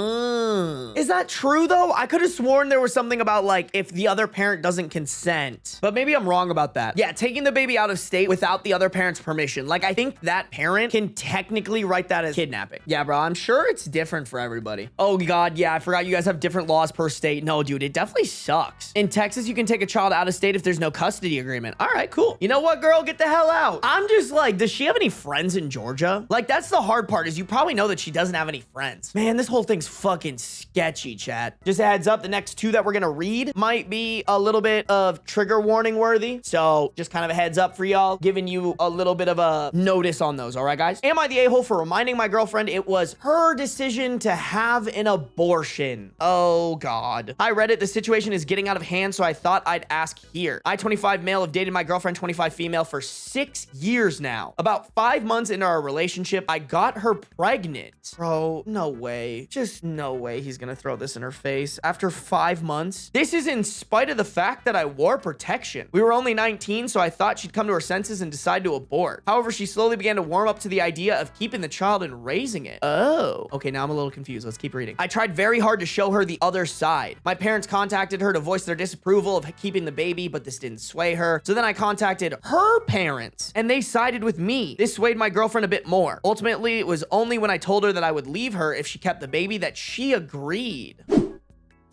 Speaker 1: Is that true though? I could have sworn there was something about like, if the other parent doesn't consent, but maybe I'm wrong about that. Yeah, taking the baby out of state without the other parent's permission. Like, I think that parent can technically write that as kidnapping. Yeah, bro, I'm sure it's different for everybody. Oh God, yeah, I forgot you guys have different laws per state. No, dude, it definitely sucks. In Texas, you can take a child out of state if there's no custody agreement. All right, cool. You know what, girl? Get the hell out. I'm just like, does she have any friends in Georgia? Like, that's the hard part, is you probably know that she doesn't have any friends. Man, this whole thing's fucking sketchy, chat. Just a heads up, the next two that we're gonna read might be a little bit of trigger warning worthy. So just kind of a heads up for y'all, giving you a little bit of a notice on those. All right, guys? Am I the a-hole for reminding my girlfriend it was her decision to have an abortion? Oh God. Hi, Reddit. The situation is getting out of hand, so I thought I'd ask here. I, 25 male, have dated my girlfriend, 25 female, for 6 years now. About 5 months into our relationship, I got her pregnant. Bro, no way. Just no way he's gonna throw this in her face. After 5 months? This is in spite of the fact that I wore protection. We were only 19, so I thought she'd come to her senses and decide to abort. However, she slowly began to warm up to the idea of keeping the child and raising it. Oh. Okay, now I'm a little confused. Let's keep reading. I tried very hard to show her the other side. My parents contacted her to voice their disapproval of keeping the baby, but this didn't sway her. So then I contacted her parents, and they sided with me. This swayed my girlfriend a bit more. Ultimately, it was only when I told her that I would leave her if she kept the baby that she agreed.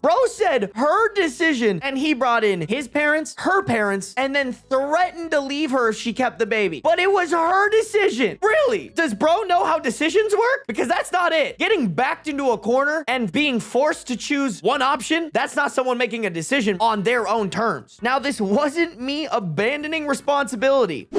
Speaker 1: Bro said her decision, and he brought in his parents, her parents, and then threatened to leave her if she kept the baby. But it was her decision. Really? Does bro know how decisions work? Because that's not it. Getting backed into a corner and being forced to choose one option, that's not someone making a decision on their own terms. Now, this wasn't me abandoning responsibility.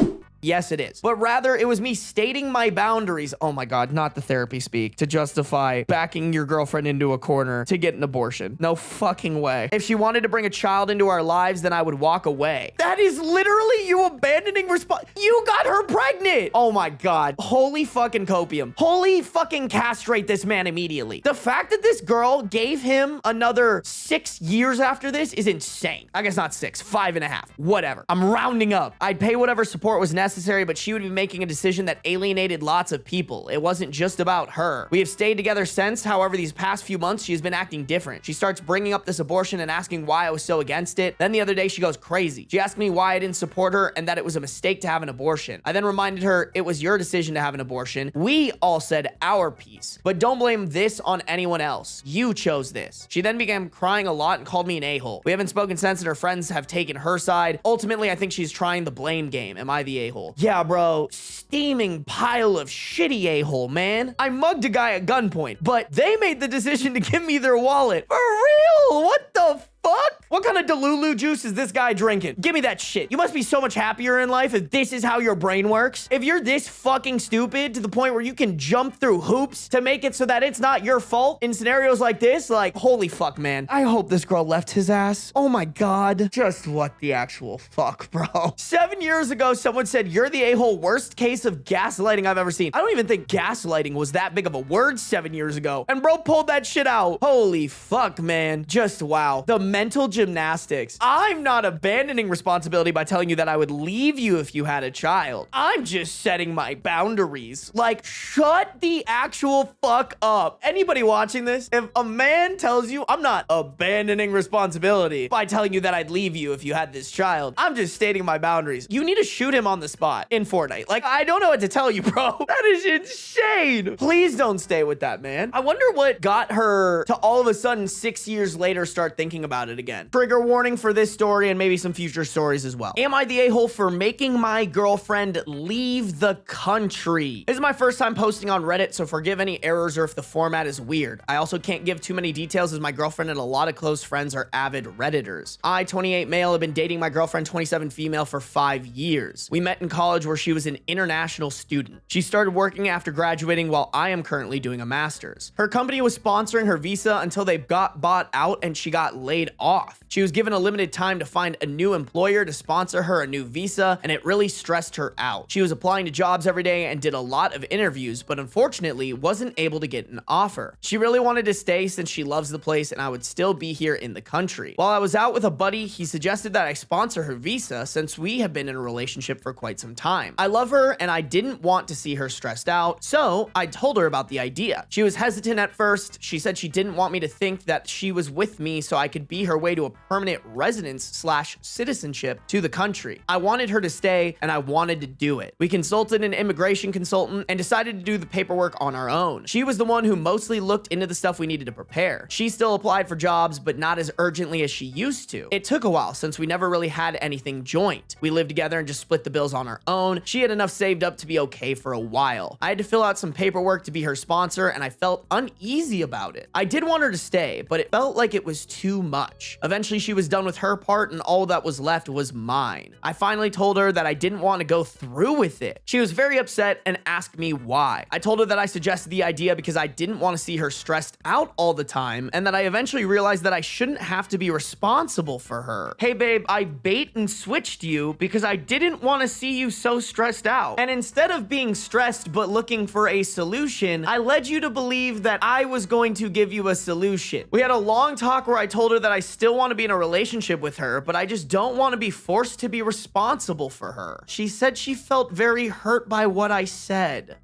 Speaker 1: Yes, it is. But rather, it was me stating my boundaries. Oh my God, not the therapy speak to justify backing your girlfriend into a corner to get an abortion. No fucking way. If she wanted to bring a child into our lives, then I would walk away. That is literally you abandoning You got her pregnant. Oh my God. Holy fucking copium. Holy fucking castrate this man immediately. The fact that this girl gave him another 6 years after this is insane. I guess not 6, 5.5, whatever. I'm rounding up. I'd pay whatever support was necessary, but she would be making a decision that alienated lots of people. It wasn't just about her. We have stayed together since. However, these past few months, she's been acting different. She starts bringing up this abortion and asking why I was so against it. Then the other day, she goes crazy. She asked me why I didn't support her and that it was a mistake to have an abortion. I then reminded her it was your decision to have an abortion. We all said our piece, but don't blame this on anyone else. You chose this. She then began crying a lot and called me an a-hole. We haven't spoken since, and her friends have taken her side. Ultimately, I think she's trying the blame game. Am I the a-hole? Yeah, bro. Steaming pile of shitty a-hole, man. I mugged a guy at gunpoint, but they made the decision to give me their wallet. For real? What the fuck? What kind of Delulu juice is this guy drinking? Give me that shit. You must be so much happier in life if this is how your brain works. If you're this fucking stupid to the point where you can jump through hoops to make it so that it's not your fault in scenarios like this, like, holy fuck, man. I hope this girl left his ass. Oh my God. Just what the actual fuck, bro. 7 years ago, someone said, you're the a-hole. Worst case of gaslighting I've ever seen. I don't even think gaslighting was that big of a word 7 years ago. And bro pulled that shit out. Holy fuck, man. Just wow. The mental gymnastics. I'm not abandoning responsibility by telling you that I would leave you if you had a child. I'm just setting my boundaries. Like, shut the actual fuck up. Anybody watching this, if a man tells you I'm not abandoning responsibility by telling you that I'd leave you if you had this child, I'm just stating my boundaries. You need to shoot him on the spot in Fortnite. Like, I don't know what to tell you, bro. That is insane. Please don't stay with that man. I wonder what got her to all of a sudden 6 years later start thinking about it again. Trigger warning for this story and maybe some future stories as well. Am I the a-hole for making my girlfriend leave the country? This is my first time posting on Reddit, so forgive any errors or if the format is weird. I also can't give too many details as my girlfriend and a lot of close friends are avid Redditors. I, 28 male, have been dating my girlfriend, 27 female, for 5 years. We met in college where she was an international student. She started working after graduating while I am currently doing a master's. Her company was sponsoring her visa until they got bought out and she got laid off. She was given a limited time to find a new employer to sponsor her a new visa, and it really stressed her out. She was applying to jobs every day and did a lot of interviews, but unfortunately wasn't able to get an offer. She really wanted to stay since she loves the place and I would still be here in the country. While I was out with a buddy, he suggested that I sponsor her visa since we have been in a relationship for quite some time. I love her and I didn't want to see her stressed out, so I told her about the idea. She was hesitant at first. She said she didn't want me to think that she was with me so I could be her way to a permanent residence / citizenship to the country. I wanted her to stay and I wanted to do it. We consulted an immigration consultant and decided to do the paperwork on our own. She was the one who mostly looked into the stuff we needed to prepare. She still applied for jobs, but not as urgently as she used to. It took a while since we never really had anything joint. We lived together and just split the bills on our own. She had enough saved up to be okay for a while. I had to fill out some paperwork to be her sponsor and I felt uneasy about it. I did want her to stay, but it felt like it was too much. Eventually she was done with her part and all that was left was mine. I finally told her that I didn't want to go through with it. She was very upset and asked me why. I told her that I suggested the idea because I didn't want to see her stressed out all the time and that I eventually realized that I shouldn't have to be responsible for her. Hey babe, I bait and switched you because I didn't want to see you so stressed out. And instead of being stressed but looking for a solution, I led you to believe that I was going to give you a solution. We had a long talk where I told her that I still want to be in a relationship with her, but I just don't want to be forced to be responsible for her. She said she felt very hurt by what I said.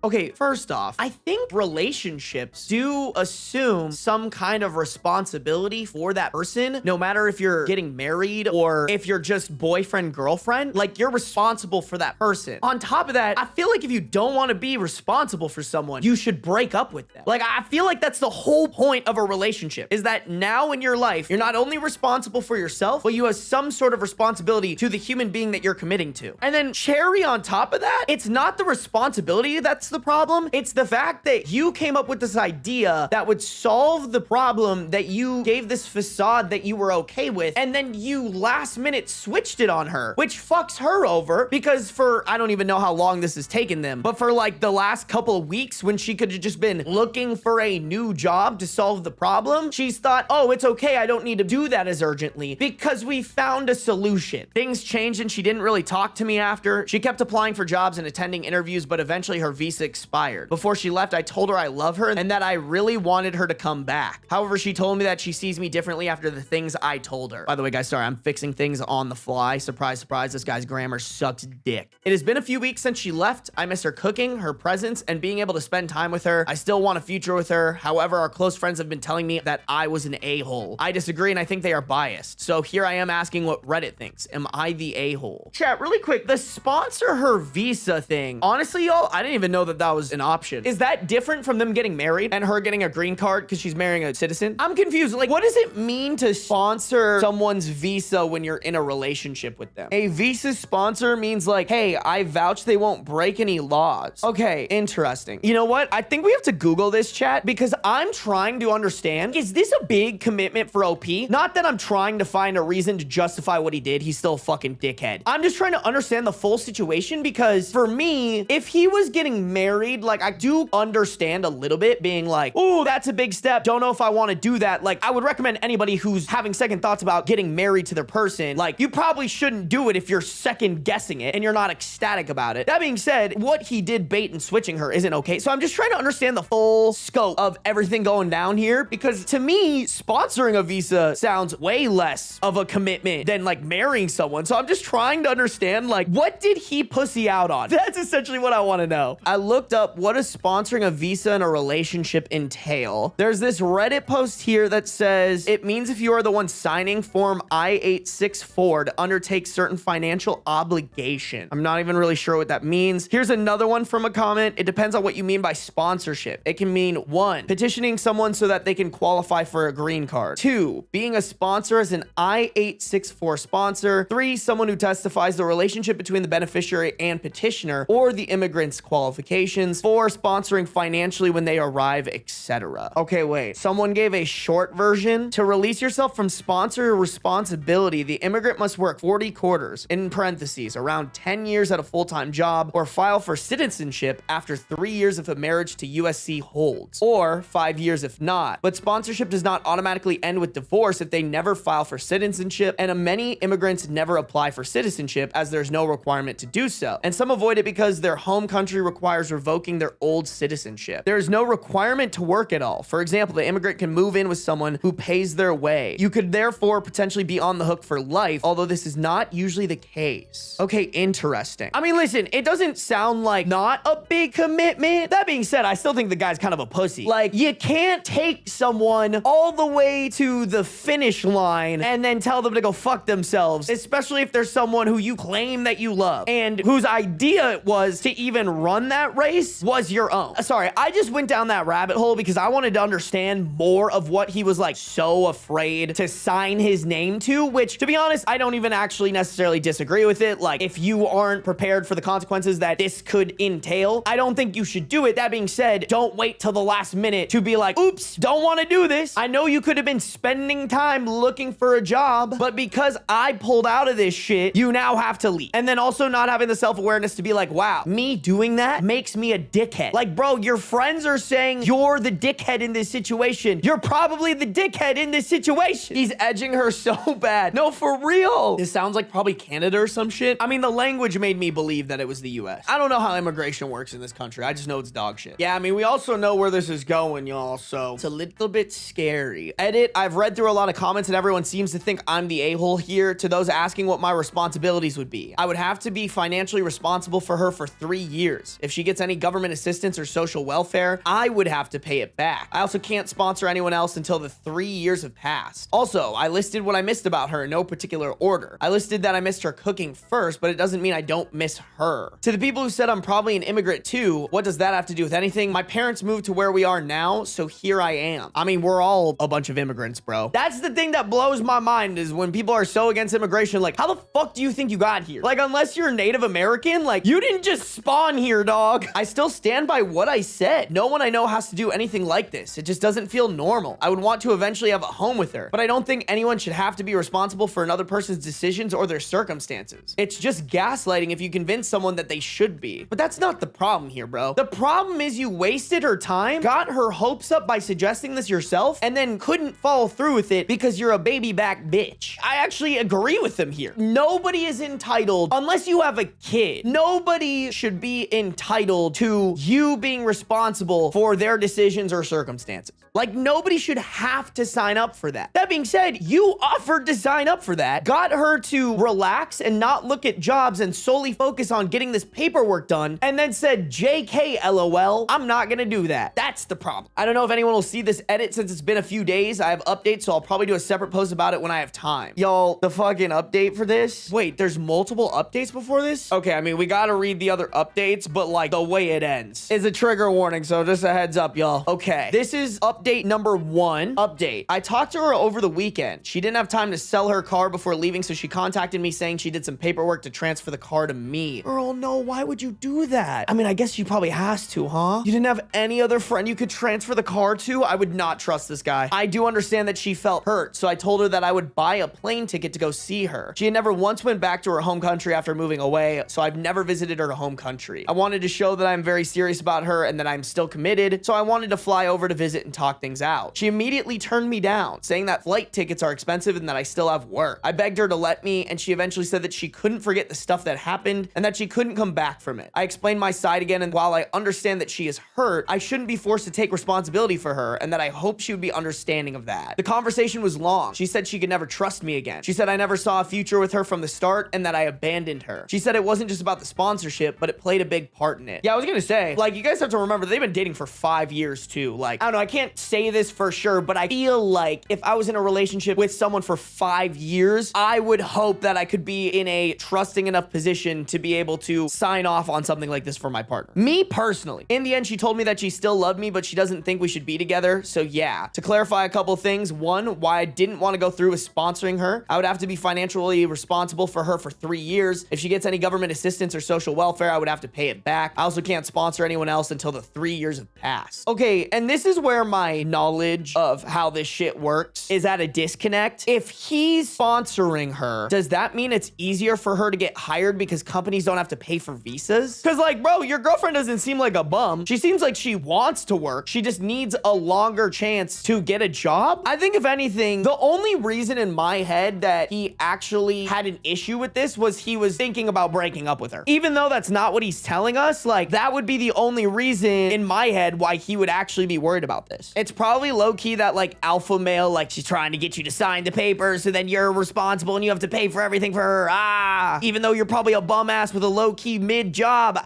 Speaker 1: Okay, first off, I think relationships do assume some kind of responsibility for that person, no matter if you're getting married or if you're just boyfriend, girlfriend, like you're responsible for that person. On top of that, I feel like if you don't want to be responsible for someone, you should break up with them. Like, I feel like that's the whole point of a relationship, is that now in your life, you're not only responsible for yourself, but you have some sort of responsibility to the human being that you're committing to. And then cherry on top of that, it's not the responsibility that's the problem. It's the fact that you came up with this idea that would solve the problem, that you gave this facade that you were okay with, and then you last minute switched it on her, which fucks her over because for, I don't even know how long this has taken them, but for like the last couple of weeks when she could have just been looking for a new job to solve the problem, she's thought, oh, it's okay, I don't need to do that as urgently because we found a solution. Things changed and she didn't really talk to me after. She kept applying for jobs and attending interviews, but eventually her visa expired. Before she left, I told her I love her and that I really wanted her to come back. However, she told me that she sees me differently after the things I told her. By the way, guys, sorry, I'm fixing things on the fly. Surprise, surprise, this guy's grammar sucks dick. It has been a few weeks since she left. I miss her cooking, her presence, and being able to spend time with her. I still want a future with her. However, our close friends have been telling me that I was an a-hole. I disagree and I think they are biased. So here I am asking what Reddit thinks. Am I the a-hole? Chat, really quick, the sponsor her visa thing. Honestly, y'all, I didn't even know that that was an option. Is that different from them getting married and her getting a green card because she's marrying a citizen? I'm confused. Like, what does it mean to sponsor someone's visa when you're in a relationship with them? A visa sponsor means like, hey, I vouch they won't break any laws. Okay, interesting. You know what? I think we have to Google this, chat, because I'm trying to understand, is this a big commitment for OP? Not that I'm trying to find a reason to justify what he did. He's still a fucking dickhead. I'm just trying to understand the full situation, because for me, if he was getting married, like, I do understand a little bit being like, oh, that's a big step. Don't know if I want to do that. Like, I would recommend anybody who's having second thoughts about getting married to their person, like, you probably shouldn't do it if you're second guessing it and you're not ecstatic about it. That being said, what he did bait and switching her isn't okay. So I'm just trying to understand the full scope of everything going down here, because to me, sponsoring a visa sounds way less of a commitment than like marrying someone. So I'm just trying to understand, like, what did he pussy out on? That's essentially what I want to know. I looked up, what does sponsoring a visa in a relationship entail? There's this Reddit post here that says it means if you are the one signing form I-864 to undertake certain financial obligation. I'm not even really sure what that means. Here's another one from a comment. It depends on what you mean by sponsorship. It can mean 1, petitioning someone so that they can qualify for a green card. 2, being a sponsor as an I-864 sponsor. 3, someone who testifies the relationship between the beneficiary and petitioner or the immigrant's qualifications. 4, sponsoring financially when they arrive, etc. Okay, wait. Someone gave a short version. To release yourself from sponsor responsibility, the immigrant must work 40 quarters, in parentheses, around 10 years at a full-time job, or file for citizenship after 3 years if a marriage to USC holds, or 5 years if not. But sponsorship does not automatically end with divorce if they never file for citizenship, and many immigrants never apply for citizenship as there's no requirement to do so. And some avoid it because their home country requires revoking their old citizenship. There is no requirement to work at all. For example, the immigrant can move in with someone who pays their way. You could therefore potentially be on the hook for life, although this is not usually the case. Okay, interesting. I mean, listen, it doesn't sound like not a big commitment. That being said, I still think the guy's kind of a pussy. Like, you can't take someone all the way to the finish line and then tell them to go fuck themselves, especially if there's someone who you claim that you love and whose idea it was to even run that race was your own. Sorry, I just went down that rabbit hole because I wanted to understand more of what he was like so afraid to sign his name to, which, to be honest, I don't even actually necessarily disagree with it. Like, if you aren't prepared for the consequences that this could entail, I don't think you should do it. That being said, don't wait till the last minute to be like, oops, don't want to do this. I know you could have been spending time looking for a job, but because I pulled out of this shit, you now have to leave. And then also not having the self-awareness to be like, wow, me doing that makes me a dickhead. Like, bro, your friends are saying you're the dickhead in this situation. You're probably the dickhead in this situation. He's edging her so bad. No, for real. This sounds like probably Canada or some shit. I mean, the language made me believe that it was the US. I don't know how immigration works in this country. I just know it's dog shit. Yeah, I mean, we also know where this is going, y'all, so it's a little bit scary. Edit, I've read through a lot of comments and everyone seems to think I'm the a-hole here. To those asking what my responsibilities would be, I would have to be financially responsible for her for 3 years. If she gets any government assistance or social welfare, I would have to pay it back. I also can't sponsor anyone else until the 3 years have passed. Also, I listed what I missed about her in no particular order. I listed that I missed her cooking first, but it doesn't mean I don't miss her. To the people who said I'm probably an immigrant too, what does that have to do with anything? My parents moved to where we are now, so here I am. I mean, we're all a bunch of immigrants, bro. That's the thing that blows my mind, is when people are so against immigration, like, how the fuck do you think you got here? Like, unless you're Native American, like, you didn't just spawn here, dog. I still stand by what I said. No one I know has to do anything like this. It just doesn't feel normal. I would want to eventually have a home with her, but I don't think anyone should have to be responsible for another person's decisions or their circumstances. It's just gaslighting if you convince someone that they should be. But that's not the problem here, bro. The problem is you wasted her time, got her hopes up by suggesting this yourself, and then couldn't follow through with it because you're a baby back bitch. I actually agree with them here. Nobody is entitled, unless you have a kid, nobody should be entitled to you being responsible for their decisions or circumstances. Like, nobody should have to sign up for that. That being said, you offered to sign up for that, got her to relax and not look at jobs and solely focus on getting this paperwork done, and then said, JK, LOL, I'm not gonna do that. That's the problem. I don't know if anyone will see this edit since it's been a few days. I have updates, so I'll probably do a separate post about it when I have time. Y'all, the fucking update for this? Wait, there's multiple updates before this? Okay, I mean, we gotta read the other updates, but like the way it ends is a trigger warning, so just a heads up, y'all. Okay, this is update number 1. Update. I talked to her over the weekend. She didn't have time to sell her car before leaving, so she contacted me saying she did some paperwork to transfer the car to me. Girl, no, why would you do that? I mean, I guess she probably has to, huh? You didn't have any other friend you could transfer the car to? I would not trust this guy. I do understand that she felt hurt, so I told her that I would buy a plane ticket to go see her. She had never once went back to her home country after moving away, so I've never visited her home country. I wanted to show that I'm very serious about her and that I'm still committed, so I wanted to fly over to visit and talk things out. She immediately turned me down, saying that flight tickets are expensive and that I still have work. I begged her to let me, and she eventually said that she couldn't forget the stuff that happened and that she couldn't come back from it. I explained my side again, and while I understand that she is hurt, I shouldn't be forced to take responsibility for her, and that I hope she would be understanding of that. The conversation was long. She said she could never trust me again. She said I never saw a future with her from the start and that I abandoned her. She said it wasn't just about the sponsorship, but it played a big part in it. Yeah, I was gonna say, like, you guys have to remember they've been dating for 5 years too. Like, I don't know, I can't say this for sure, but I feel like if I was in a relationship with someone for 5 years, I would hope that I could be in a trusting enough position to be able to sign off on something like this for my partner. Me personally, in the end, she told me that she still loved me, but she doesn't think we should be together. So yeah, to clarify a couple things. One, why I didn't want to go through with sponsoring her. I would have to be financially responsible for her for 3 years. If she gets any government assistance or social welfare, I would have to pay it back. I also can't sponsor anyone else until the 3 years have passed. Okay, and this is where my knowledge of how this shit works is at a disconnect. If he's sponsoring her, does that mean it's easier for her to get hired because companies don't have to pay for visas? Because like, bro, your girlfriend doesn't seem like a bum. She seems like she wants to work. She just needs a longer chance to get a job. I think if anything, the only reason in my head that he actually had an issue with this was he was thinking about breaking up with her. Even though that's not what he's telling us, like that would be the only reason in my head why he would actually be worried about this. It's probably low key that like alpha male, like she's trying to get you to sign the papers so then you're responsible and you have to pay for everything for her. Even though you're probably a bum ass with a low key mid job.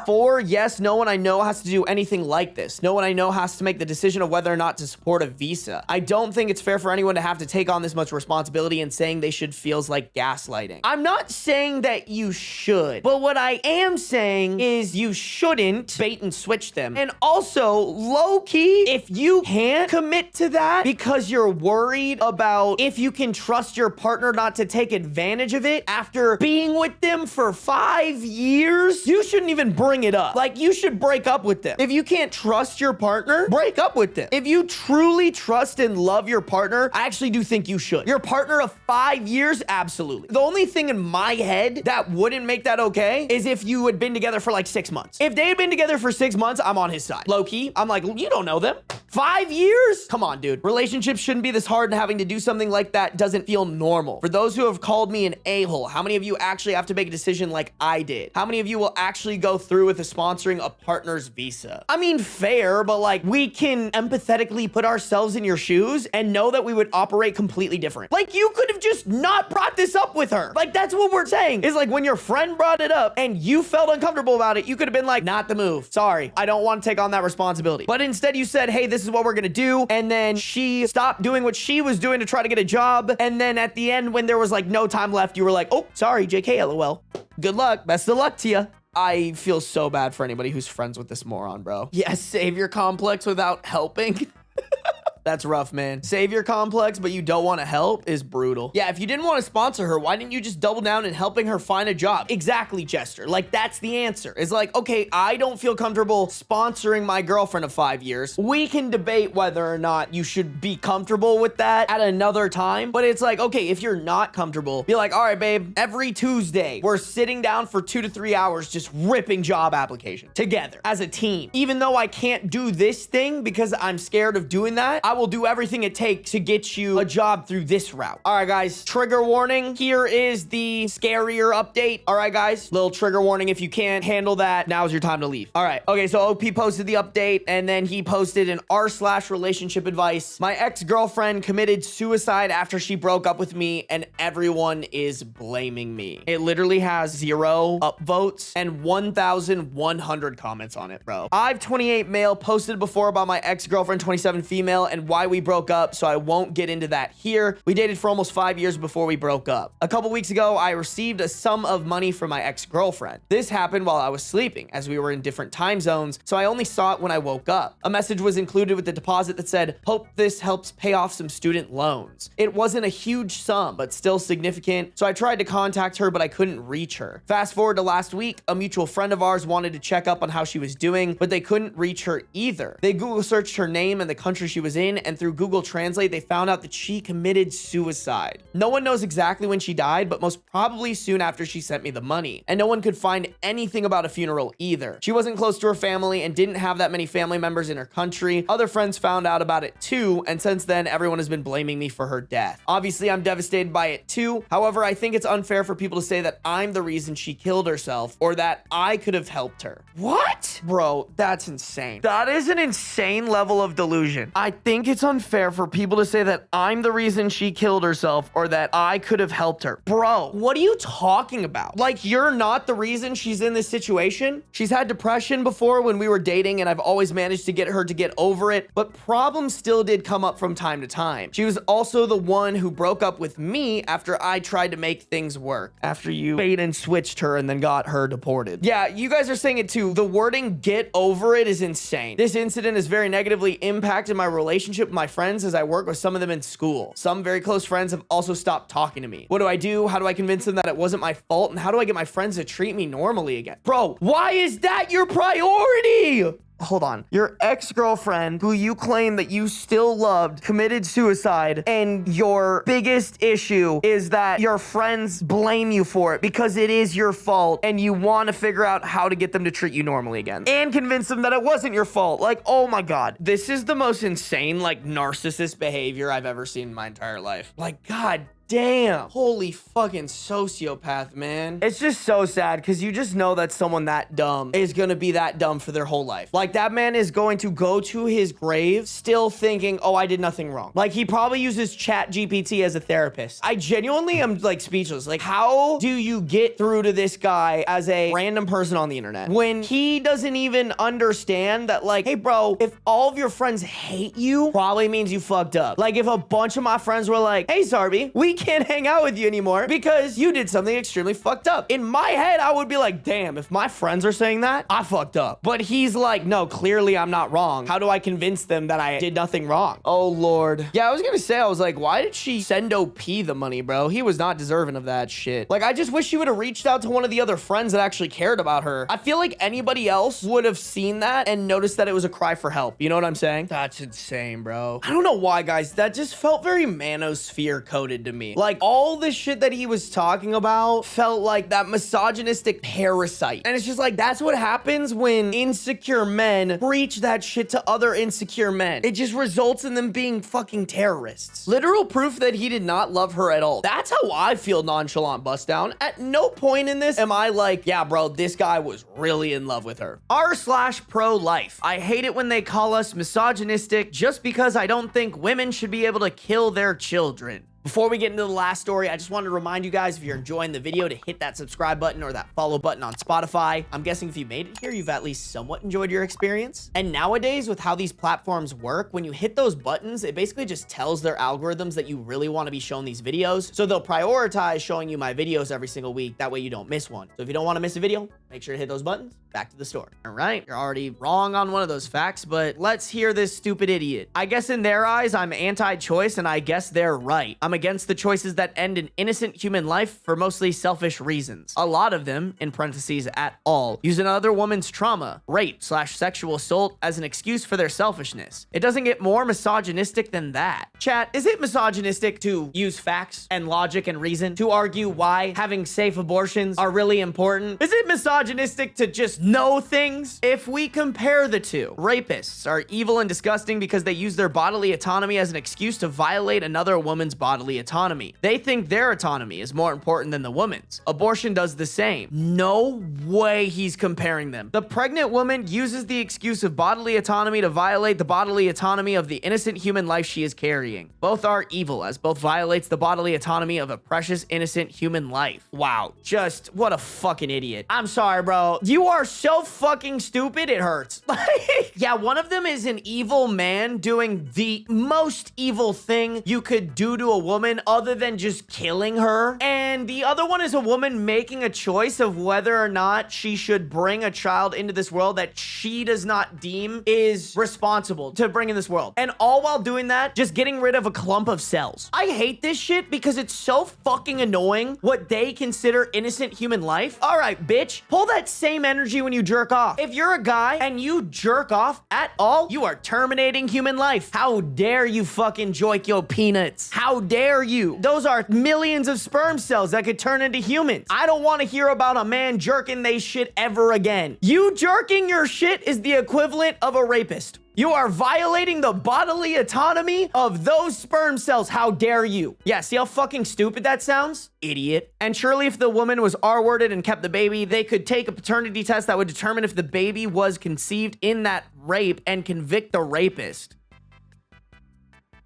Speaker 1: 4, yes, no one I know has to do anything like this. No one I know has to make the decision of whether or not to support a visa. I don't think it's fair for anyone to have to take on this much responsibility, and saying they should feels like gaslighting. I'm not saying that you should, but what I am saying is you shouldn't bait and switch them. And also, low key, if you can't commit to that because you're worried about if you can trust your partner not to take advantage of it after being with them for 5 years, you shouldn't even bring it up. Like, you should break up with them. If you can't trust your partner, break up with them. If you truly trust and love your partner, I actually do think you should. Your partner of 5 years, absolutely. The only thing in my head that wouldn't make that okay is if you had been together for like 6 months. If they had been together for 6 months, I'm on his side. Low key, I'm like, you don't know them. 5 years? Come on, dude. Relationships shouldn't be this hard, and having to do something like that doesn't feel normal. For those who have called me an a-hole, how many of you actually have to make a decision like I did? How many of you will actually go through with sponsoring a partner's visa? I mean, fair, but like, we can empathetically put ourselves in your shoes and know that we would operate completely different. Like, you could have just not brought this up with her. Like, that's what we're saying. Is like, when your friend brought it up and you felt uncomfortable about it, you could have been like, not the move. Sorry, I don't want to take on that responsibility. But instead you said, hey, this is what we're gonna do. And then she stopped doing what she was doing to try to get a job. And then at the end, when there was like no time left, you were like, oh, sorry, JK, LOL. Good luck. Best of luck to you. I feel so bad for anybody who's friends with this moron, bro. Yes, savior complex without helping. That's rough, man. Savior complex, but you don't want to help is brutal. Yeah, if you didn't want to sponsor her, why didn't you just double down in helping her find a job? Exactly, Jester. Like, that's the answer. It's like, okay, I don't feel comfortable sponsoring my girlfriend of 5 years. We can debate whether or not you should be comfortable with that at another time. But it's like, okay, if you're not comfortable, be like, all right, babe, every Tuesday, we're sitting down for 2 to 3 hours just ripping job applications together as a team. Even though I can't do this thing because I'm scared of doing that, I will do everything it takes to get you a job through this route. All right, guys, trigger warning. Here is the scarier update. All right, guys, little trigger warning. If you can't handle that, now's your time to leave. All right. Okay, so OP posted the update, and then he posted an r/relationship advice. My ex-girlfriend committed suicide after she broke up with me, and everyone is blaming me. It literally has 0 upvotes and 1,100 comments on it, bro. I've 28 male posted before about my ex-girlfriend 27 female and why we broke up, so I won't get into that here. We dated for almost 5 years before we broke up. A couple weeks ago, I received a sum of money from my ex-girlfriend. This happened while I was sleeping, as we were in different time zones, so I only saw it when I woke up. A message was included with the deposit that said, "Hope this helps pay off some student loans." It wasn't a huge sum, but still significant, so I tried to contact her, but I couldn't reach her. Fast forward to last week, a mutual friend of ours wanted to check up on how she was doing, but they couldn't reach her either. They Google searched her name and the country she was in, and through Google Translate, they found out that she committed suicide. No one knows exactly when she died, but most probably soon after she sent me the money. And no one could find anything about a funeral either. She wasn't close to her family and didn't have that many family members in her country. Other friends found out about it too, and since then, everyone has been blaming me for her death. Obviously, I'm devastated by it too. However, I think it's unfair for people to say that I'm the reason she killed herself or that I could have helped her. What? Bro, that's insane. That is an insane level of delusion. I think it's unfair for people to say that I'm the reason she killed herself or that I could have helped her. Bro, what are you talking about? Like, you're not the reason she's in this situation? She's had depression before when we were dating, and I've always managed to get her to get over it, but problems still did come up from time to time. She was also the one who broke up with me after I tried to make things work. After you bait and switched her and then got her deported. Yeah, you guys are saying it too. The wording "get over it" is insane. This incident has very negatively impacted my relationship with my friends as I work with some of them in school. Some very close friends have also stopped talking to me. What do I do? How do I convince them that it wasn't my fault? And how do I get my friends to treat me normally again? Bro, why is that your priority? Hold on. Your ex-girlfriend, who you claim that you still loved, committed suicide, and your biggest issue is that your friends blame you for it because it is your fault, and you want to figure out how to get them to treat you normally again and convince them that it wasn't your fault. Like, oh my God. This is the most insane, like, narcissist behavior I've ever seen in my entire life. Like, God damn. Holy fucking sociopath, man. It's just so sad because you just know that someone that dumb is going to be that dumb for their whole life. Like, that man is going to go to his grave still thinking, oh, I did nothing wrong. Like, he probably uses ChatGPT as a therapist. I genuinely am, like, speechless. Like, how do you get through to this guy as a random person on the internet when he doesn't even understand that, like, hey, bro, if all of your friends hate you, probably means you fucked up. Like, if a bunch of my friends were like, hey, Sarby, we can't hang out with you anymore because you did something extremely fucked up. In my head, I would be like, damn, if my friends are saying that, I fucked up. But he's like, no, clearly I'm not wrong. How do I convince them that I did nothing wrong? Oh, Lord. Yeah, I was gonna say, I was like, why did she send OP the money, bro? He was not deserving of that shit. Like, I just wish she would have reached out to one of the other friends that actually cared about her. I feel like anybody else would have seen that and noticed that it was a cry for help. You know what I'm saying? That's insane, bro. I don't know why, guys. That just felt very manosphere coded to me. Like, all the shit that he was talking about felt like that misogynistic parasite. And it's just like, that's what happens when insecure men preach that shit to other insecure men. It just results in them being fucking terrorists. Literal proof that he did not love her at all. That's how I feel nonchalant bust down. At no point in this am I like, yeah, bro, this guy was really in love with her. R/pro-life. I hate it when they call us misogynistic just because I don't think women should be able to kill their children. Before we get into the last story, I just wanted to remind you guys, if you're enjoying the video, to hit that subscribe button or that follow button on Spotify. I'm guessing if you made it here, you've at least somewhat enjoyed your experience. And nowadays, with how these platforms work, when you hit those buttons, it basically just tells their algorithms that you really want to be shown these videos. So they'll prioritize showing you my videos every single week. That way you don't miss one. So if you don't want to miss a video, make sure to hit those buttons. Back to the story. All right, you're already wrong on one of those facts, but let's hear this stupid idiot. I guess in their eyes, I'm anti-choice, and I guess they're right. I'm against the choices that end an innocent human life for mostly selfish reasons. A lot of them, in parentheses at all, use another woman's trauma, rape/sexual assault as an excuse for their selfishness. It doesn't get more misogynistic than that. Chat, is it misogynistic to use facts and logic and reason to argue why having safe abortions are really important? Is it misogynistic misogynistic to just know things? If we compare the two, rapists are evil and disgusting because they use their bodily autonomy as an excuse to violate another woman's bodily autonomy. They think their autonomy is more important than the woman's. Abortion does the same. No way he's comparing them. The pregnant woman uses the excuse of bodily autonomy to violate the bodily autonomy of the innocent human life she is carrying. Both are evil, as both violates the bodily autonomy of a precious, innocent human life. Wow, just what a fucking idiot. I'm sorry, bro. You are so fucking stupid, it hurts. Yeah, one of them is an evil man doing the most evil thing you could do to a woman other than just killing her. And the other one is a woman making a choice of whether or not she should bring a child into this world that she does not deem is responsible to bring in this world. And all while doing that, just getting rid of a clump of cells. I hate this shit because it's so fucking annoying what they consider innocent human life. All right, bitch, pull that same energy when you jerk off. If you're a guy and you jerk off at all, you are terminating human life. How dare you fucking joik your peanuts? How dare you? Those are millions of sperm cells that could turn into humans. I don't want to hear about a man jerking they shit ever again. You jerking your shit is the equivalent of a rapist. You are violating the bodily autonomy of those sperm cells. How dare you? Yeah, see how fucking stupid that sounds? Idiot. And surely if the woman was R-worded and kept the baby, they could take a paternity test that would determine if the baby was conceived in that rape and convict the rapist.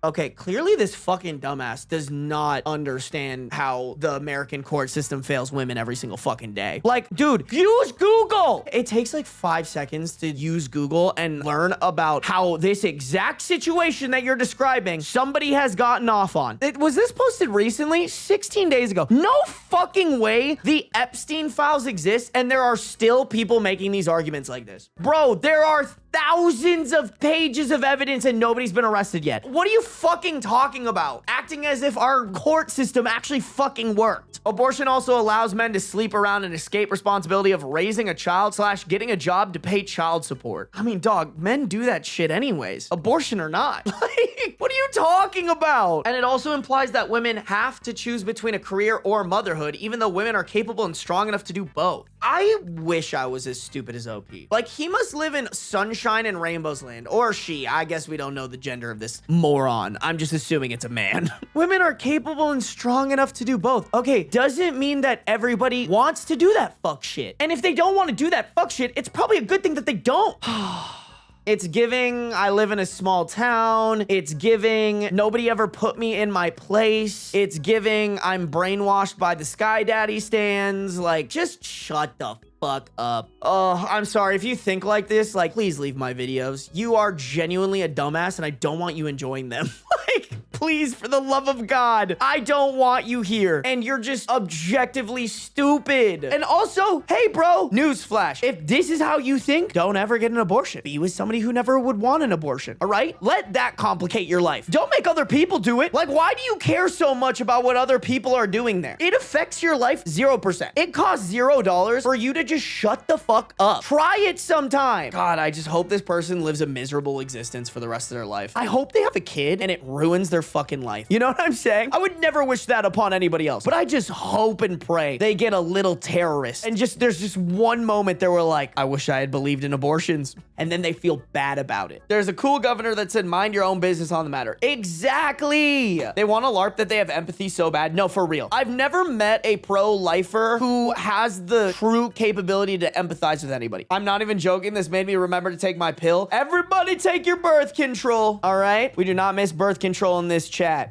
Speaker 1: Okay, clearly this fucking dumbass does not understand how the American court system fails women every single fucking day. Like, dude, use Google. It takes like 5 seconds to use Google and learn about how this exact situation that you're describing, somebody has gotten off on. Was this posted recently? 16 days ago. No fucking way the Epstein files exist and there are still people making these arguments like this. Bro, there are thousands of pages of evidence and nobody's been arrested yet. What are you fucking talking about? Acting as if our court system actually fucking worked. Abortion also allows men to sleep around and escape responsibility of raising a child / getting a job to pay child support. I mean, dog, men do that shit anyways, abortion or not. Like, what are you talking about? And it also implies that women have to choose between a career or motherhood, even though women are capable and strong enough to do both. I wish I was as stupid as OP. Like, he must live in sunshine and rainbows land, or she. I guess we don't know the gender of this moron. I'm just assuming it's a man. Women are capable and strong enough to do both. Okay, doesn't mean that everybody wants to do that fuck shit. And if they don't want to do that fuck shit, it's probably a good thing that they don't. It's giving, I live in a small town. It's giving, nobody ever put me in my place. It's giving, I'm brainwashed by the Sky Daddy stands. Like, just shut the fuck up. Oh, I'm sorry. If you think like this, like, please leave my videos. You are genuinely a dumbass and I don't want you enjoying them. Like, please, for the love of God, I don't want you here. And you're just objectively stupid. And also, hey, bro, newsflash. If this is how you think, don't ever get an abortion. Be with somebody who never would want an abortion, all right? Let that complicate your life. Don't make other people do it. Like, why do you care so much about what other people are doing there? It affects your life 0%. It costs $0 for you to just shut the fuck up. Try it sometime. God, I just hope this person lives a miserable existence for the rest of their life. I hope they have a kid and it ruins their fucking life. You know what I'm saying? I would never wish that upon anybody else, but I just hope and pray they get a little terrorist and just, there's just one moment they were like, I wish I had believed in abortions. And then they feel bad about it. There's a cool governor that said, mind your own business on the matter. Exactly. They want to LARP that they have empathy so bad. No, for real. I've never met a pro-lifer who has the true capability to empathize with anybody. I'm not even joking. This made me remember to take my pill. Everybody take your birth control. All right? We do not miss birth control in this chat.